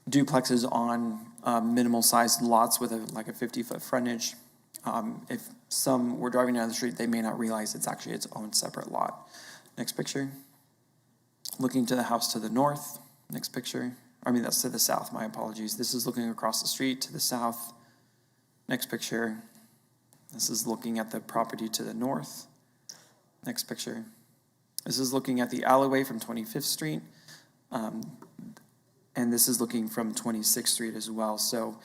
S3: duplexes on minimal-sized lots with like a 50-foot frontage. If some were driving down the street, they may not realize it's actually its own separate lot. Next picture. Looking to the house to the north. Next picture. I mean, that's to the south, my apologies. This is looking across the street to the south. Next picture. This is looking at the property to the north. Next picture. This is looking at the alleyway from 25th Street. And this is looking from 26th Street as well. So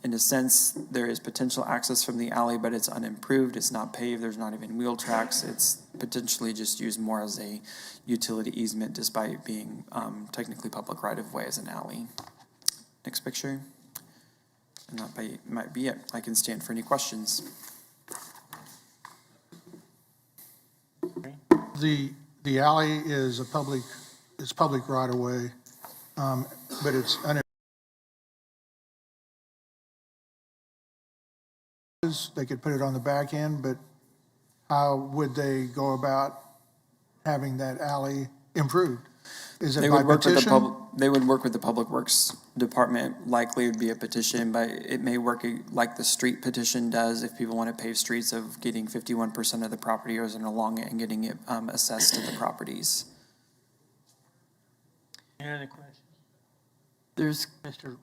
S3: in a sense, there is potential access from the alley, but it's unimproved. It's not paved. There's not even wheel tracks. It's potentially just used more as a utility easement despite being technically public right-of-way as an alley. Next picture. And that might be it. I can stand for any questions.
S5: The alley is public right of way, but it's they could put it on the back end, but how would they go about having that alley improved? Is it by petition?
S3: They would work with the Public Works Department. Likely it would be a petition, but it may work like the street petition does if people want to pave streets of getting 51% of the property owners along it and getting it assessed to the properties.
S18: Any other questions?
S4: There's
S18: Has there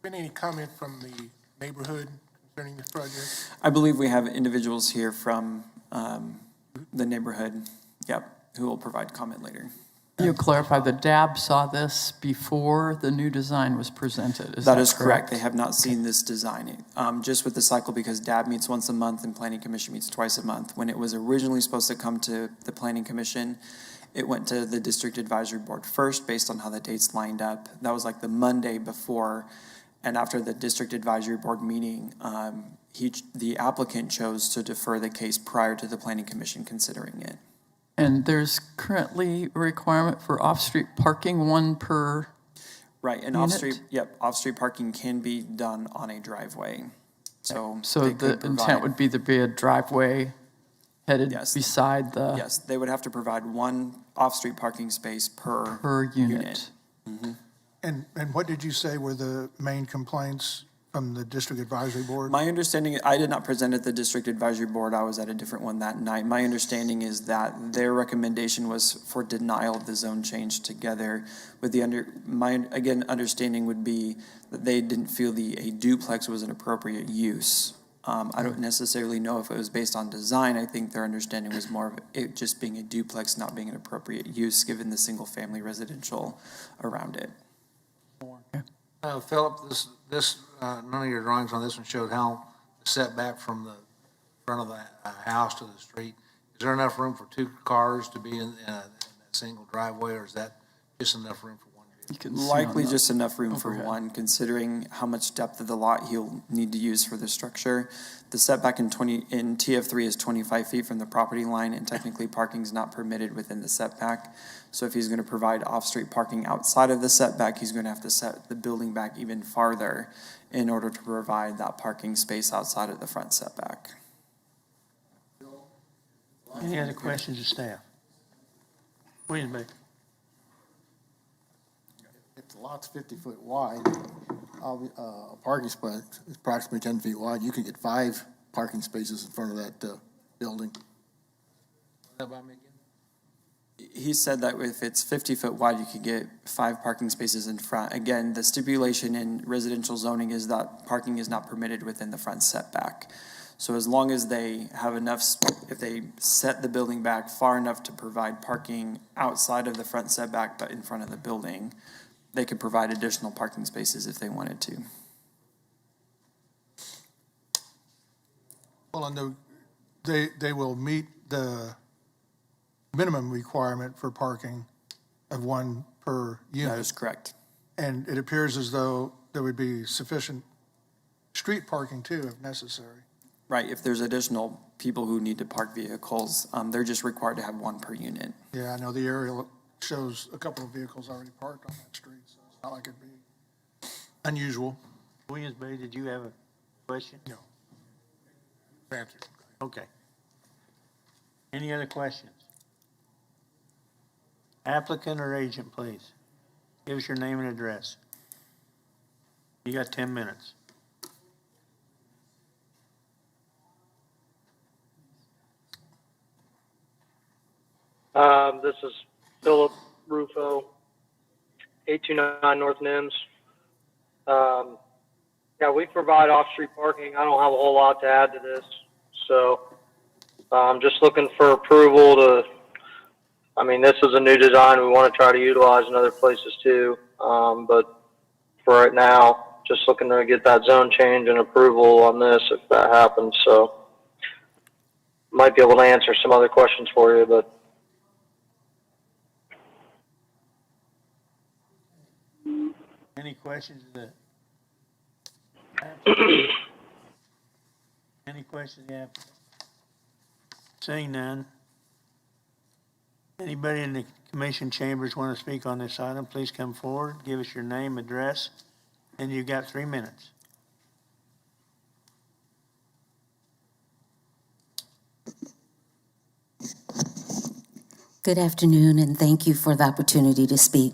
S18: been any comment from the neighborhood concerning this project?
S3: I believe we have individuals here from the neighborhood, who will provide comment later.
S4: You clarify, the DAB saw this before the new design was presented, is
S3: That is correct. They have not seen this design. Just with the cycle, because DAB meets once a month and Planning Commission meets twice a month. When it was originally supposed to come to the Planning Commission, it went to the District Advisory Board first, based on how the dates lined up. That was like the Monday before, and after the District Advisory Board meeting, the applicant chose to defer the case prior to the Planning Commission considering it.
S4: And there's currently a requirement for off-street parking, one per
S3: Right, and
S4: unit?
S3: off-street parking can be done on a driveway. So
S4: So the intent would be to be a driveway headed beside the
S3: Yes, they would have to provide one off-street parking space per
S4: unit.
S5: And what did you say were the main complaints from the District Advisory Board?
S3: My understanding, I did not present at the District Advisory Board, I was at a different one that night. My understanding is that their recommendation was for denial of the zone change together with my understanding would be that they didn't feel a duplex was an appropriate use. I don't necessarily know if it was based on design. I think their understanding was more of it just being a duplex, not being an appropriate use given the single-family residential around it.
S13: Philip, none of your drawings on this one showed how the setback from the front of the house to the street. Is there enough room for two cars to be in that single driveway, or is that just enough room for one?
S3: Likely just enough room for one, considering how much depth of the lot he'll need to use for the structure. The setback in TF3 is 25 feet from the property line, and technically parking is not permitted within the setback. So if he's going to provide off-street parking outside of the setback, he's going to have to set the building back even farther in order to provide that parking space outside of the front setback.
S2: Any other questions of staff? William Baker.
S9: If the lot's 50 foot wide, a parking spot is approximately 10 feet wide, you can get 5 parking spaces in front of that building.
S3: He said that if it's 50 foot wide, you could get 5 parking spaces in front. Again, the stipulation in residential zoning is that parking is not permitted within the front setback. So as long as they have enough, if they set the building back far enough to provide parking outside of the front setback but in front of the building, they could provide additional parking spaces if they wanted to.
S5: Well, and they will meet the minimum requirement for parking of 1 per unit.
S3: That is correct.
S5: And it appears as though there would be sufficient street parking too, if necessary.
S3: Right, if there's additional people who need to park vehicles, they're just required to have 1 per unit.
S5: Yeah, I know the aerial shows a couple of vehicles already parked on that street, so it's not like it'd be unusual.
S2: Williams Bay, did you have a question?
S18: No. Answered.
S2: Okay. Any other questions? Applicant or agent, please. Give us your name and address. You got 10 minutes.
S20: This is Philip Rufo, 829 North Nims. Yeah, we provide off-street parking. I don't have a whole lot to add to this. So I'm just looking for approval to, I mean, this is a new design we want to try to utilize in other places too. But for right now, just looking to get that zone change and approval on this if that happens. So might be able to answer some other questions for you, but
S2: Any questions of the Any questions, yeah? Seeing none. Anybody in the commission chambers want to speak on this item, please come forward, give us your name, address, and you've got 3 minutes.
S16: Good afternoon, and thank you for the opportunity to speak.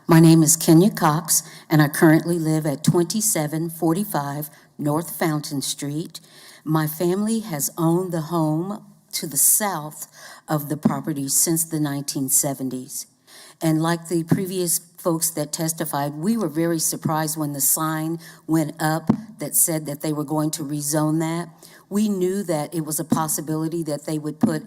S16: My name is Kenya Cox, and I currently live at 2745 North Fountain Street. My family has owned the home to the south of the property since the 1970s. And like the previous folks that testified, we were very surprised when the sign went up that said that they were going to rezone that. We knew that it was a possibility that they would put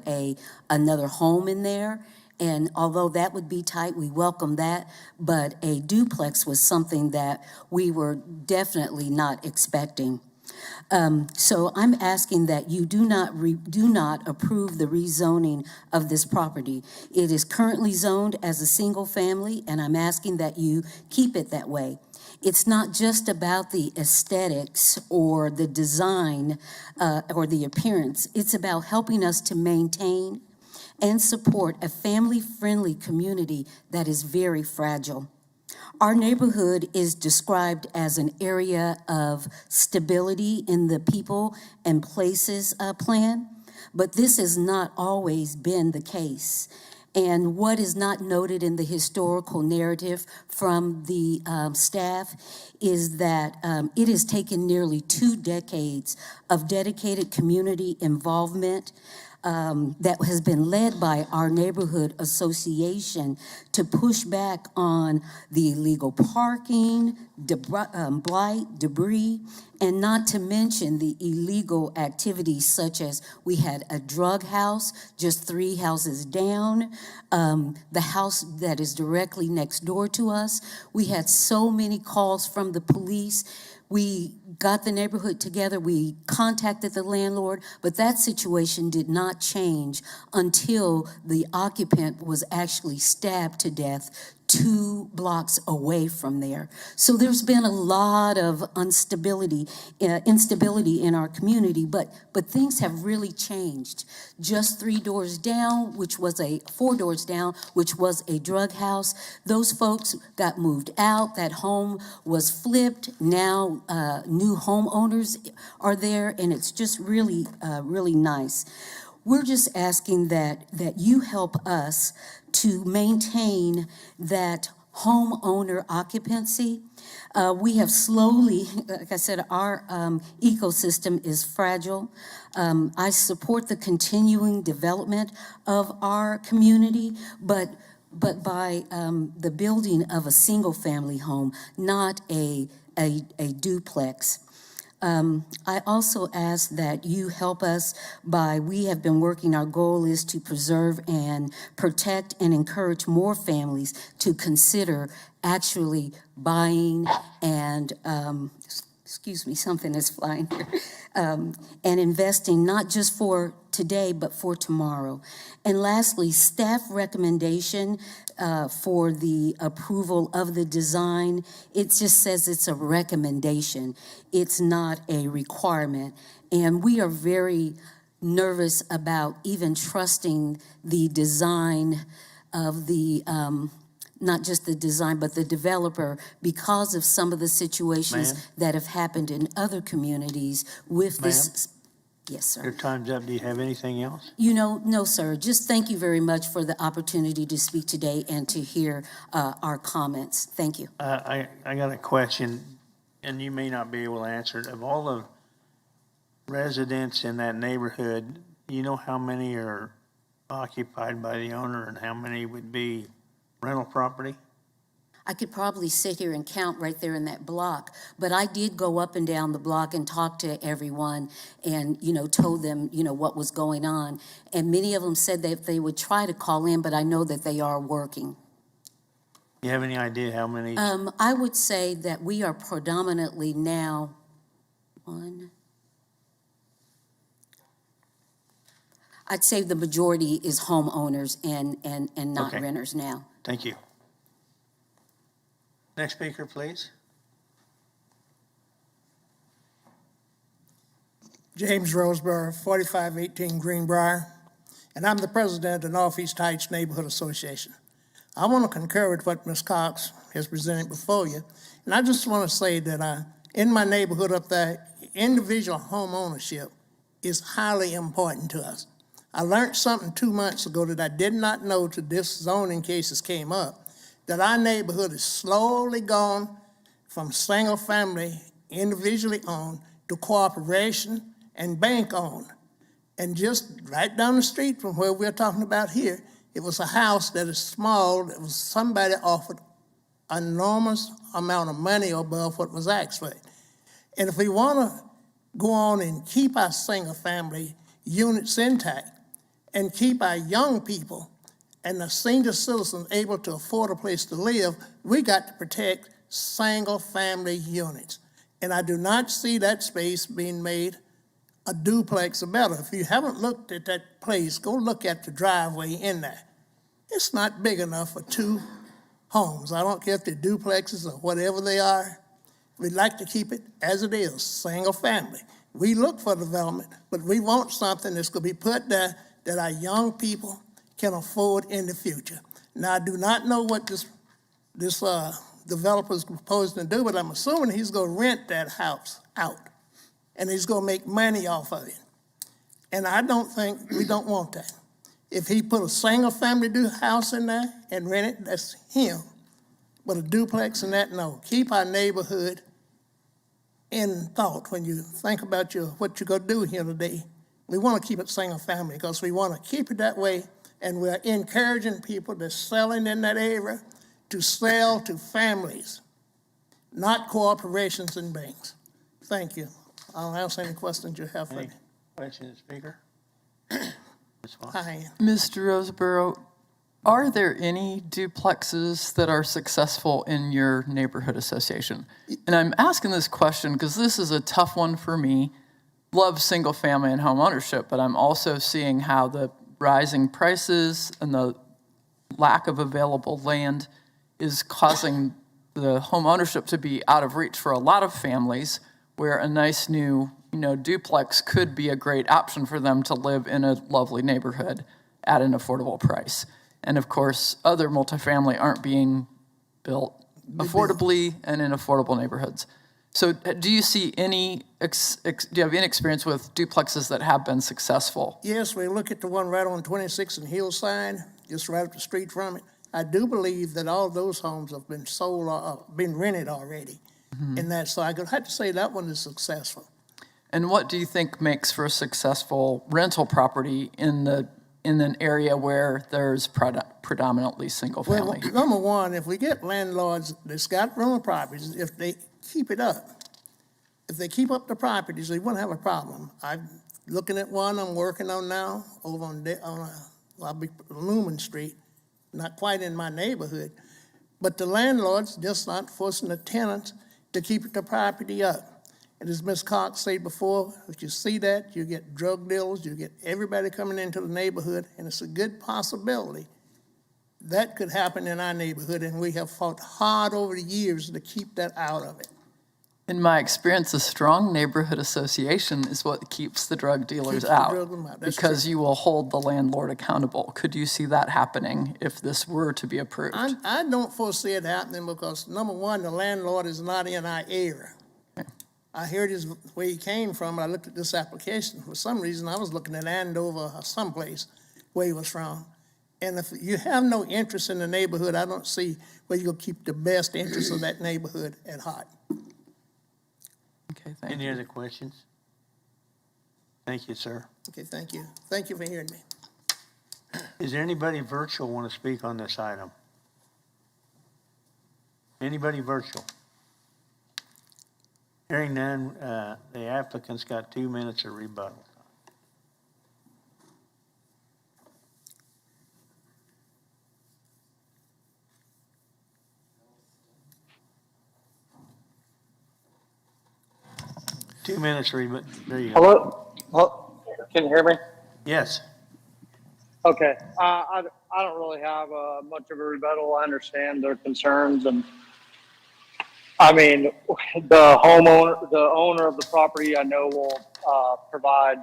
S16: another home in there, And although that would be tight, we welcome that, but a duplex was something that we were definitely not expecting. So I'm asking that you do not approve the rezoning of this property. It is currently zoned as a single family, and I'm asking that you keep it that way. It's not just about the aesthetics or the design or the appearance. It's about helping us to maintain and support a family-friendly community that is very fragile. Our neighborhood is described as an area of stability in the people and places plan, but this has not always been the case. And what is not noted in the historical narrative from the staff is that it has taken nearly 2 decades of dedicated community involvement that has been led by our neighborhood association to push back on the illegal parking, blight, debris, and not to mention the illegal activities such as we had a drug house just 3 houses down, the house that is directly next door to us. We had so many calls from the police. We got the neighborhood together, we contacted the landlord, but that situation did not change until the occupant was actually stabbed to death 2 blocks away from there. So there's been a lot of instability in our community, but things have really changed. Just 4 doors down, which was a drug house, those folks got moved out. That home was flipped. Now new homeowners are there, and it's just really, really nice. We're just asking that you help us to maintain that homeowner occupancy. We have slowly, like I said, our ecosystem is fragile. I support the continuing development of our community, but by the building of a single family home, not a duplex. I also ask that you help us we have been working, our goal is to preserve and protect and encourage more families to consider actually buying and, excuse me, something is flying here, and investing not just for today, but for tomorrow. And lastly, staff recommendation for the approval of the design, it just says it's a recommendation. It's not a requirement. And we are very nervous about even trusting the design of the, not just the design, but the developer, because of some of the situations that have happened in other communities with this. Yes, sir.
S2: Your time's up. Do you have anything else?
S16: No, sir. Just thank you very much for the opportunity to speak today and to hear our comments. Thank you.
S2: I got a question, and you may not be able to answer it. Of all the residents in that neighborhood, you know how many are occupied by the owner and how many would be rental property?
S16: I could probably sit here and count right there in that block, but I did go up and down the block and talk to everyone and, told them, what was going on. And many of them said that they would try to call in, but I know that they are working.
S2: You have any idea how many?
S16: I would say that we are predominantly now I'd say the majority is homeowners and not renters now.
S2: Thank you. Next speaker, please.
S7: James Roseborough, 4518 Greenbrier, and I'm the president of the Northeast Heights Neighborhood Association. I want to concur with what Ms. Cox has presented before you, and I just want to say that in my neighborhood up there, individual home ownership is highly important to us. I learned something 2 months ago that I did not know till this zoning cases came up, that our neighborhood is slowly gone from single family, individually owned, to corporation and bank owned. And just right down the street from where we're talking about here, it was a house that is small, that was somebody offered an enormous amount of money above what was asked for. And if we want to go on and keep our single family units intact and keep our young people and the senior citizens able to afford a place to live, we got to protect single-family units. And I do not see that space being made a duplex or better. If you haven't looked at that place, go look at the driveway in there. It's not big enough for two homes. I don't care if they're duplexes or whatever they are. We'd like to keep it as it is, single family. We look for development, but we want something that's going to be put there that our young people can afford in the future. Now, I do not know what this developer is proposing to do, but I'm assuming he's going to rent that house out, and he's going to make money off of it. And I don't think, we don't want that. If he put a single-family house in there and rent it, that's him. But a duplex and that, no. Keep our neighborhood in thought when you think about what you're going to do here today. We want to keep it single-family because we want to keep it that way, and we're encouraging people that's selling in that area to sell to families, not corporations and banks. Thank you. I'll answer any questions you have for me.
S2: Questions, Speaker?
S7: Hi.
S4: Mr. Roseborough, are there any duplexes that are successful in your neighborhood association? And I'm asking this question because this is a tough one for me. Love single family and home ownership, but I'm also seeing how the rising prices and the lack of available land is causing the home ownership to be out of reach for a lot of families, where a nice new duplex could be a great option for them to live in a lovely neighborhood at an affordable price. And of course, other multifamily aren't being built affordably and in affordable neighborhoods. So do you see any, do you have any experience with duplexes that have been successful?
S7: Yes, we look at the one right on 26 and Hillside, just right up the street from it. I do believe that all those homes have been sold or been rented already. And that, so I could have to say that one is successful.
S4: And what do you think makes for a successful rental property in an area where there's predominantly single family?
S7: Well, number one, if we get landlords that's got rental properties, if they keep it up, if they keep up the properties, they won't have a problem. I'm looking at one I'm working on now over on Lumen Street, not quite in my neighborhood, but the landlord's just not forcing the tenants to keep the property up. And as Ms. Cox said before, if you see that, you get drug dealers, you get everybody coming into the neighborhood, and it's a good possibility that could happen in our neighborhood, and we have fought hard over the years to keep that out of it.
S4: In my experience, a strong neighborhood association is what keeps the drug dealers out, because
S7: true.
S4: you will hold the landlord accountable. Could you see that happening if this were to be approved?
S7: I don't foresee it happening because, number one, the landlord is not in our area.
S4: Okay.
S7: I heard where he came from, and I looked at this application. For some reason, I was looking at Andover or someplace where he was from. And if you have no interest in the neighborhood, I don't see where you'll keep the best interest of that neighborhood at heart.
S4: Okay, thank
S2: Any
S4: you.
S2: other questions? Thank you, sir.
S7: Okay, thank you. Thank you for hearing me.
S2: Is there anybody virtual want to speak on this item? Anybody virtual? Hearing none, the applicant's got 2 minutes of rebuttal. Two minutes, there you go.
S20: Hello? Can you hear me?
S2: Yes.
S20: Okay. I don't really have much of a rebuttal. I understand their concerns, and I mean, the owner of the property, I know will provide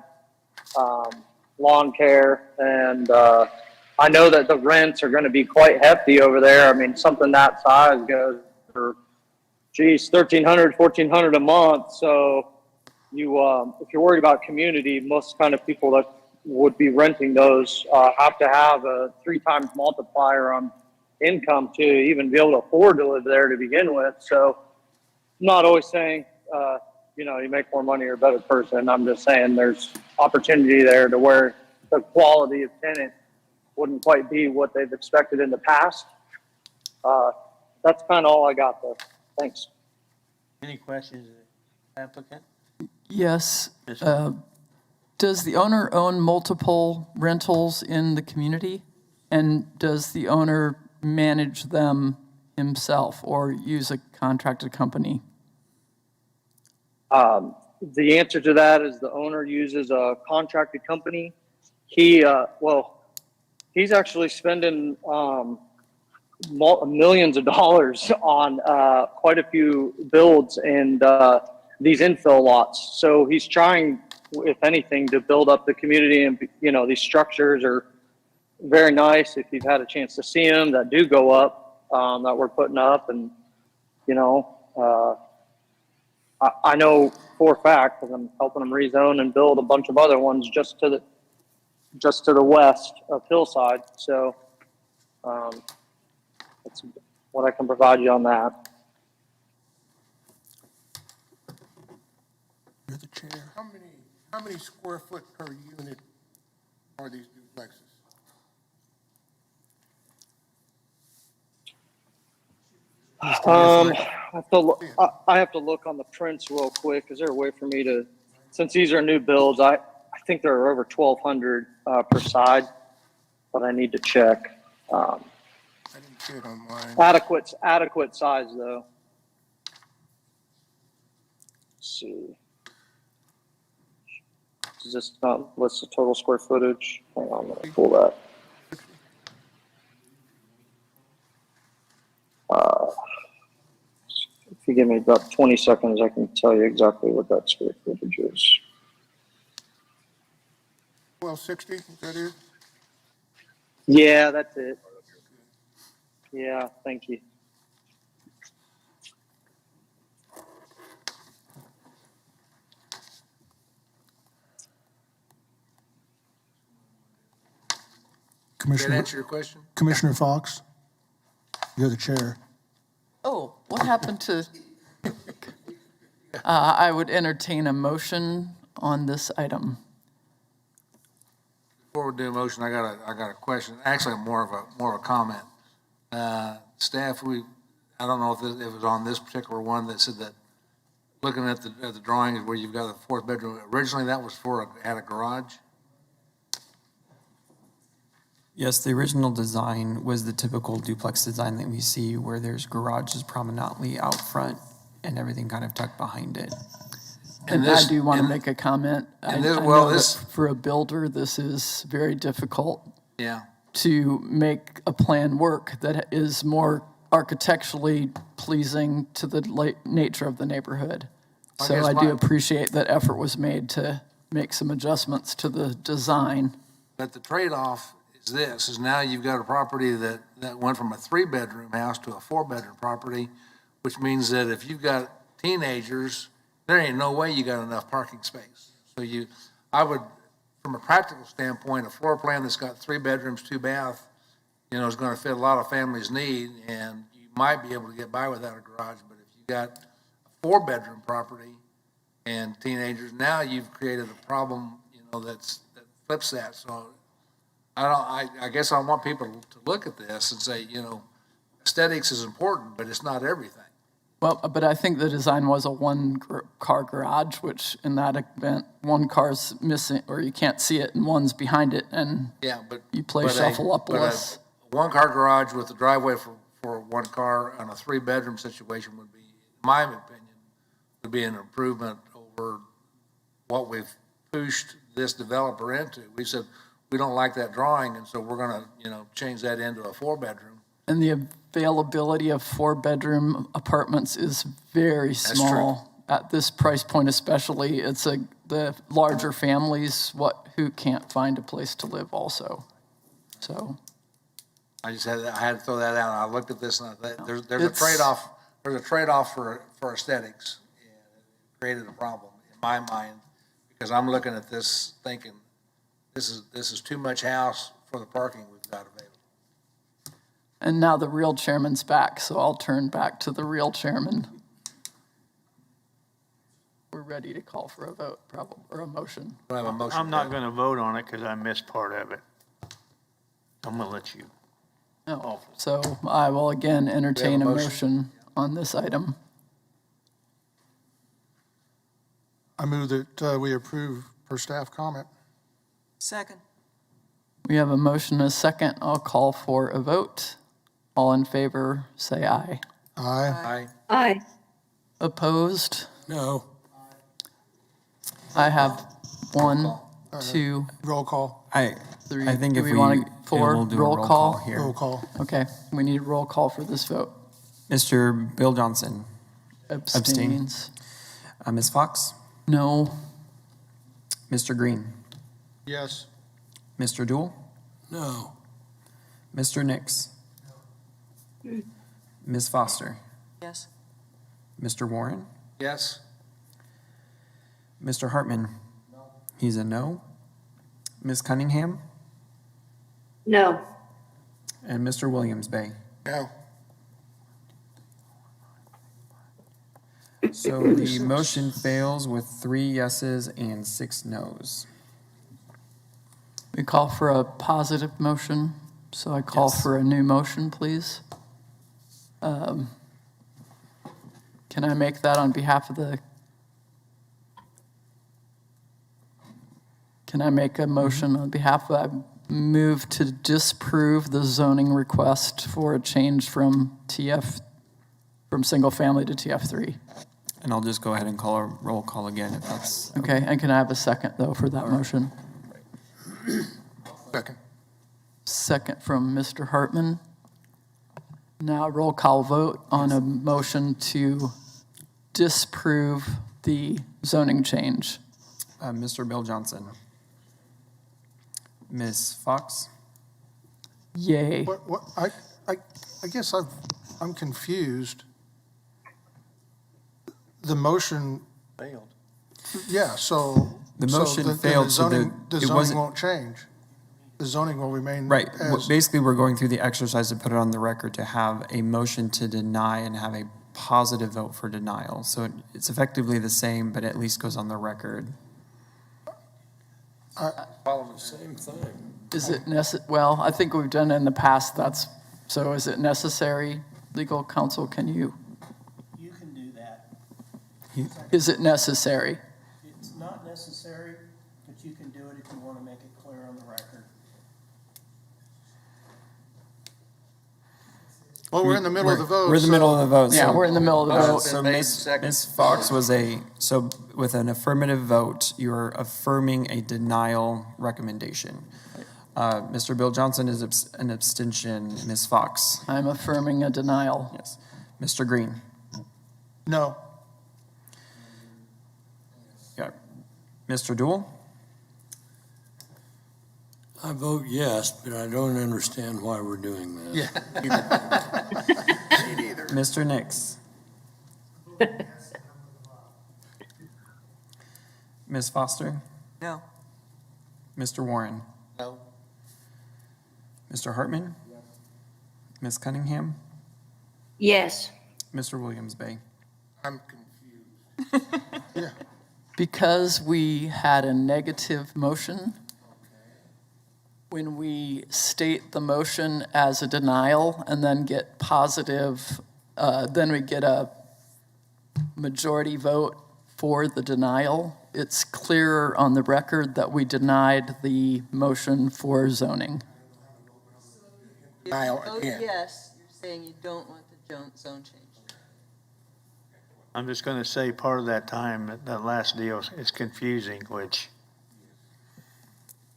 S20: lawn care, and I know that the rents are going to be quite hefty over there. I mean, something that size goes for, geez, $1,300, $1,400 a month. So you, if you're worried about community, most kind of people that would be renting those have to have a 3 times multiplier on income to even be able to afford to live there to begin with. So I'm not always saying, you make more money, you're a better person. I'm just saying there's opportunity there to where the quality of tenant wouldn't quite be what they've expected in the past. That's kind of all I got there. Thanks.
S2: Any questions, applicant?
S4: Yes. Does the owner own multiple rentals in the community? And does the owner manage them himself or use a contracted company?
S20: The answer to that is the owner uses a contracted company. He's actually spending millions of dollars on quite a few builds and these infill lots. So he's trying, if anything, to build up the community. And these structures are very nice. If you've had a chance to see them, that do go up, that we're putting up, and I know for a fact because I'm helping them rezone and build a bunch of other ones just to the west of Hillside. So that's what I can provide you on that.
S5: You're the chair.
S18: How many square foot per unit are these duplexes?
S20: I have to look on the prints real quick. Is there a way for me to, since these are new builds, I think there are over 1,200 per side, but I need to check.
S18: I didn't see it on mine.
S20: Adequate size though. Let's see. Does this not list the total square footage? Hang on, I'm gonna pull that. If you give me about 20 seconds, I can tell you exactly what that square footage is.
S18: 1260, is that it?
S20: Yeah, that's it. Yeah, thank you.
S13: Did that answer your question?
S5: Commissioner Fox, you're the chair.
S4: Oh, what happened to, I would entertain a motion on this item.
S13: Before we do a motion, I got a question. Actually, more of a comment. Staff, I don't know if it was on this particular one that said that looking at the drawings where you've got the fourth bedroom. Originally, that was had a garage.
S3: Yes, the original design was the typical duplex design that we see where there's garages prominently out front and everything kind of tucked behind it.
S4: And I do want to make a comment. I know that for a builder, this is very difficult.
S13: Yeah.
S4: To make a plan work that is more architecturally pleasing to the nature of the neighborhood. So I do appreciate that effort was made to make some adjustments to the design.
S13: But the trade-off is now you've got a property that went from a 3-bedroom house to a 4-bedroom property, which means that if you've got teenagers, there ain't no way you got enough parking space. So I would, from a practical standpoint, a floor plan that's got 3 bedrooms, 2 bath, is going to fit a lot of families' need, and you might be able to get by without a garage. But if you got a 4-bedroom property and teenagers, now you've created a problem, that flips that. So I guess I want people to look at this and say, aesthetics is important, but it's not everything.
S4: Well, but I think the design was a 1-car garage, which in that event, 1 car's missing, or you can't see it, and 1's behind it, and you play shuffle-up-less.
S13: A 1-car garage with a driveway for 1 car on a 3-bedroom situation would be, in my opinion, would be an improvement over what we've pushed this developer into. We said, we don't like that drawing, and so we're going to, change that into a 4-bedroom.
S4: And the availability of 4-bedroom apartments is very small at this price point, especially. It's the larger families who can't find a place to live also. So
S13: I had to throw that out. I looked at this and I thought there's a trade-off. There's a trade-off for aesthetics, and it created a problem in my mind because I'm looking at this thinking this is too much house for the parking we've got available.
S4: And now the real chairman's back, so I'll turn back to the real chairman. We're ready to call for a vote, probably, or a motion.
S2: I'm not going to vote on it because I missed part of it. I'm going to let you.
S4: No. So I will again entertain a motion on this item.
S5: I move that we approve per staff comment.
S17: Second.
S4: We have a motion and a second. I'll call for a vote. All in favor, say aye.
S5: Aye.
S6: Aye.
S4: Opposed?
S1: No.
S4: I have 1, 2,
S5: Roll call.
S4: 3.
S3: I think
S4: Do
S3: if
S4: we
S3: we,
S4: want
S3: yeah,
S4: 4?
S3: we'll do a
S4: Roll call?
S3: here.
S5: Roll call.
S4: Okay, we need a roll call for this vote.
S3: Mr. Bill Johnson.
S4: Abstains.
S3: Ms. Fox.
S4: No.
S3: Mr. Green.
S5: Yes.
S3: Mr. Dool.
S1: No.
S3: Mr. Nix. Ms. Foster.
S4: Yes.
S3: Mr. Warren.
S13: Yes.
S3: Mr. Hartman. He's a no. Ms. Cunningham.
S6: No.
S3: And Mr. Williams Bay.
S5: No.
S3: So the motion fails with 3 yeses and 6 nos.
S4: We call for a positive motion, so I call for a new motion, please. Can I make that on behalf of the? Can I make a motion on behalf of, I move to disprove the zoning request for a change from single family to TF3.
S3: And I'll just go ahead and call a roll call again if that's.
S4: Okay, and can I have a second, though, for that motion?
S5: Second.
S4: Second from Mr. Hartman. Now roll call vote on a motion to disprove the zoning change.
S3: Mr. Bill Johnson. Ms. Fox.
S4: Yay.
S5: I guess I'm confused. The motion.
S2: Failed.
S5: Yeah, so.
S3: The motion
S5: then
S3: failed, so
S5: The
S3: it
S5: zoning
S3: wasn't-
S5: won't change. The zoning will remain.
S3: Right.
S5: As,
S3: Basically, we're going through the exercise to put it on the record to have a motion to deny and have a positive vote for denial. So it's effectively the same, but at least goes on the record.
S1: Follow the same thing.
S4: Is it well, I think we've done it in the past, so is it necessary? Legal counsel, can you?
S17: You can do that.
S4: Is it necessary?
S17: It's not necessary, but you can do it if you want to make it clear on the record.
S5: well, we're in the middle of the vote.
S3: We're in the middle of the vote.
S4: Yeah,
S3: so-
S4: we're in the middle of the vote.
S3: So Ms. Fox was so with an affirmative vote, you're affirming a denial recommendation. Mr. Bill Johnson is an abstention. Ms. Fox.
S4: I'm affirming a denial.
S3: Yes. Mr. Green.
S5: No.
S3: Yeah. Mr. Dool.
S1: I vote yes, but I don't understand why we're doing this.
S5: Yeah.
S3: Mr. Nix. Ms. Foster.
S4: No.
S3: Mr. Warren.
S2: No.
S3: Mr. Hartman. Ms. Cunningham.
S6: Yes.
S3: Mr. Williams Bay.
S18: I'm confused.
S5: Yeah.
S4: Because we had a negative motion, when we state the motion as a denial and then get positive, then we get a majority vote for the denial, it's clearer on the record that we denied the motion for zoning.
S18: Denial
S8: Vote
S18: again.
S8: yes, you're saying you don't want the zone change.
S2: I'm just going to say part of that time, that last deal is confusing, which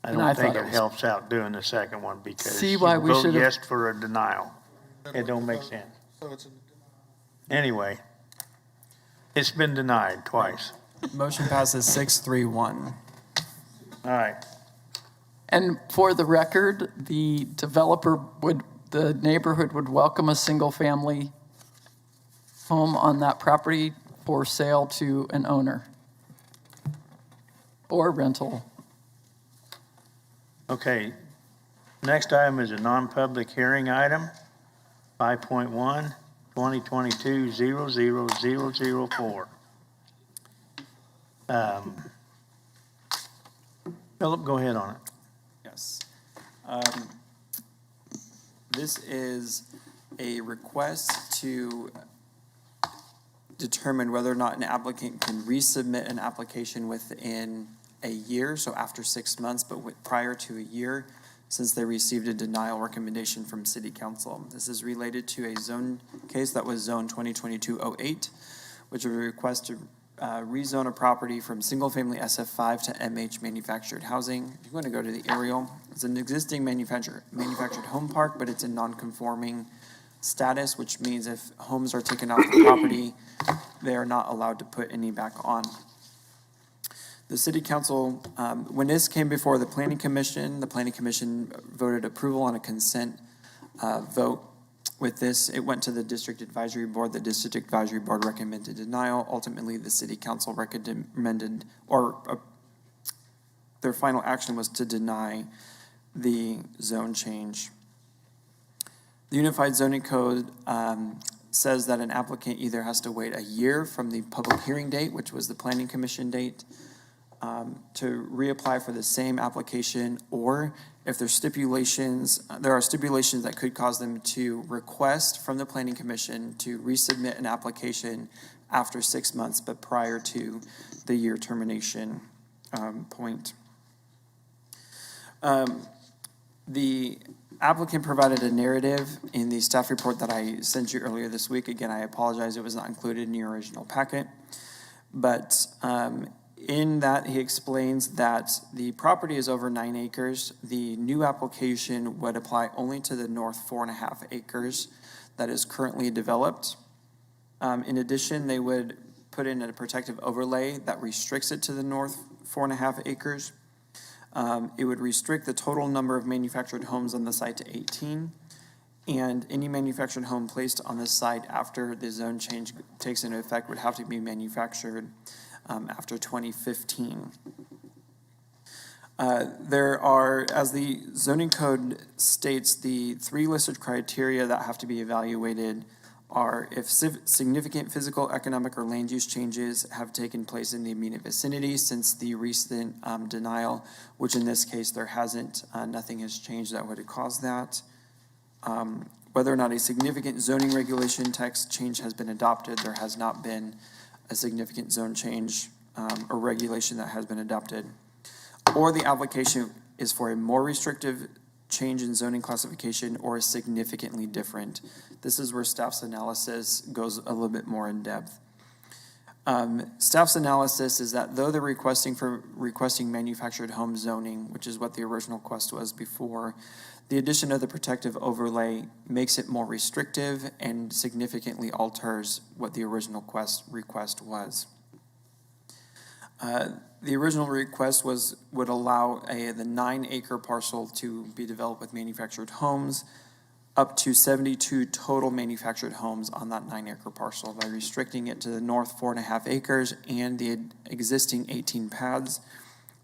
S2: I
S4: And I
S2: don't think
S4: thought
S2: it
S4: it was-
S2: helps out doing the second one because
S4: See
S2: you
S4: why we
S2: vote
S4: should've-
S2: yes for a denial. It don't make sense.
S5: So it's
S2: Anyway, it's been denied twice.
S3: Motion passes 6-3-1.
S2: All right.
S4: And for the record, the the neighborhood would welcome a single-family home on that property for sale to an owner or rental.
S2: Okay. Next item is a non-public hearing item, 5.1, 2022-00004. Philip, go ahead on it.
S3: Yes. This is a request to determine whether or not an applicant can resubmit an application within a year, so after 6 months, but prior to a year, since they received a denial recommendation from City Council. This is related to a zone case that was Zone 2022-08, which was a request to rezone a property from single-family SF5 to MH manufactured housing. If you want to go to the aerial, it's an existing manufactured home park, but it's in non-conforming status, which means if homes are taken off the property, they are not allowed to put any back on. The City Council, when this came before the Planning Commission voted approval on a consent vote. With this, it went to the District Advisory Board. The District Advisory Board recommended denial. Ultimately, the City Council recommended, their final action was to deny the zone change. The Unified Zoning Code says that an applicant either has to wait a year from the public hearing date, which was the Planning Commission date, to reapply for the same application, or if there's stipulations, there are stipulations that could cause them to request from the Planning Commission to resubmit an application after 6 months, but prior to the year termination point. The applicant provided a narrative in the staff report that I sent you earlier this week. Again, I apologize, it was not included in your original packet, but in that, he explains that the property is over 9 acres. The new application would apply only to the north 4.5 acres that is currently developed. In addition, they would put in a protective overlay that restricts it to the north 4.5 acres. It would restrict the total number of manufactured homes on the site to 18. And any manufactured home placed on the site after the zone change takes into effect would have to be manufactured after 2015. There are, as the zoning code states, the 3 listed criteria that have to be evaluated are if significant physical, economic, or land use changes have taken place in the immediate vicinity since the recent denial, which in this case there hasn't, nothing has changed that would have caused that. Whether or not a significant zoning regulation text change has been adopted, there has not been a significant zone change or regulation that has been adopted, or the application is for a more restrictive change in zoning classification or is significantly different. This is where staff's analysis goes a little bit more in depth. Staff's analysis is that though they're requesting manufactured home zoning, which is what the original request was before, the addition of the protective overlay makes it more restrictive and significantly alters what the original request was. The original request would allow the 9-acre parcel to be developed with manufactured homes, up to 72 total manufactured homes on that 9-acre parcel. By restricting it to the north 4.5 acres and the existing 18 pads,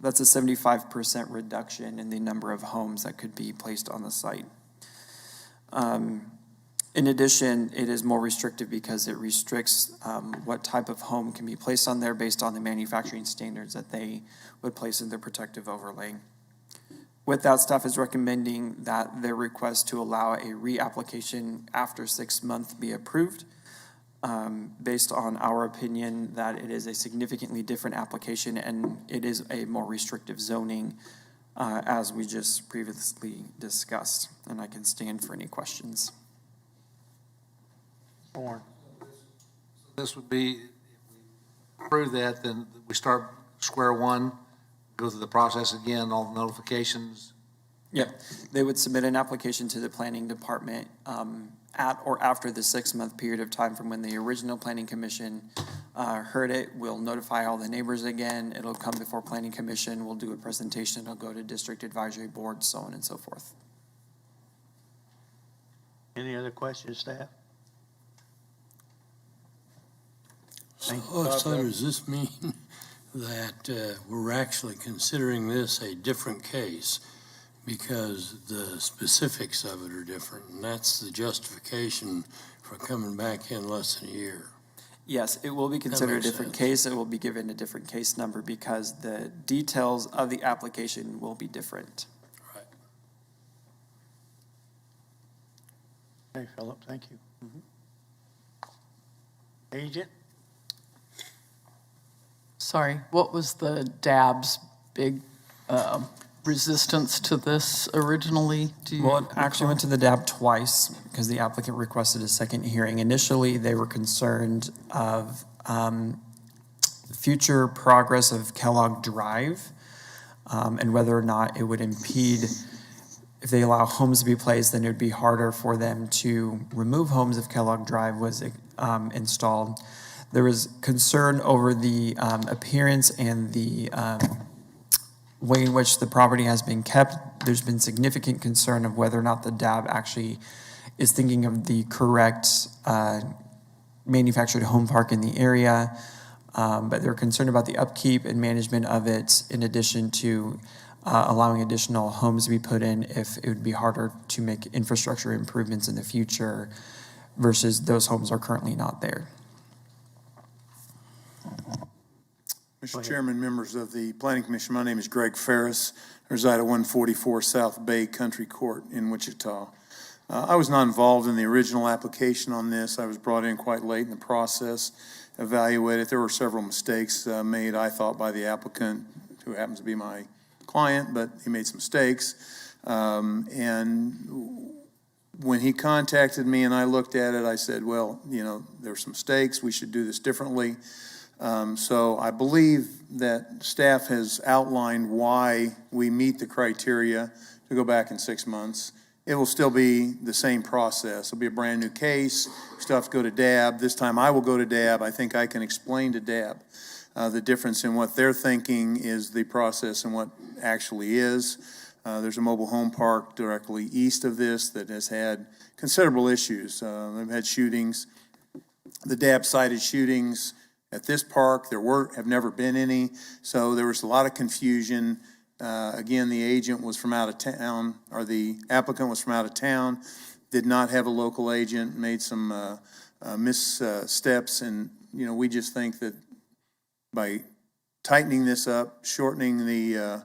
S3: that's a 75% reduction in the number of homes that could be placed on the site. In addition, it is more restrictive because it restricts what type of home can be placed on there based on the manufacturing standards that they would place in their protective overlay. With that, staff is recommending that their request to allow a reapplication after 6 months be approved, based on our opinion that it is a significantly different application and it is a more restrictive zoning, as we just previously discussed. And I can stand for any questions.
S13: This would be, if we approve that, then we start square one, go through the process again, all the notifications.
S3: Yeah, they would submit an application to the planning department at or after the 6-month period of time from when the original planning commission heard it. We'll notify all the neighbors again. It'll come before planning commission. We'll do a presentation. It'll go to district advisory board, so on and so forth.
S2: Any other questions, staff?
S1: So does this mean that we're actually considering this a different case because the specifics of it are different, and that's the justification for coming back in less than a year?
S3: Yes, it will be considered a different case. It will be given a different case number because the details of the application will be different.
S1: Right.
S2: Okay, Philip, thank you. Agent?
S4: Sorry, what was the DAB's big resistance to this originally? Do you
S3: Well, it actually went to the DAB twice because the applicant requested a second hearing. Initially, they were concerned of future progress of Kellogg Drive and whether or not it would impede, if they allow homes to be placed, then it would be harder for them to remove homes if Kellogg Drive was installed. There was concern over the appearance and the way in which the property has been kept. There's been significant concern of whether or not the DAB actually is thinking of the correct manufactured home park in the area. But they're concerned about the upkeep and management of it, in addition to allowing additional homes to be put in if it would be harder to make infrastructure improvements in the future versus those homes are currently not there.
S11: Mr. Chairman, members of the Planning Commission, my name is Greg Ferris. I reside at 144 South Bay Country Court in Wichita. I was not involved in the original application on this. I was brought in quite late in the process, evaluated. There were several mistakes made, I thought, by the applicant, who happens to be my client, but he made some mistakes. And when he contacted me and I looked at it, I said, well, you know, there's some mistakes. We should do this differently. So I believe that staff has outlined why we meet the criteria to go back in 6 months. It will still be the same process. It'll be a brand new case. Still have to go to DAB. This time I will go to DAB. I think I can explain to DAB the difference in what they're thinking is the process and what actually is. There's a mobile home park directly east of this that has had considerable issues. They've had shootings. The DAB cited shootings at this park. There have never been any, so there was a lot of confusion. Again, the agent was from out of town, or the applicant was from out of town, did not have a local agent, made some missteps, and you know, we just think that by tightening this up, shortening the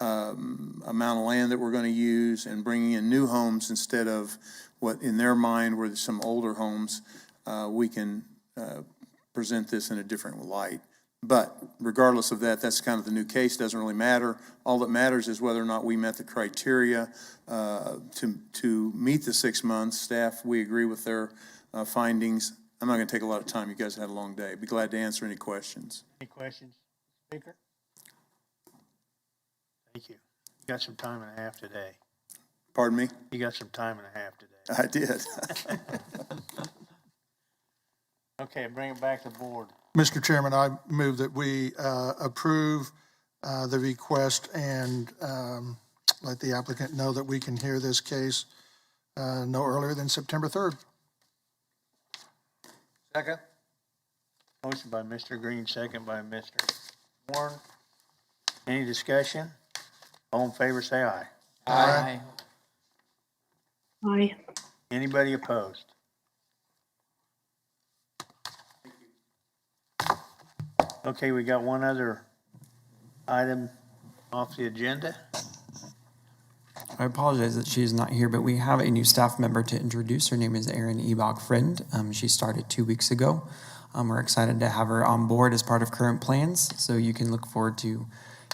S11: amount of land that we're going to use, and bringing in new homes instead of what in their mind were some older homes, we can present this in a different light. But regardless of that, that's kind of the new case. Doesn't really matter. All that matters is whether or not we met the criteria to meet the 6 months. Staff, we agree with their findings. I'm not going to take a lot of time. You guys had a long day. Be glad to answer any questions.
S2: Any questions, Speaker? Thank you. You got some time and a half today.
S11: Pardon me?
S2: You got some time and a half today.
S11: I did.
S2: Okay, bring it back to the board.
S5: Mr. Chairman, I move that we approve the request and let the applicant know that we can hear this case no earlier than September 3rd.
S13: Second?
S2: Motion by Mr. Green, second by Mr. Warren. Any discussion? All in favor, say aye.
S4: Aye.
S6: Aye.
S2: Anybody opposed? Okay, we got one other item off the agenda.
S3: I apologize that she is not here, but we have a new staff member to introduce. Her name is Erin Ebach-Friend. She started 2 weeks ago. We're excited to have her on board as part of current plans, so you can look forward to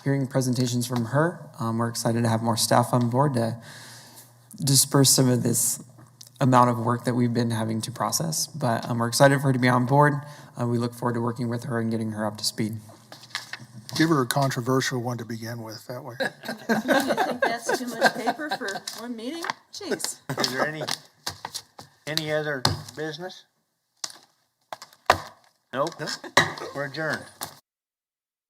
S3: hearing presentations from her. We're excited to have more staff on board to disperse some of this amount of work that we've been having to process, but we're excited for her to be on board. We look forward to working with her and getting her up to speed.
S5: Give her a controversial one to begin with, that way.
S8: You think that's too much paper for one meeting? Jeez.
S2: Is there any other business? Nope. We're adjourned.